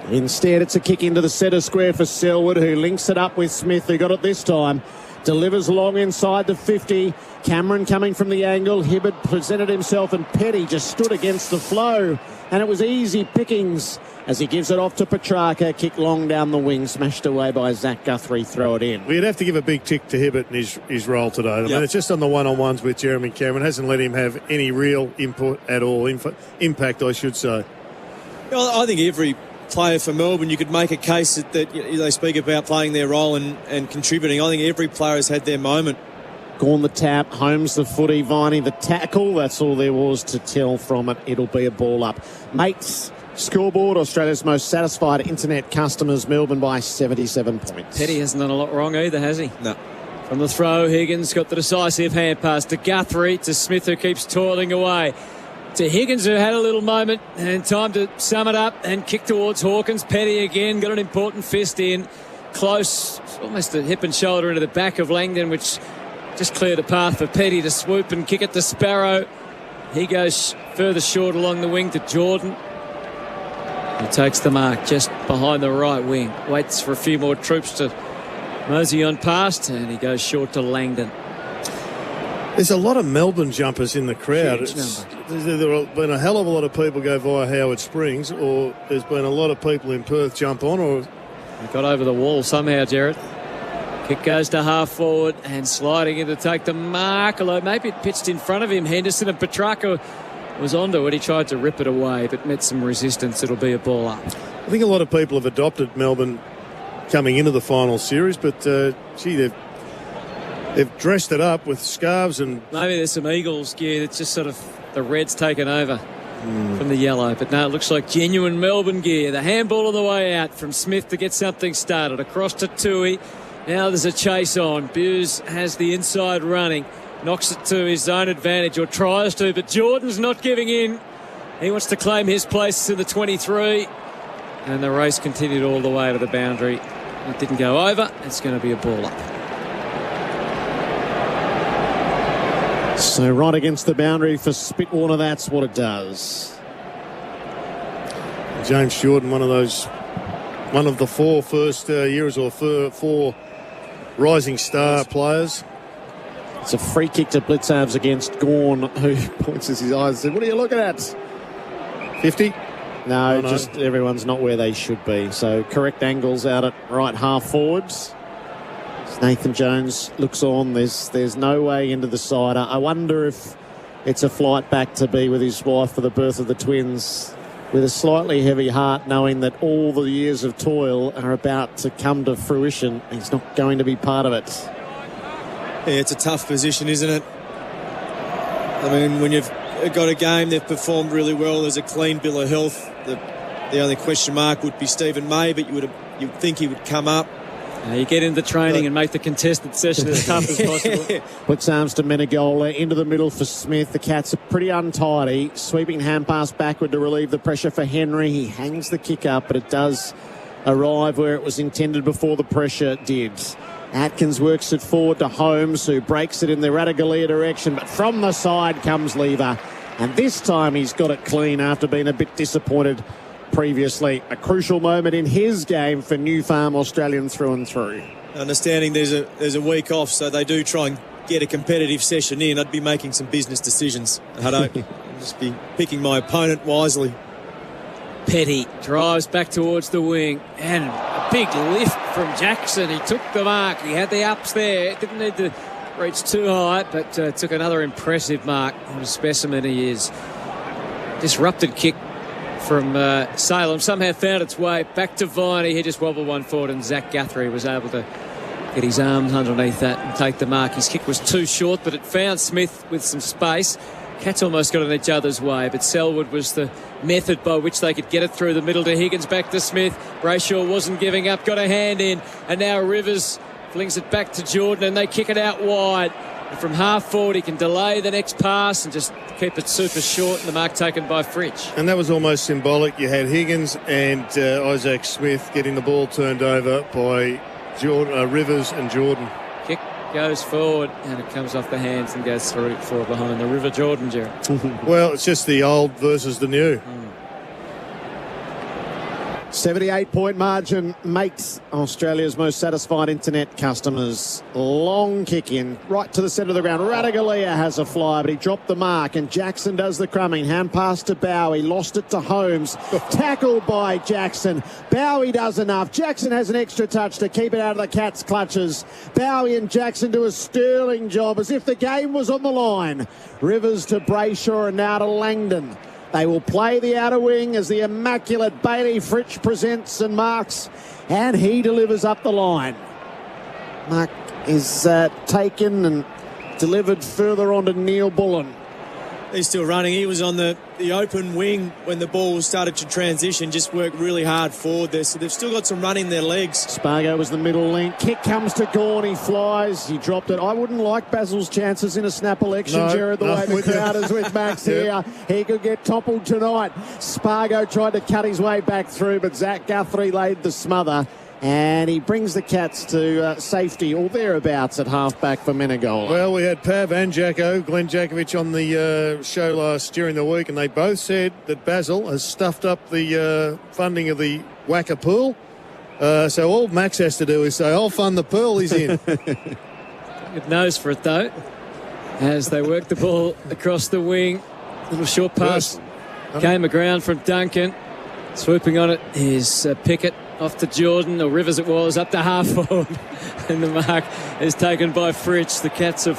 Instead, it's a kick into the centre square for Selwood, who links it up with Smith, who got it this time. Delivers long inside the 50. Cameron coming from the angle. Hibbert presented himself and Petty just stood against the flow. And it was easy pickings as he gives it off to Petrarca. Kick long down the wing. Smashed away by Zach Guthrie. Throw it in. We'd have to give a big tick to Hibbert in his role today. I mean, it's just on the one-on-ones with Jeremy Cameron. Hasn't let him have any real input at all. Impact, I should say. Well, I think every player for Melbourne, you could make a case that they speak about playing their role and contributing. I think every player has had their moment. Gawn the tap, Holmes the footy, Viney the tackle. That's all there was to tell from it. It'll be a ball up. Mates, scoreboard, Australia's most satisfied internet customers, Melbourne by 77 points. Petty hasn't done a lot wrong either, has he? No. From the throw, Higgins got the decisive hand pass to Guthrie, to Smith, who keeps toiling away. To Higgins, who had a little moment and time to sum it up and kick towards Hawkins. Petty again got an important fist in. Close, almost a hip and shoulder into the back of Langdon, which just cleared a path for Petty to swoop and kick it to Sparrow. He goes further short along the wing to Jordan. He takes the mark just behind the right wing. Waits for a few more troops to mosey on past, and he goes short to Langdon. There's a lot of Melbourne jumpers in the crowd. There have been a hell of a lot of people go via Howard Springs, or there's been a lot of people in Perth jump on. Or he got over the wall somehow, Jared. Kick goes to half forward and sliding in to take the mark. Although maybe it pitched in front of him. Henderson and Petrarca was onto it. He tried to rip it away, but met some resistance. It'll be a ball up. I think a lot of people have adopted Melbourne coming into the final series, but gee, they've dressed it up with scarves and... Maybe there's some Eagles gear that's just sort of the red's taken over from the yellow. But no, it looks like genuine Melbourne gear. The handball on the way out from Smith to get something started. Across to Tui. Now there's a chase on. Buse has the inside running. Knocks it to his own advantage, or tries to, but Jordan's not giving in. He wants to claim his place in the 23. And the race continued all the way to the boundary. It didn't go over. It's going to be a ball up. So right against the boundary for Spitwater, that's what it does. James Jordan, one of the 4 first years, or 4 rising star players. It's a free kick to Blitzavs against Gawn, who points his eyes and said, "What are you looking at?" 50? No, just everyone's not where they should be. So correct angles out at right half forwards. As Nathan Jones looks on, there's no way into the side. I wonder if it's a flight back to be with his wife for the birth of the twins, with a slightly heavy heart, knowing that all the years of toil are about to come to fruition. He's not going to be part of it. Yeah, it's a tough position, isn't it? I mean, when you've got a game, they've performed really well. There's a clean bill of health. The only question mark would be Stephen May, but you'd think he would come up. You get into training and make the contested session as tough as possible. Puts arms to Menegola, into the middle for Smith. The Cats are pretty untidy. Sweeping hand pass backward to relieve the pressure for Henry. He hangs the kick up, but it does arrive where it was intended before the pressure did. Atkins works it forward to Holmes, who breaks it in the Radaglia direction, but from the side comes Lever. And this time he's got it clean after being a bit disappointed previously. A crucial moment in his game for New Farm Australian through and through. Understanding there's a week off, so they do try and get a competitive session in. I'd be making some business decisions. I don't just be picking my opponent wisely. Petty drives back towards the wing, and a big lift from Jackson. He took the mark. He had the ups there. Didn't need to reach too high, but took another impressive mark. What a specimen he is. Disrupted kick from Salem somehow found its way back to Viney. He just wobbled one forward, and Zach Guthrie was able to get his arms underneath that and take the mark. His kick was too short, but it found Smith with some space. Cats almost got in each other's way, but Selwood was the method by which they could get it through the middle to Higgins, back to Smith. Brayshaw wasn't giving up, got a hand in, and now Rivers flings it back to Jordan, and they kick it out wide. And from half forward, he can delay the next pass and just keep it super short, and the mark taken by Fritsch. And that was almost symbolic. You had Higgins and Isaac Smith getting the ball turned over by Rivers and Jordan. Kick goes forward, and it comes off the hands and goes through for behind the River Jordan, Jared. Well, it's just the old versus the new. 78-point margin makes Australia's most satisfied internet customers. Long kick in, right to the centre of the ground. Radagalia has a fly, but he dropped the mark, and Jackson does the crumbing. Hand pass to Bowie, lost it to Holmes. Tackled by Jackson. Bowie does enough. Jackson has an extra touch to keep it out of the Cats' clutches. Bowie and Jackson do a sterling job as if the game was on the line. Rivers to Brayshaw and now to Langdon. They will play the outer wing as the immaculate Bailey Fritsch presents and marks, and he delivers up the line. Mark is taken and delivered further on to Neil Bullen. He's still running. He was on the open wing when the ball started to transition, just worked really hard forward there. So they've still got some run in their legs. Spargo was the middle link. Kick comes to Gawn. He flies. He dropped it. I wouldn't like Basil's chances in a snap election, Jared, the way the crowd is with Max here. He could get toppled tonight. Spargo tried to cut his way back through, but Zach Guthrie laid the smother. And he brings the Cats to safety or thereabouts at halfback for Menegola. Well, we had Pav and Jacko, Glenn Jakovich, on the show during the week, and they both said that Basil has stuffed up the funding of the Wacker pool. So all Max has to do is say, I'll fund the pool he's in. Good nose for it, though, as they work the ball across the wing. Little short pass came aground from Duncan. Swooping on it is Pickett. Off to Jordan, or Rivers it was, up to half forward. And the mark is taken by Fritsch. The Cats have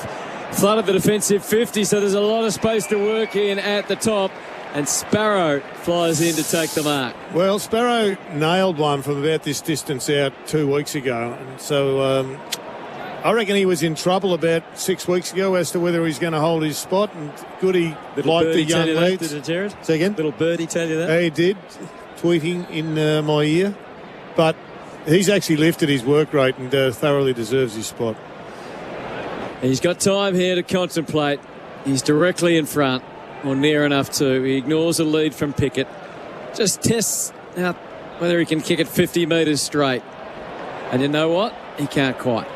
flooded the defensive 50, so there's a lot of space to work in at the top. And Sparrow flies in to take the mark. Well, Sparrow nailed one from about this distance out 2 weeks ago. And so I reckon he was in trouble about 6 weeks ago as to whether he's going to hold his spot. And Goody liked the young leads. Did it, Jared? Say again? Little birdie tell you that? He did, tweeting in my ear. But he's actually lifted his work rate and thoroughly deserves his spot. He's got time here to contemplate. He's directly in front, or near enough to. He ignores a lead from Pickett. Just tests out whether he can kick it 50 metres straight. And you know what? He can't quite.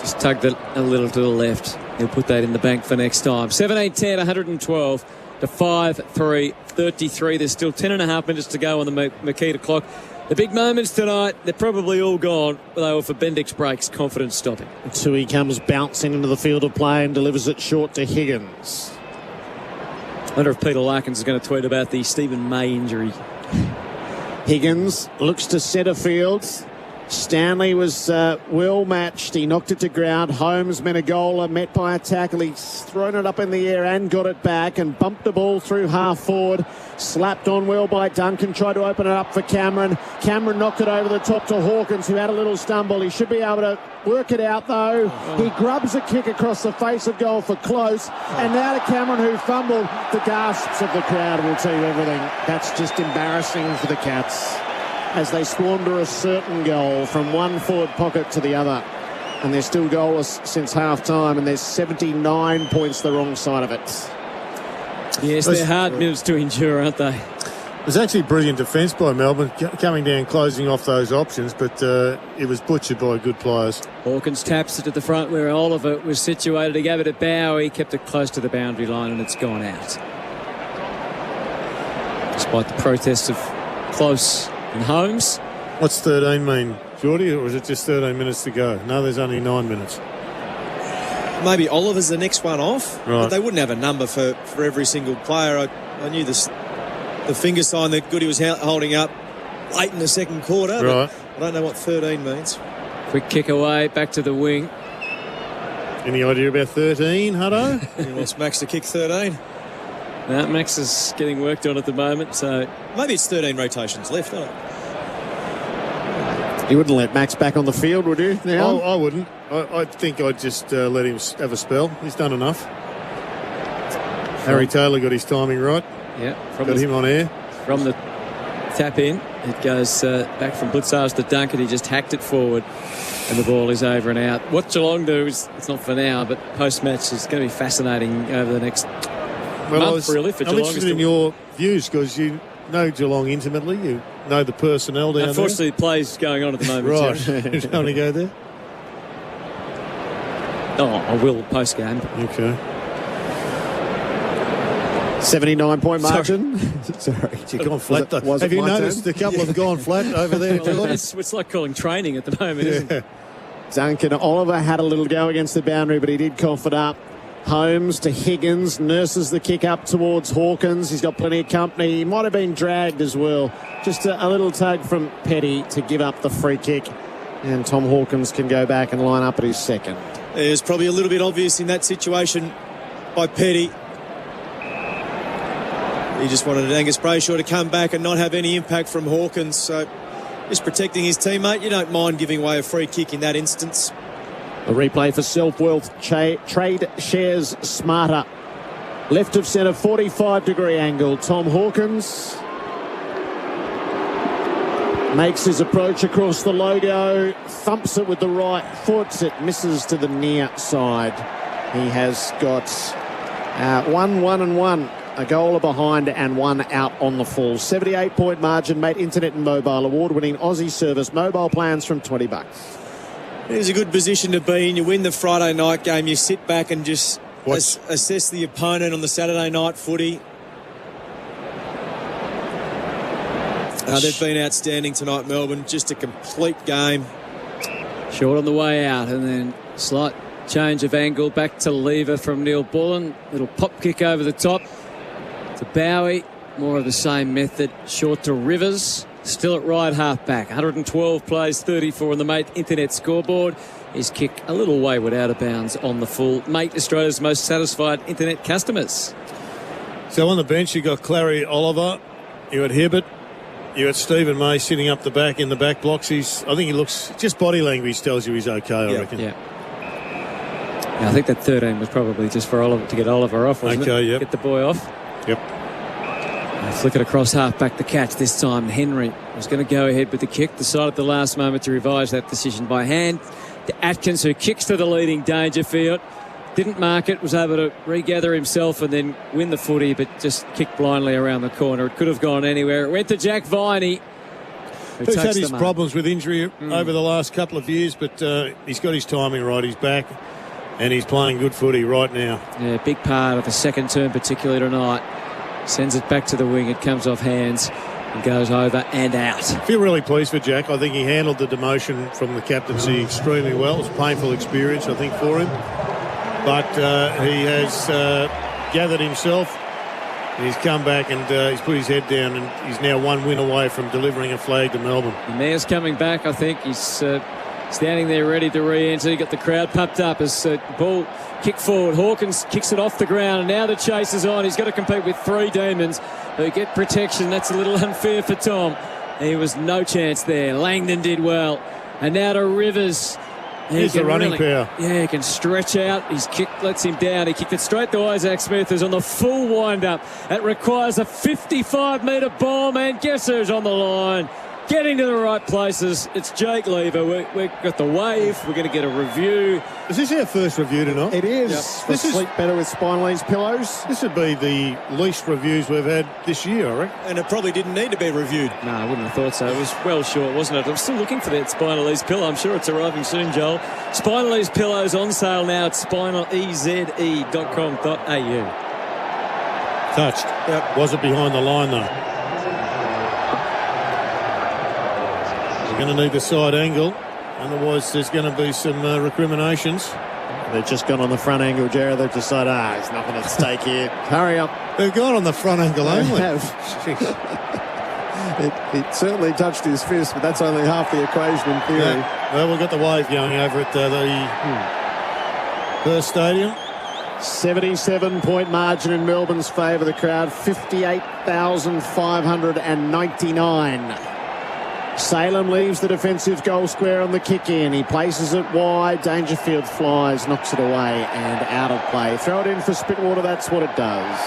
Just tugged it a little to the left. He'll put that in the bank for next time. 17-10, 112 to 5-3-33. There's still 10.5 minutes to go on the Makita clock. The big moments tonight, they're probably all gone. They were for Bendix breaks, confidence stopping. Tui comes bouncing into the field of play and delivers it short to Higgins. I wonder if Peter Larkins is going to tweet about the Stephen May injury. Higgins looks to centre field. Stanley was well matched. He knocked it to ground. Holmes, Menegola met by a tackle. He's thrown it up in the air and got it back and bumped the ball through half forward. Slapped on well by Duncan. Tried to open it up for Cameron. Cameron knocked it over the top to Hawkins, who had a little stumble. He should be able to work it out, though. He grubs a kick across the face of goal for close. And now to Cameron, who fumbled. The gasps of the crowd will tell you everything. That's just embarrassing for the Cats as they squander a certain goal from one forward pocket to the other. And they're still goalless since half-time, and there's 79 points the wrong side of it. Yes, they're hard minutes to endure, aren't they? It was actually brilliant defence by Melbourne, coming down, closing off those options, but it was butchered by good players. Hawkins taps it to the front where Oliver was situated. He gave it to Bowie, kept it close to the boundary line, and it's gone out. Despite the protests of Close and Holmes. What's 13 mean, Geordie, or is it just 13 minutes to go? No, there's only 9 minutes. Maybe Oliver's the next one off. Right. But they wouldn't have a number for every single player. I knew the finger sign that Goody was holding up late in the second quarter. Right. But I don't know what 13 means. Quick kick away, back to the wing. Any idea about 13, Hutto? He wants Max to kick 13. Max is getting worked on at the moment, so Maybe it's 13 rotations left, isn't it? You wouldn't let Max back on the field, would you? Now? I wouldn't. I think I'd just let him have a spell. He's done enough. Harry Taylor got his timing right. yeah, Got him on air. from the tap in, it goes back from Blitzars to Duncan. He just hacked it forward, and the ball is over and out. What Geelong do is, it's not for now, but post-match is going to be fascinating over the next month, really, for I'm Geelong. interested in your views because you know Geelong intimately. You know the personnel down Unfortunately, the play's going on at the moment. there. Terry. Right. You don't want to go there? Oh, I will post-game. Okay. 79-point margin. Sorry. You've gone flat, though. Was it Have you my noticed turn? a couple have gone flat over there? Well, it's like calling training at the moment, isn't it? Duncan Oliver had a little go against the boundary, but he did cough it up. Holmes to Higgins, nurses the kick up towards Hawkins. He's got plenty of company. He might have been dragged as well. Just a little tug from Petty to give up the free kick. And Tom Hawkins can go back and line up at his second. It was probably a little bit obvious in that situation by Petty. He just wanted Angus Brayshaw to come back and not have any impact from Hawkins. So just protecting his teammate. You don't mind giving away a free kick in that instance. A replay for self-wealth. Trade shares smarter. Left of centre, 45-degree angle. Tom Hawkins makes his approach across the logo. Thumps it with the right foot. It misses to the near side. He has got 1-1-1. A goal behind and one out on the full. 78-point margin, mate. Internet and mobile award-winning Aussie service. Mobile plans from $20. It's a good position to be in. You win the Friday night game. You sit back and just assess the opponent on the Saturday night footy. They've been outstanding tonight, Melbourne. Just a complete game. Short on the way out, and then slight change of angle back to Lever from Neil Bullen. Little pop kick over the top to Bowie. More of the same method. Short to Rivers. Still at right half back. 112 plays, 34 on the Mate Internet scoreboard. His kick a little wayward out of bounds on the full. Mate, Australia's most satisfied Internet customers. So on the bench, you got Clary Oliver, you got Hibbert, you got Stephen May sitting up the back in the back blocks. I think he looks, just body language tells you he's okay, I reckon. Yeah, I think that 13 was probably just for Oliver, to get Oliver off, wasn't it? Yep. Get the boy off. Yep. Flick it across half back the catch this time. Henry was going to go ahead with the kick. Decided at the last moment to revise that decision by hand. To Atkins, who kicks to the leading Dangerfield. Didn't mark it, was able to regather himself and then win the footy, but just kicked blindly around the corner. It could have gone anywhere. It went to Jack Viney, who's had his problems with injury over the last couple of years, but he's got his timing right. He's back and he's playing good footy right now. Yeah, big part of the second term, particularly tonight. Sends it back to the wing. It comes off hands and goes over and out. I feel really pleased for Jack. I think he handled the demotion from the captaincy extremely well. It was a painful experience, I think, for him. But he has gathered himself. And he's come back and he's put his head down, and he's now one win away from delivering a flag to Melbourne. The mayor's coming back, I think. He's standing there ready to re-enter. He got the crowd pumped up as ball kick forward. Hawkins kicks it off the ground, and now the chase is on. He's got to compete with three demons who get protection. That's a little unfair for Tom. There was no chance there. Langdon did well. And now to Rivers. Here's the running power. Yeah, he can stretch out. His kick lets him down. He kicked it straight to Isaac Smith, who's on the full wind-up. That requires a 55-metre bomb, and guess who's on the line? Getting to the right places. It's Jake Lever. We've got the wave. We're going to get a review. Is this our first review tonight? It is. Yep. This is Sleep Better with Spinelli's pillows. This would be the least reviews we've had this year, I reckon. And it probably didn't need to be reviewed. No, I wouuld not have thought so. It was well short, wasn't it? I'm still looking for that Spinalese pillow. I'm sure it's arriving soon, Joel. Spinalese pillows on sale now at spinaleze.com.au. Touched. Yep. Was it behind the line, though? We're going to need the side angle. Otherwise, there's going to be some recriminations. They've just gone on the front angle, Jared. They've decided, there's nothing at stake here. Hurry up. They've gone on the front angle only. It certainly touched his fist, but that's only half the equation in theory. Yeah. Well, we've got the wave going over at the Perth Stadium. 77-point margin in Melbourne's favour. The crowd, 58,599. Salem leaves the defensive goal square on the kick in. He places it wide. Dangerfield flies, knocks it away and out of play. Throw it in for Spitwater. That's what it does.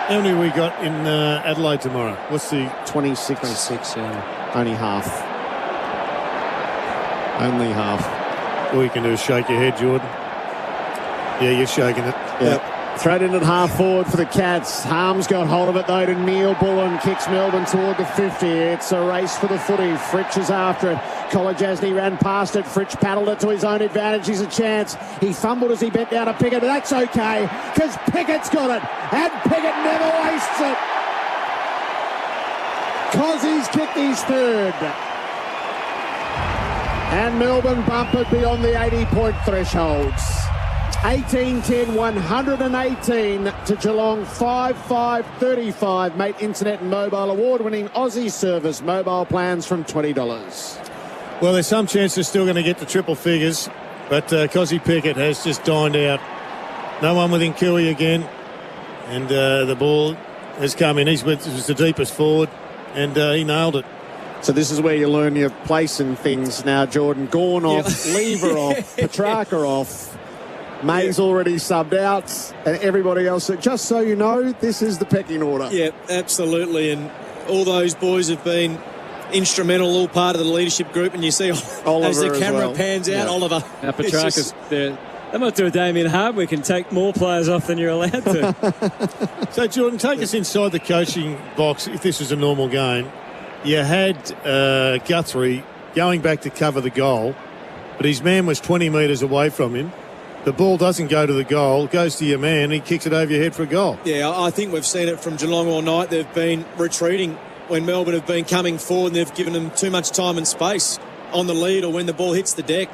How many we got in Adelaide tomorrow? What's the 26? 26, yeah. Only half. Only half. All you can do is shake your head, Jordan. Yeah, you're shaking it. Yep. Thrown in at half forward for the Cats. Harms got hold of it though to Neil Bullen. Kicks Melbourne toward the 50. It's a race for the footy. Fritsch is after it. Kolodjasny ran past it. Fritsch paddled it to his own advantage. He's a chance. He fumbled as he bent down to Pickett, but that's okay because Pickett's got it. And Pickett never wastes it. Because he's kicked his third. And Melbourne bumpered beyond the 80-point thresholds. 18-10, 118 to Geelong, 5-5-35. Mate Internet and Mobile award-winning Aussie service mobile plans from $20. Well, there's some chance they're still going to get to triple figures, but Cozzy Pickett has just dined out. No one within Cooey again, and the ball has come in. He was the deepest forward, and he nailed it. So this is where you learn your place in things now, Jordan. Gorn off, Lever off, Petrarca off. May's already subbed out, and everybody else. Just so you know, this is the pecking order. Yeah, absolutely. And all those boys have been instrumental, all part of the leadership group. And you see Oliver as the camera pans out, yeah. Oliver. Now, Petrarca's there. They might do a Damien Hardwick and take more players off than you're allowed to. So, Jordan, take us inside the coaching box if this was a normal game. You had Guthrie going back to cover the goal, but his man was 20 metres away from him. The ball doesn't go to the goal, it goes to your man, he kicks it over your head for a goal. Yeah, I think we've seen it from Geelong all night. They've been retreating when Melbourne have been coming forward, and they've given them too much time and space on the lead or when the ball hits the deck.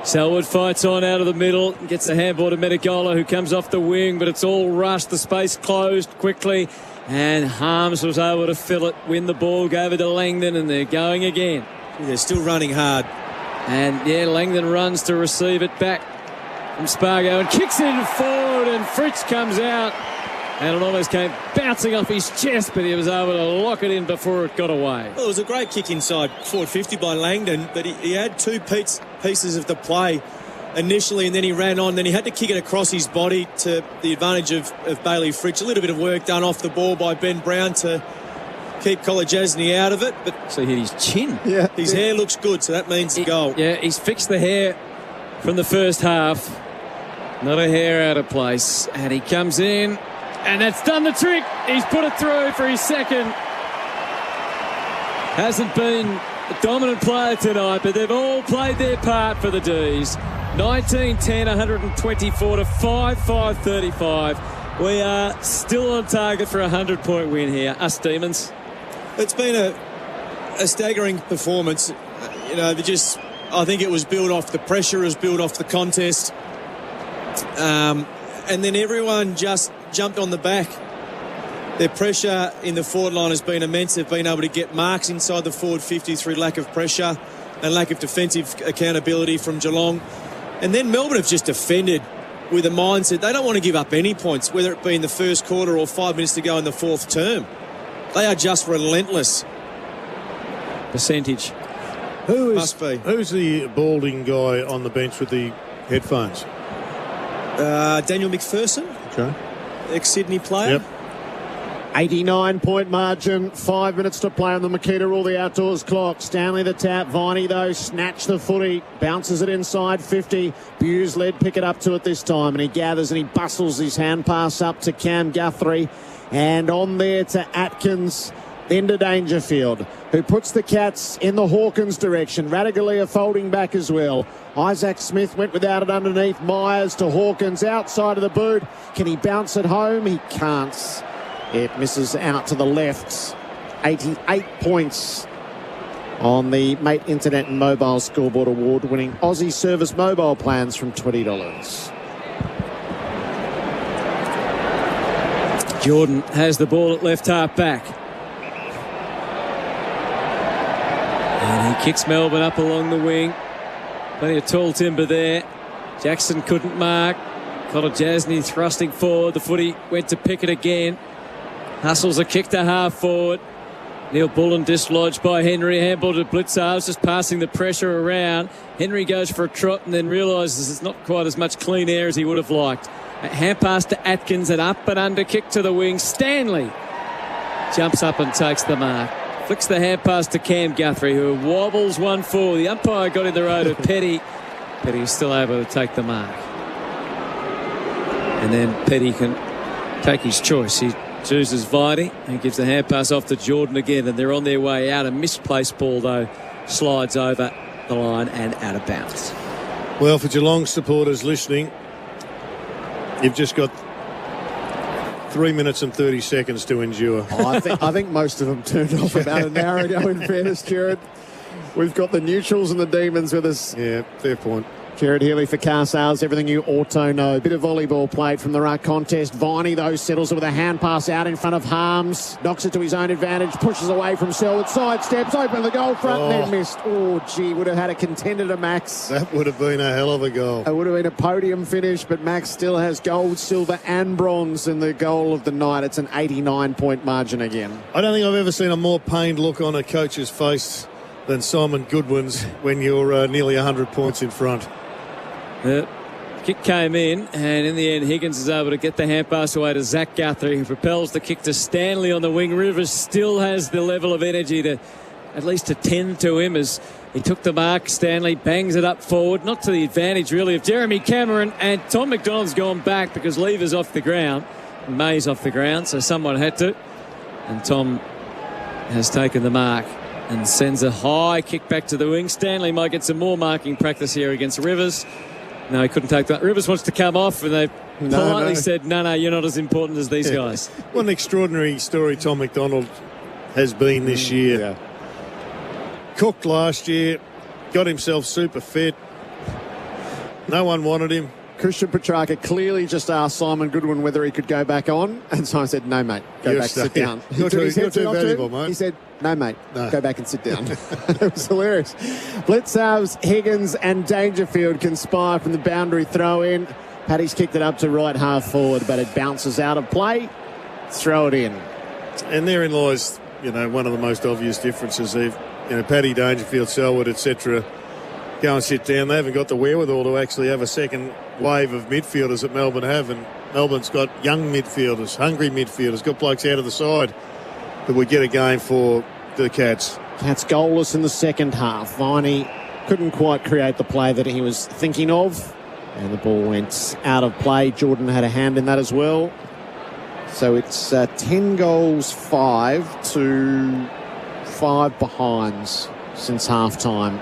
Selwood fights on out of the middle, gets the handball to Menegola, who comes off the wing, but it's all rushed. The space closed quickly, and Harms was able to fill it, win the ball, gave it to Langdon, and they're going again. They're still running hard. And, yeah, Langdon runs to receive it back from Spargo and kicks it forward, and Fritsch comes out, and it almost came bouncing off his chest, but he was able to lock it in before it got away. Well, it was a great kick inside forward 50 by Langdon, but he had two pieces of the play initially, and then he ran on. Then he had to kick it across his body to the advantage of Bailey Fritsch. A little bit of work done off the ball by Ben Brown to keep Kolodjasny out of it, but so he hit his chin. Yeah, his hair looks good, so that means the goal. Yeah, he's fixed the hair from the first half. Not a hair out of place. And he comes in, and that's done the trick. He's put it through for his second. Hasn't been a dominant player tonight, but they've all played their part for the D's. 19-10, 124 to 5-5-35. We are still on target for a 100-point win here, us Demons. It's been a staggering performance. You know, I think it was built off the pressure, it was built off the contest. And then everyone just jumped on the back. Their pressure in the forward line has been immense. They've been able to get marks inside the forward 50 through lack of pressure and lack of defensive accountability from Geelong. And then Melbourne have just defended with a mindset they don't want to give up any points, whether it be in the first quarter or 5 minutes to go in the fourth term. They are just relentless. Percentage. Must be. Who's the balding guy on the bench with the headphones? Daniel McPherson, Okay. ex-Sydney player. Yep. 89-point margin, 5 minutes to play on the Makita All the Outdoors clock. Stanley the tap, Viney though snatched the footy, bounces it inside 50. Buse led Pickett up to it this time, and he gathers and he bustles his hand pass up to Cam Guthrie, and on there to Atkins, then to Dangerfield, who puts the Cats in the Hawkins direction. Radigalia folding back as well. Isaac Smith went without it underneath. Myers to Hawkins outside of the boot. Can he bounce it home? He can't. It misses out to the left. 88 points on the Mate Internet and Mobile Scoreboard Award-winning Aussie service mobile plans from $20. Jordan has the ball at left half back. And he kicks Melbourne up along the wing. Plenty of tall timber there. Jackson couldn't mark. Kolodjasny thrusting forward. The footy went to Pickett again. Hustles a kick to half forward. Neil Bullen dislodged by Henry. Handball to Blitzarves, just passing the pressure around. Henry goes for a trot and then realises it's not quite as much clean air as he would have liked. A hand pass to Atkins, and up and under kick to the wing. Stanley jumps up and takes the mark. Flicks the hand pass to Cam Guthrie, who wobbles 1-4. The umpire got in the road of Petty. Petty was still able to take the mark. And then Petty can take his choice. He chooses Videy and gives the hand pass off to Jordan again, and they're on their way out. A misplaced ball, though, slides over the line and out of bounds. Well, for Geelong supporters listening, you've just got 3 minutes and 30 seconds to endure. I think most of them turned off about an hour ago, in fairness, Jared. We've got the neutrals and the demons with us. Yeah, fair point. Jared Healy for car sales, everything you auto know. Bit of volleyball played from the ruck contest. Viney, though, settles it with a hand pass out in front of Harms. Knocks it to his own advantage, pushes away from Selwood, sidesteps, open the goal front, and then missed. Oh, gee, would have had a contender to Max. That would have been a hell of a goal. It would have been a podium finish, but Max still has gold, silver and bronze in the goal of the night. It's an 89-point margin again. I don't think I've ever seen a more pained look on a coach's face than Simon Goodwin's when you're nearly 100 points in front. The kick came in, and in the end Higgins is able to get the hand pass away to Zach Guthrie, who propels the kick to Stanley on the wing. Rivers still has the level of energy to at least attend to him as he took the mark. Stanley bangs it up forward, not to the advantage really of Jeremy Cameron, and Tom McDonald's gone back because Lever's off the ground, May's off the ground, so someone had to, and Tom has taken the mark and sends a high kick back to the wing. Stanley might get some more marking practice here against Rivers. No, he couldn't take that. Rivers wants to come off, and they politely said, no, you're not as important as these guys. What an extraordinary story Tom McDonald has been this year. Yeah. Cooked last year, got himself super fit. No one wanted him. Christian Petrarca clearly just asked Simon Goodwin whether he could go back on, and Simon said, no, mate, go back and sit down. You're too valuable, mate. He said, no, mate, go back and sit down. It was hilarious. Blitzarves, Higgins and Dangerfield conspire from the boundary throw-in. Paddy's kicked it up to right half forward, but it bounces out of play. Throw it in. And therein lies, one of the most obvious differences. Paddy, Dangerfield, Selwood, etc., go and sit down. They haven't got the wherewithal to actually have a second wave of midfielders that Melbourne have, and Melbourne's got young midfielders, hungry midfielders, got blokes out of the side that would get a game for the Cats. Cats goalless in the second half. Viney couldn't quite create the play that he was thinking of, and the ball went out of play. Jordan had a hand in that as well. So it's 10 goals, 5 to 5 behinds since half-time.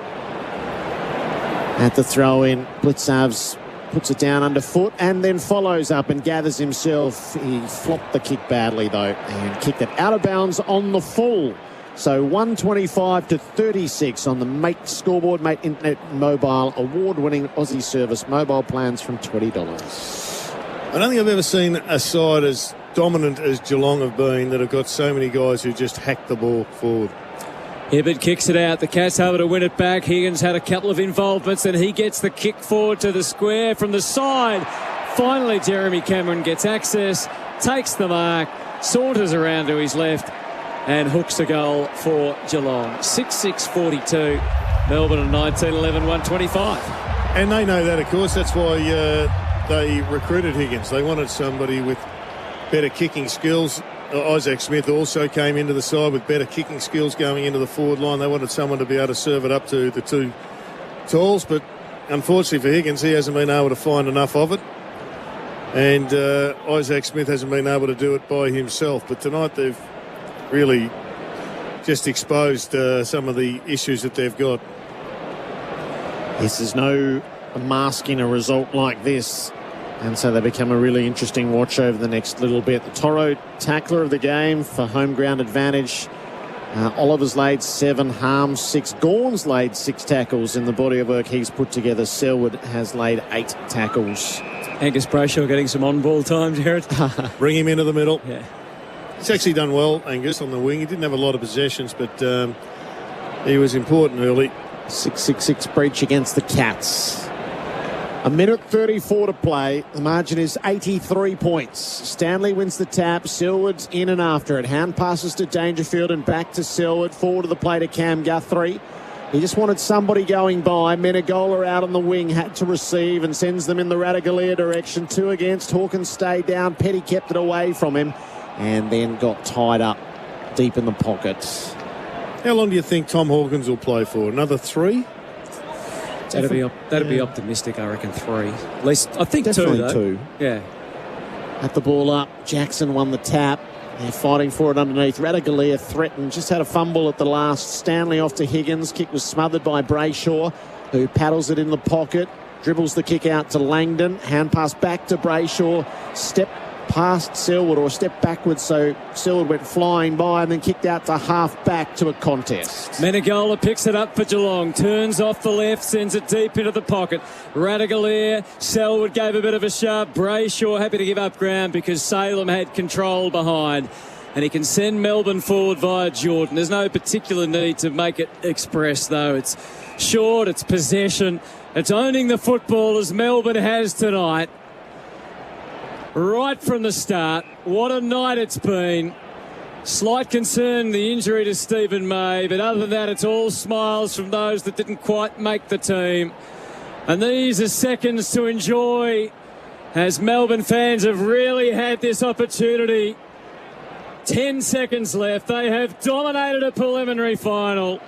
At the throw-in, Blitzarves puts it down underfoot and then follows up and gathers himself. He flopped the kick badly, though, and kicked it out of bounds on the full. So 125 to 36 on the Mate scoreboard. Mate Internet Mobile, award-winning Aussie service mobile plans from $20. I don't think I've ever seen a side as dominant as Geelong have been that have got so many guys who just hack the ball forward. Hibbert kicks it out. The Cats able to win it back. Higgins had a couple of involvements, and he gets the kick forward to the square from the side. Finally, Jeremy Cameron gets access, takes the mark, saunters around to his left, and hooks a goal for Geelong. 6-6-42. Melbourne at 19-11, 125. And they know that, of course. That's why they recruited Higgins. They wanted somebody with better kicking skills. Isaac Smith also came into the side with better kicking skills going into the forward line. They wanted someone to be able to serve it up to the two talls, but unfortunately for Higgins, he hasn't been able to find enough of it. And Isaac Smith hasn't been able to do it by himself. But tonight they've really just exposed some of the issues that they've got. Yes, there's no masking a result like this. And so they become a really interesting watch over the next little bit. The Toro tackler of the game for home ground advantage. Oliver's laid 7, Harms 6. Gawn's laid 6 tackles in the body of work he's put together. Selwood has laid 8 tackles. Angus Brayshaw getting some on-ball time, Jared. Bring him into the middle. Yeah. He's actually done well, Angus, on the wing. He didn't have a lot of possessions, but he was important early. 6-6-6 breach against the Cats. A minute 34 to play. The margin is 83 points. Stanley wins the tap. Selwood's in and after it. Hand passes to Dangerfield and back to Selwood. Forward to the play to Cam Guthrie. He just wanted somebody going by. Menegola out on the wing, had to receive and sends them in the Radaglia direction. 2 against. Hawkins stayed down. Petty kept it away from him and then got tied up deep in the pockets. How long do you think Tom Hawkins will play for? Another 3? That'd be optimistic, I reckon. 3. At least, I think definitely 2, though. 2. Yeah. At the ball up, Jackson won the tap. They're fighting for it underneath. Radaglia threatened, just had a fumble at the last. Stanley off to Higgins. Kick was smothered by Brayshaw, who paddles it in the pocket. Dribbles the kick out to Langdon. Hand pass back to Brayshaw. Step past Selwood, or a step backwards, so Selwood went flying by and then kicked out to half back to a contest. Menegola picks it up for Geelong, turns off the left, sends it deep into the pocket. Radaglia, Selwood gave a bit of a shove. Brayshaw happy to give up ground because Salem had control behind, and he can send Melbourne forward via Jordan. There's no particular need to make it express, though. It's short, it's possession, it's owning the football as Melbourne has tonight. Right from the start, what a night it's been. Slight concern, the injury to Stephen May, but other than that, it's all smiles from those that didn't quite make the team. And these are seconds to enjoy as Melbourne fans have really had this opportunity. 10 seconds left. They have dominated a preliminary final.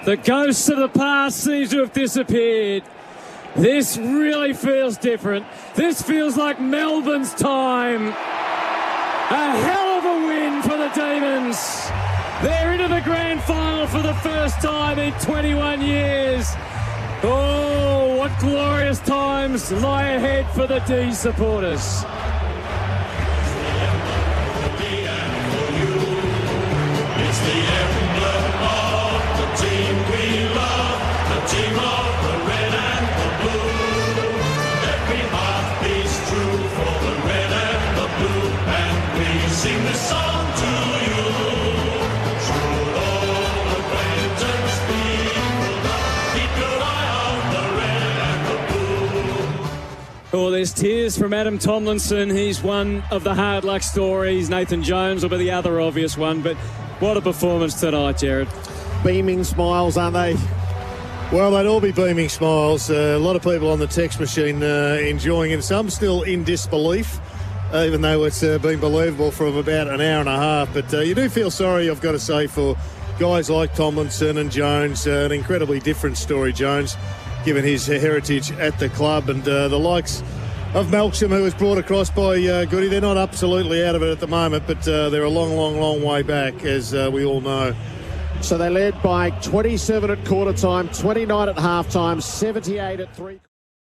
The ghosts of the past seem to have disappeared. This really feels different. This feels like Melbourne's time. A hell of a win for the Demons. They're into the grand final for the first time in 21 years. Oh, what glorious times lie ahead for the D supporters. It's the emblem of the team we love, the team of the red and the blue. Every heart beats true for the red and the blue, and we sing this song to you. Should all acquaintance people keep your eye on the red and the blue. Oh, there's tears from Adam Tomlinson. He's one of the hard luck stories. Nathan Jones will be the other obvious one, but what a performance tonight, Jared. Beaming smiles, aren't they? Well, they'd all be beaming smiles. A lot of people on the text machine enjoying it. Some still in disbelief, even though it's been believable for about an hour and a half. But you do feel sorry, I've got to say, for guys like Tomlinson and Jones. An incredibly different story, Jones, given his heritage at the club. And the likes of Melksham, who was brought across by Goody. They're not absolutely out of it at the moment, but they're a long, long, long way back, as we all know. So they led by 27 at quarter time, 29 at half time, 78 at 3.